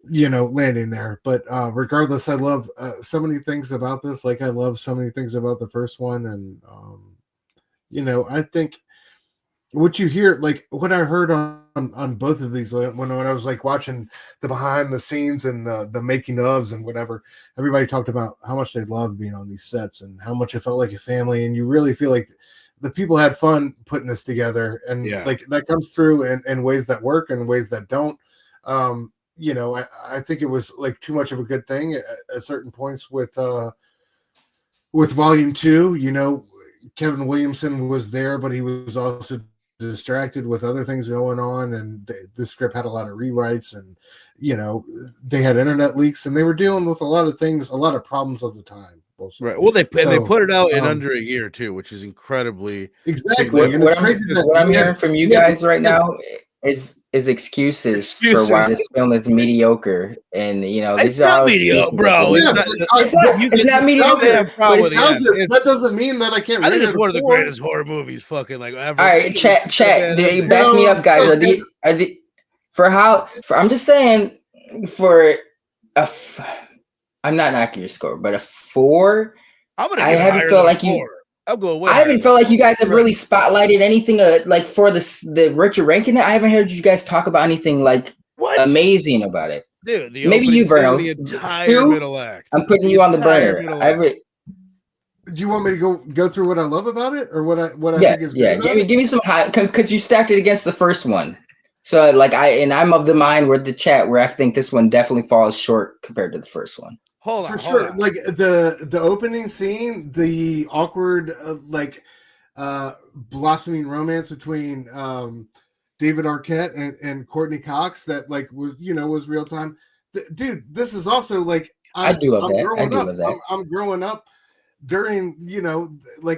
Speaker 4: landing there. But regardless, I love so many things about this. Like I love so many things about the first one, and I think what you hear, like what I heard on both of these when I was like watching the behind the scenes and the making ofs and whatever, everybody talked about how much they loved being on these sets and how much it felt like a family, and you really feel like the people had fun putting this together, and like that comes through in ways that work and ways that don't. I think it was like too much of a good thing at certain points with Volume 2. Kevin Williamson was there, but he was also distracted with other things going on, and the script had a lot of rewrites, and they had internet leaks, and they were dealing with a lot of things, a lot of problems of the time. Also.
Speaker 3: Right. Well, they put it out in under a year too, which is incredibly
Speaker 4: exactly. And it's crazy that
Speaker 5: what I'm hearing from you guys right now is excuses for why this film is mediocre, and
Speaker 3: it's not mediocre, bro.
Speaker 5: It's not mediocre.
Speaker 4: That doesn't mean that I can't.
Speaker 3: I think it's one of the greatest horror movies, fucking like ever.
Speaker 5: All right, chat. Back me up, guys. I'm just saying for a. I'm not knocking your score, but a 4.
Speaker 3: I haven't felt like you. I'll go away.
Speaker 5: I haven't felt like you guys have really spotlighted anything like for the Richard ranking. I haven't heard you guys talk about anything like amazing about it.
Speaker 3: Dude,
Speaker 5: maybe you, Verno.
Speaker 3: The entire middle act.
Speaker 5: I'm putting you on the burner.
Speaker 4: Do you want me to go through what I love about it, or what I think is good about it?
Speaker 5: Give me some high, because you stacked it against the first one. So I'm of the mind where the chat where I think this one definitely falls short compared to the first one.
Speaker 3: Hold on,
Speaker 4: for sure. Like the opening scene, the awkward blossoming romance between David Arquette and Courtney Cox that was real time. Dude, this is also like I'm growing up during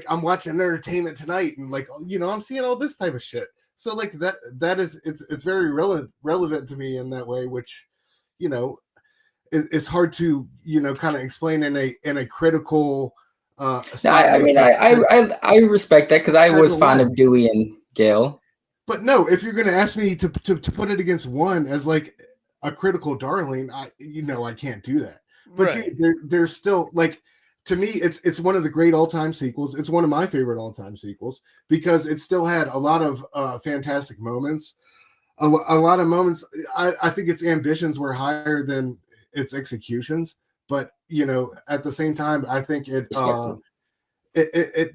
Speaker 4: I'm watching Entertainment Tonight, and I'm seeing all this type of shit. So like that is it's very relevant to me in that way, which it's hard to kind of explain in a critical
Speaker 5: I respect that because I was fond of Dewey and Gail.
Speaker 4: But no, if you're going to ask me to put it against one as like a critical darling, I can't do that. But right. Dude, there's still to me it's one of the great all-time sequels. It's one of my favorite all-time sequels because it still had a lot of fantastic moments. A lot of moments. I think its ambitions were higher than its executions, but at the same time, I think it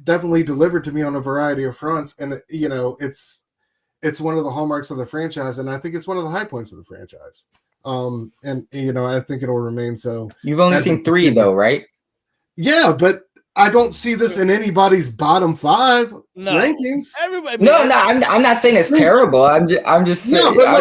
Speaker 4: definitely delivered to me on a variety of fronts, and it's one of the hallmarks of the franchise, and I think it's one of the high points of the franchise. I think it'll remain so.
Speaker 5: You've only seen 3 though, right?
Speaker 4: Yeah, but I don't see this in anybody's bottom 5 rankings.
Speaker 5: Everybody, I'm not saying it's terrible. I'm just saying.
Speaker 4: No, but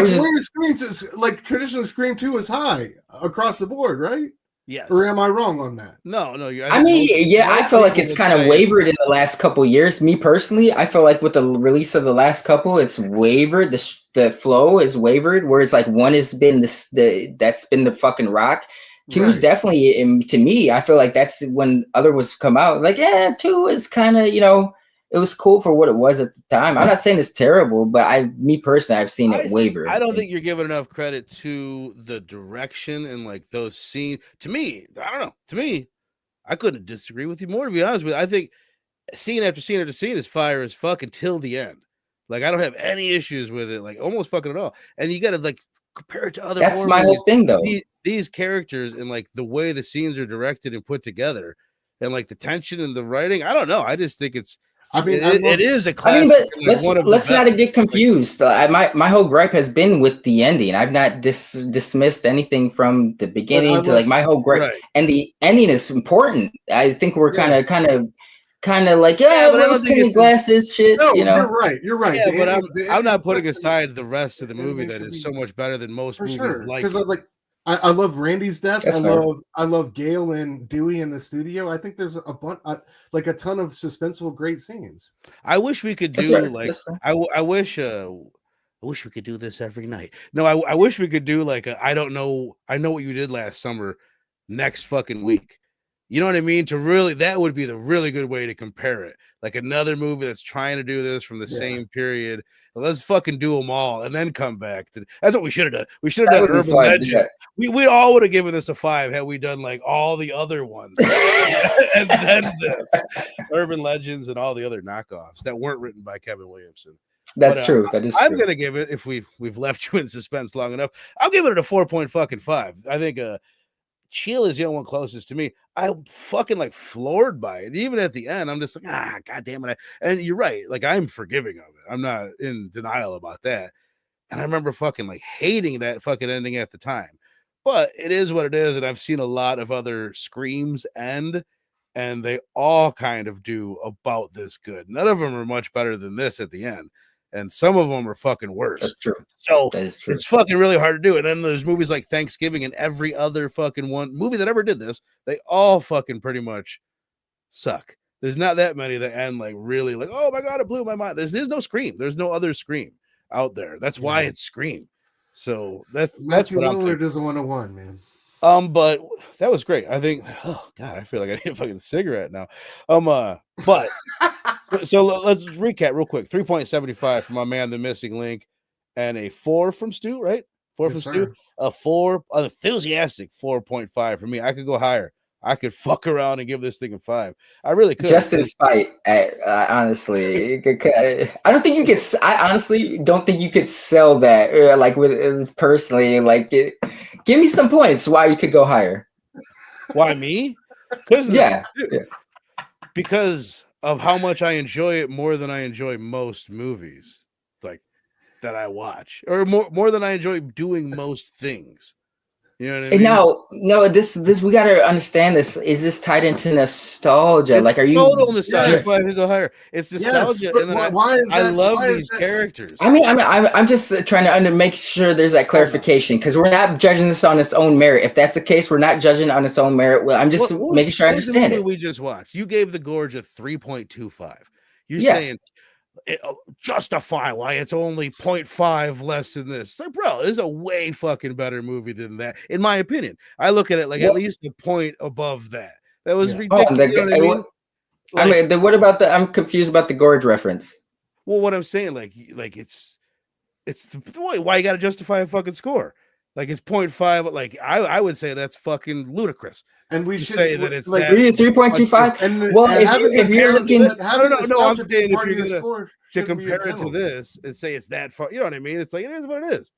Speaker 4: traditionally Scream 2 is high across the board, right?
Speaker 3: Yes.
Speaker 4: Or am I wrong on that?
Speaker 3: No.
Speaker 5: I mean, I feel like it's kind of wavered in the last couple years. Me personally, I feel like with the release of the last couple, it's wavered. The flow is wavered. Whereas like one has been that's been the fucking rock. Two is definitely, to me, I feel like that's when other was come out. Like, yeah, two is kind of, it was cool for what it was at the time. I'm not saying it's terrible, but me personally, I've seen it waver.
Speaker 3: I don't think you're giving enough credit to the direction and like those scenes. To me, I don't know. To me, I couldn't disagree with you more, to be honest with you. I think scene after scene after scene is fire as fuck until the end. Like, I don't have any issues with it, like almost fucking at all. And you got to like compare it to other.
Speaker 5: That's my whole thing, though.
Speaker 3: These characters and like the way the scenes are directed and put together, and like the tension and the writing. I don't know. I just think it's. I mean, it is a classic.
Speaker 5: I mean, but let's not get confused. My whole gripe has been with the ending. I've not dismissed anything from the beginning to like my whole gripe, and the ending is important. I think we're kind of like rose tinted glasses shit.
Speaker 4: No, you're right.
Speaker 3: Yeah, but I'm not putting aside the rest of the movie that is so much better than most movies. Like
Speaker 4: I love Randy's death. I love Gail and Dewey in the studio. I think there's a ton of suspenseful great scenes.
Speaker 3: I wish we could do I wish we could do this every night. No, I wish we could do like I know what you did last summer next fucking week. You know what I mean? That would be the really good way to compare it. Like another movie that's trying to do this from the same period. Well, let's fucking do them all and then come back to. That's what we should have done. We should have done Urban Legend. Yeah. We all would have given this a 5 had we done like all the other ones and then this Urban Legends and all the other knockoffs that weren't written by Kevin Williamson.
Speaker 5: That's true. That is.
Speaker 3: I'm gonna give it, if we've left you in suspense long enough, I'll give it a 4.5. I think Chill is the only one closest to me. I'm fucking like floored by it. Even at the end, I'm just like, god damn it. And you're right. Like, I'm forgiving of it. I'm not in denial about that. And I remember fucking like hating that fucking ending at the time. But it is what it is. And I've seen a lot of other Screams end, and they all kind of do about this good. None of them are much better than this at the end. And some of them are fucking worse.
Speaker 5: That's true.
Speaker 3: So
Speaker 5: that is true.
Speaker 3: It's fucking really hard to do. And then there's movies like Thanksgiving and every other fucking movie that ever did this. They all fucking pretty much suck. There's not that many that end like really like, oh my god, it blew my mind. There's no Scream. There's no other Scream out there. That's why it's Scream. So that's
Speaker 4: Matthew Lillard is a 101, man.
Speaker 3: But that was great. I think. Oh god, I feel like I need a fucking cigarette now. But. So let's recap real quick. 3.75 from my man, The Missing Link, and a 4 from Stu, right? 4 from Stu. A 4, an enthusiastic 4.5 for me. I could go higher. I could fuck around and give this thing a 5. I really could.
Speaker 5: Just in spite, honestly. I don't think you could. I honestly don't think you could sell that. Like with personally, like give me some points why you could go higher.
Speaker 3: Why me? Because because of how much I enjoy it more than I enjoy most movies, like that I watch, or more than I enjoy doing most things. You know what I mean?
Speaker 5: No, this we gotta understand this. Is this tied into nostalgia?
Speaker 3: It's
Speaker 5: like, are you
Speaker 3: total nostalgia? That's why I could go higher. It's nostalgia, and then I love these characters.
Speaker 5: I mean, I'm just trying to make sure there's that clarification, because we're not judging this on its own merit. If that's the case, we're not judging on its own merit. Well, I'm just making sure I understand it.
Speaker 3: We just watched. You gave The Gorge a 3.25. You're saying justify why it's only 0.5 less than this. Like, bro, this is a way fucking better movie than that, in my opinion. I look at it like at least a point above that. That was ridiculous.
Speaker 5: What about I'm confused about the Gorge reference.
Speaker 3: Well, what I'm saying, like it's why you got to justify a fucking score. Like, it's 0.5. Like, I would say that's fucking ludicrous.
Speaker 4: And we should
Speaker 3: say that it's
Speaker 5: like 3.25. Well, if you're looking,
Speaker 3: no, I'm saying if you're gonna to compare it to this and say it's that far, you know what I mean? It's like, it is what it is.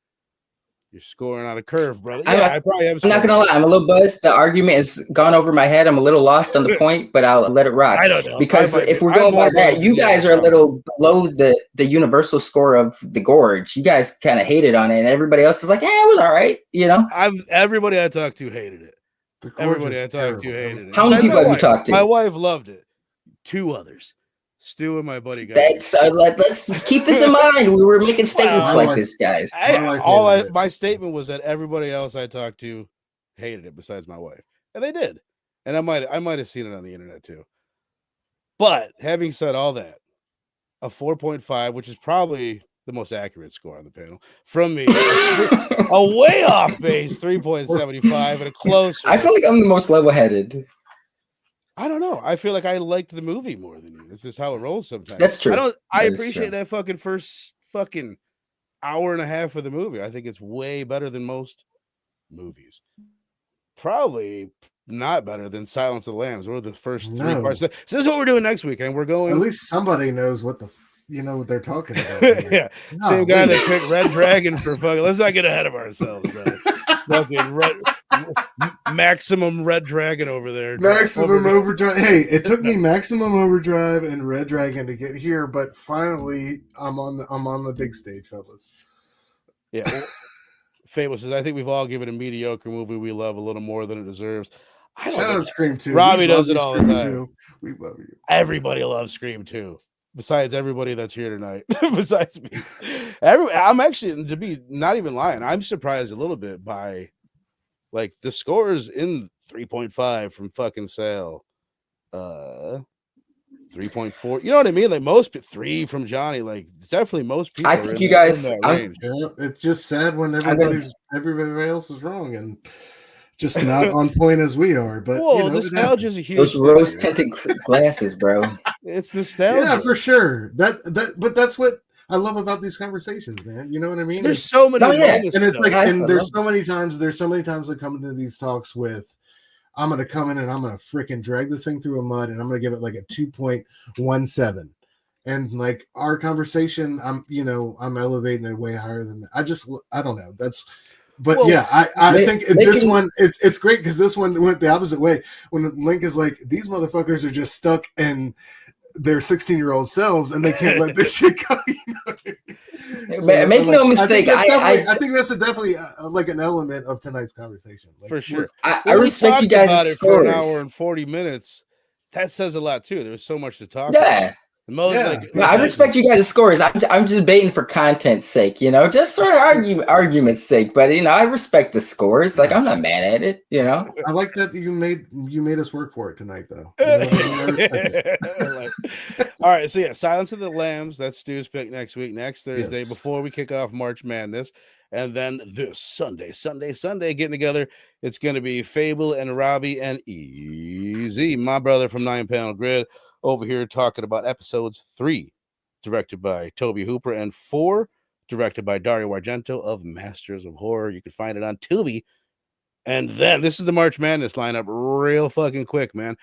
Speaker 3: You're scoring on a curve, brother. Yeah, I probably have.
Speaker 5: I'm not gonna lie, I'm a little buzzed. The argument has gone over my head. I'm a little lost on the point, but I'll let it rock.
Speaker 3: I don't know,
Speaker 5: because if we're going by that, you guys are a little below the universal score of The Gorge. You guys kind of hated on it, and everybody else is like, it was all right, you know.
Speaker 3: Everybody I talked to hated it. Everybody I talked to hated it.
Speaker 5: How many people have you talked to?
Speaker 3: My wife loved it. 2 others. Stu and my buddy guy.
Speaker 5: Let's keep this in mind. We were making statements like this, guys.
Speaker 3: My statement was that everybody else I talked to hated it besides my wife. And they did. And I might have seen it on the internet too. But having said all that, a 4.5, which is probably the most accurate score on the panel from me, a way off base 3.75 and a closer.
Speaker 5: I feel like I'm the most level-headed.
Speaker 3: I don't know. I feel like I liked the movie more than you. This is how it rolls sometimes.
Speaker 5: That's true.
Speaker 3: I appreciate that fucking first fucking hour and a half of the movie. I think it's way better than most movies. Probably not better than Silence of the Lambs or the first 3 parts. So this is what we're doing next week, and we're going.
Speaker 4: At least somebody knows what what they're talking about.
Speaker 3: Yeah, same guy that picked Red Dragon for fucking. Let's not get ahead of ourselves, brother. Fucking maximum Red Dragon over there.
Speaker 4: Maximum Overdrive. Hey, it took me Maximum Overdrive and Red Dragon to get here, but finally, I'm on the big stage, fellas.
Speaker 3: Yeah. Well, Fable says, I think we've all given a mediocre movie we love a little more than it deserves.
Speaker 4: Shout out Scream 2.
Speaker 3: Robbie does it all the time.
Speaker 4: We love you.
Speaker 3: Everybody loves Scream 2. Besides everybody that's here tonight. Besides me. I'm actually, to be not even lying, I'm surprised a little bit by like the scores in 3.5 from fucking Sale. 3.4. You know what I mean? Like most 3 from Johnny. Like definitely most people.
Speaker 5: I think you guys.
Speaker 4: Yeah, it's just sad when everybody else is wrong and just not on point as we are. But
Speaker 3: nostalgia is a huge.
Speaker 5: Those rose tinted glasses, bro.
Speaker 3: It's nostalgia.
Speaker 4: Yeah, for sure. But that's what I love about these conversations, man. You know what I mean?
Speaker 3: There's so many
Speaker 4: moments, and it's like, and there's so many times that come into these talks with, I'm going to come in and I'm going to freaking drag this thing through a mud and I'm going to give it like a 2.17. And like our conversation, I'm elevating it way higher than that. I don't know. I think this one, it's great because this one went the opposite way. When Link is like, these motherfuckers are just stuck in their 16-year-old selves and they can't let this shit go.
Speaker 5: Make no mistake.
Speaker 4: I think that's definitely like an element of tonight's conversation. Like,
Speaker 3: for sure.
Speaker 5: I respect you guys about it
Speaker 3: for an hour and 40 minutes. That says a lot too. There's so much to talk about.
Speaker 5: I respect you guys' scores. I'm just debating for content's sake, just for argument's sake. But I respect the scores. Like I'm not mad at it.
Speaker 4: I like that you made us work for it tonight, though.
Speaker 3: All right, so Silence of the Lambs. That's Stu's pick next week, next Thursday, before we kick off March Madness, and then this Sunday, getting together. It's going to be Fable and Robbie and Easy, my brother from 9 Panel Grid. Over here talking about episodes 3, directed by Toby Hooper, and 4, directed by Dario Argento of Masters of Horror. You can find it on Tubi. And then this is the March Madness lineup real fucking quick, man.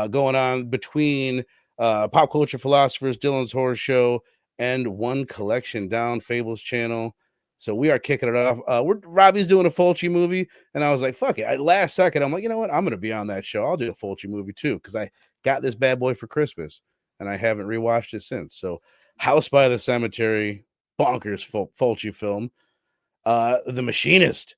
Speaker 3: Going on between Pop Culture Philosophers, Dylan's Horror Show, and One Collection Down, Fables channel. So we are kicking it off. Robbie's doing a Fulci movie, and I was like, fuck it. Last second, I'm like, you know what? I'm going to be on that show. I'll do a Fulci movie too, because I got this bad boy for Christmas, and I haven't rewatched it since. So House by the Cemetery, bonkers Fulci film. The Machinist.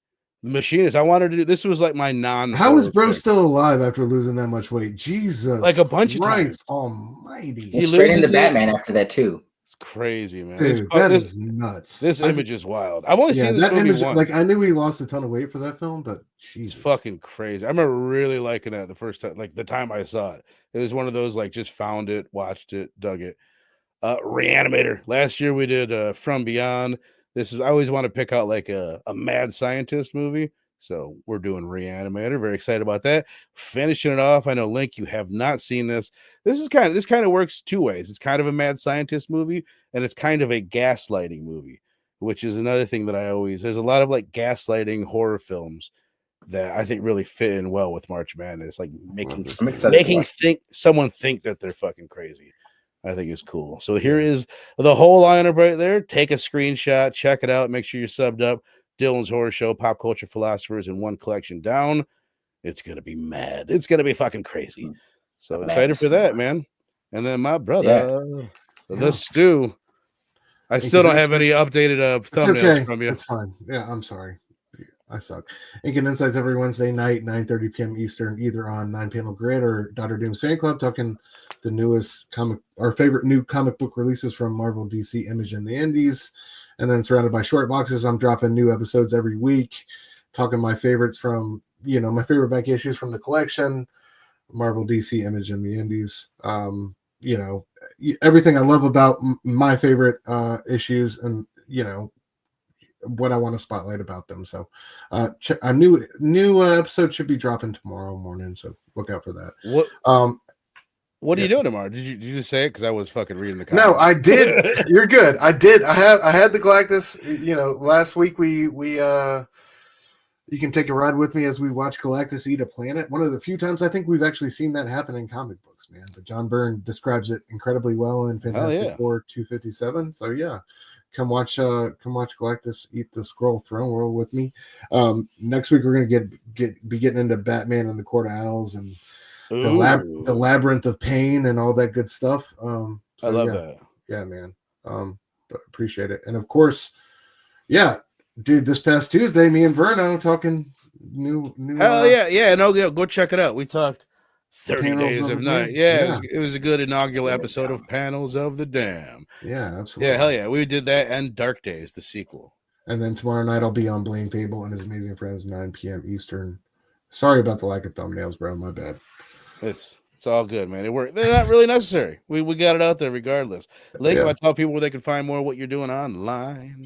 Speaker 3: I wanted to do this. Was like my
Speaker 4: How is bro still alive after losing that much weight? Jesus,
Speaker 3: like a bunch of times.
Speaker 4: Almighty.
Speaker 5: He straight into Batman after that too.
Speaker 3: It's crazy, man.
Speaker 4: Dude, that is nuts.
Speaker 3: This image is wild. I've only seen this movie once.
Speaker 4: Like I knew he lost a ton of weight for that film, but Jesus.
Speaker 3: It's fucking crazy. I remember really liking that the first time, like the time I saw it. It was one of those like just found it, watched it, dug it. Reanimator. Last year we did From Beyond. I always want to pick out like a mad scientist movie. So we're doing Reanimator. Very excited about that. Finishing it off. I know, Link, you have not seen this. This kind of works two ways. It's kind of a mad scientist movie, and it's kind of a gaslighting movie, which is another thing that there's a lot of like gaslighting horror films that I think really fit in well with March Madness, like making someone think that they're fucking crazy. I think is cool. So here is the whole lineup right there. Take a screenshot, check it out, make sure you're subbed up. Dylan's Horror Show, Pop Culture Philosophers, and One Collection Down. It's gonna be mad. It's gonna be fucking crazy. So excited for that, man. And then my brother, the Stu. I still don't have any updated thumbnails from you.
Speaker 4: It's fine. Yeah, I'm sorry. I suck. Incan Insights every Wednesday night, 9:30 p.m. Eastern, either on 9 Panel Grid or Dr. Doom's Fan Club, talking the newest our favorite new comic book releases from Marvel, DC, Image, and the Indies. And then surrounded by short boxes, I'm dropping new episodes every week, talking my favorites from my favorite back issues from the collection, Marvel, DC, Image, and the Indies. Everything I love about my favorite issues, and what I want to spotlight about them. So a new episode should be dropping tomorrow morning, so look out for that.
Speaker 3: What are you doing tomorrow? Did you just say it? Because I was fucking reading the comments.
Speaker 4: No, I did. You're good. I did. I had the Galactus. Last week we you can take a ride with me as we watch Galactus eat a planet. One of the few times I think we've actually seen that happen in comic books, man. But John Byrne describes it incredibly well in Fantastic Four 257. So yeah, come watch Galactus eat the Skrull throne world with me. Next week we're gonna be getting into Batman and the Court of Owls and the Labyrinth of Pain and all that good stuff. I love that. Yeah, man. But appreciate it. And of course, yeah, dude, this past Tuesday, me and Verno talking new
Speaker 3: Hell yeah. No, go check it out. We talked 30 Days of Night. Yeah. It was a good inaugural episode of Panels of the Dam.
Speaker 4: Yeah, absolutely.
Speaker 3: Yeah, hell yeah. We did that and Dark Days, the sequel.
Speaker 4: And then tomorrow night I'll be on Blaine Fable and His Amazing Friends, 9 p.m. Eastern. Sorry about the lack of thumbnails, bro. My bad.
Speaker 3: It's all good, man. It worked. They're not really necessary. We got it out there regardless. Link, I tell people where they can find more of what you're doing online.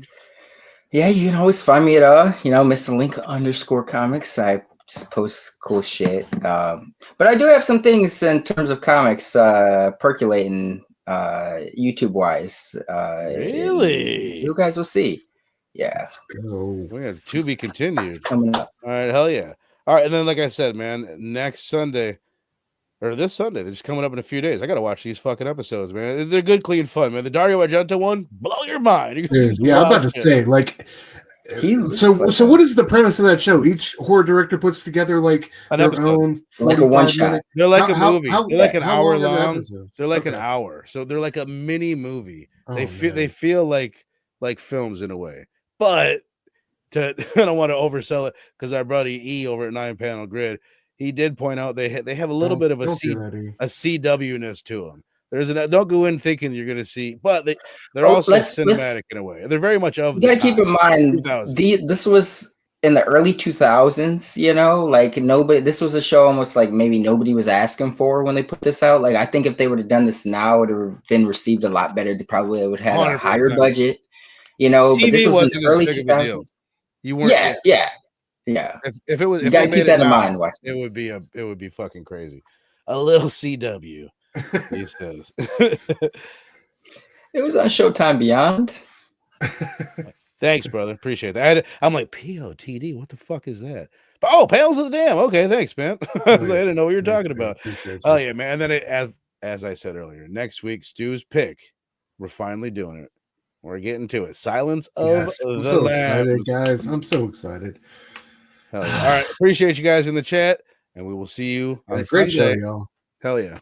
Speaker 5: Yeah, you can always find me at Mr. Link _comics. I just post cool shit. But I do have some things in terms of comics percolating YouTube wise.
Speaker 3: Really?
Speaker 5: You guys will see. Yeah.
Speaker 4: Let's go.
Speaker 3: We have to be continued.
Speaker 5: Coming up.
Speaker 3: All right, hell yeah. All right, and then like I said, man, next Sunday or this Sunday, they're just coming up in a few days. I gotta watch these fucking episodes, man. They're good, clean fun, man. The Dario Argento one, blow your mind.
Speaker 4: Dude, yeah, I'm about to say, like, so what is the premise of that show? Each horror director puts together like their own
Speaker 5: like a one shot.
Speaker 3: They're like a movie. They're like an hour long. They're like
Speaker 4: an
Speaker 3: hour. So they're like a mini movie. They feel like films in a way, but. I don't want to oversell it because our buddy E over at 9 Panel Grid, he did point out they have a little bit of a CW-ness to them. Don't go in thinking you're going to see, but they're also cinematic in a way. They're very much of.
Speaker 5: You got to keep in mind this was in the early 2000s. Like nobody. This was a show almost like maybe nobody was asking for when they put this out. Like I think if they would have done this now, it would have been received a lot better. They probably would have had a higher budget.
Speaker 3: TV
Speaker 5: but this was
Speaker 3: wasn't
Speaker 5: in the early
Speaker 3: as big of a deal.
Speaker 5: 2000s.
Speaker 3: You weren't.
Speaker 5: Yeah.
Speaker 3: If it was,
Speaker 5: you gotta keep that in mind.
Speaker 3: It would be fucking crazy. A little CW, he says.
Speaker 5: It was on Showtime Beyond.
Speaker 3: Thanks, brother. Appreciate that. I'm like POTD. What the fuck is that? But Panels of the Dam. Okay, thanks, man. I didn't know what you're talking about. Oh yeah, man. And then as I said earlier, next week Stu's pick. We're finally doing it. We're getting to it. Silence of the Lambs.
Speaker 4: Excited, guys. I'm so excited.
Speaker 3: Hell yeah. All right. Appreciate you guys in the chat, and we will see you on Sunday.
Speaker 4: Great show, y'all.
Speaker 3: Hell yeah.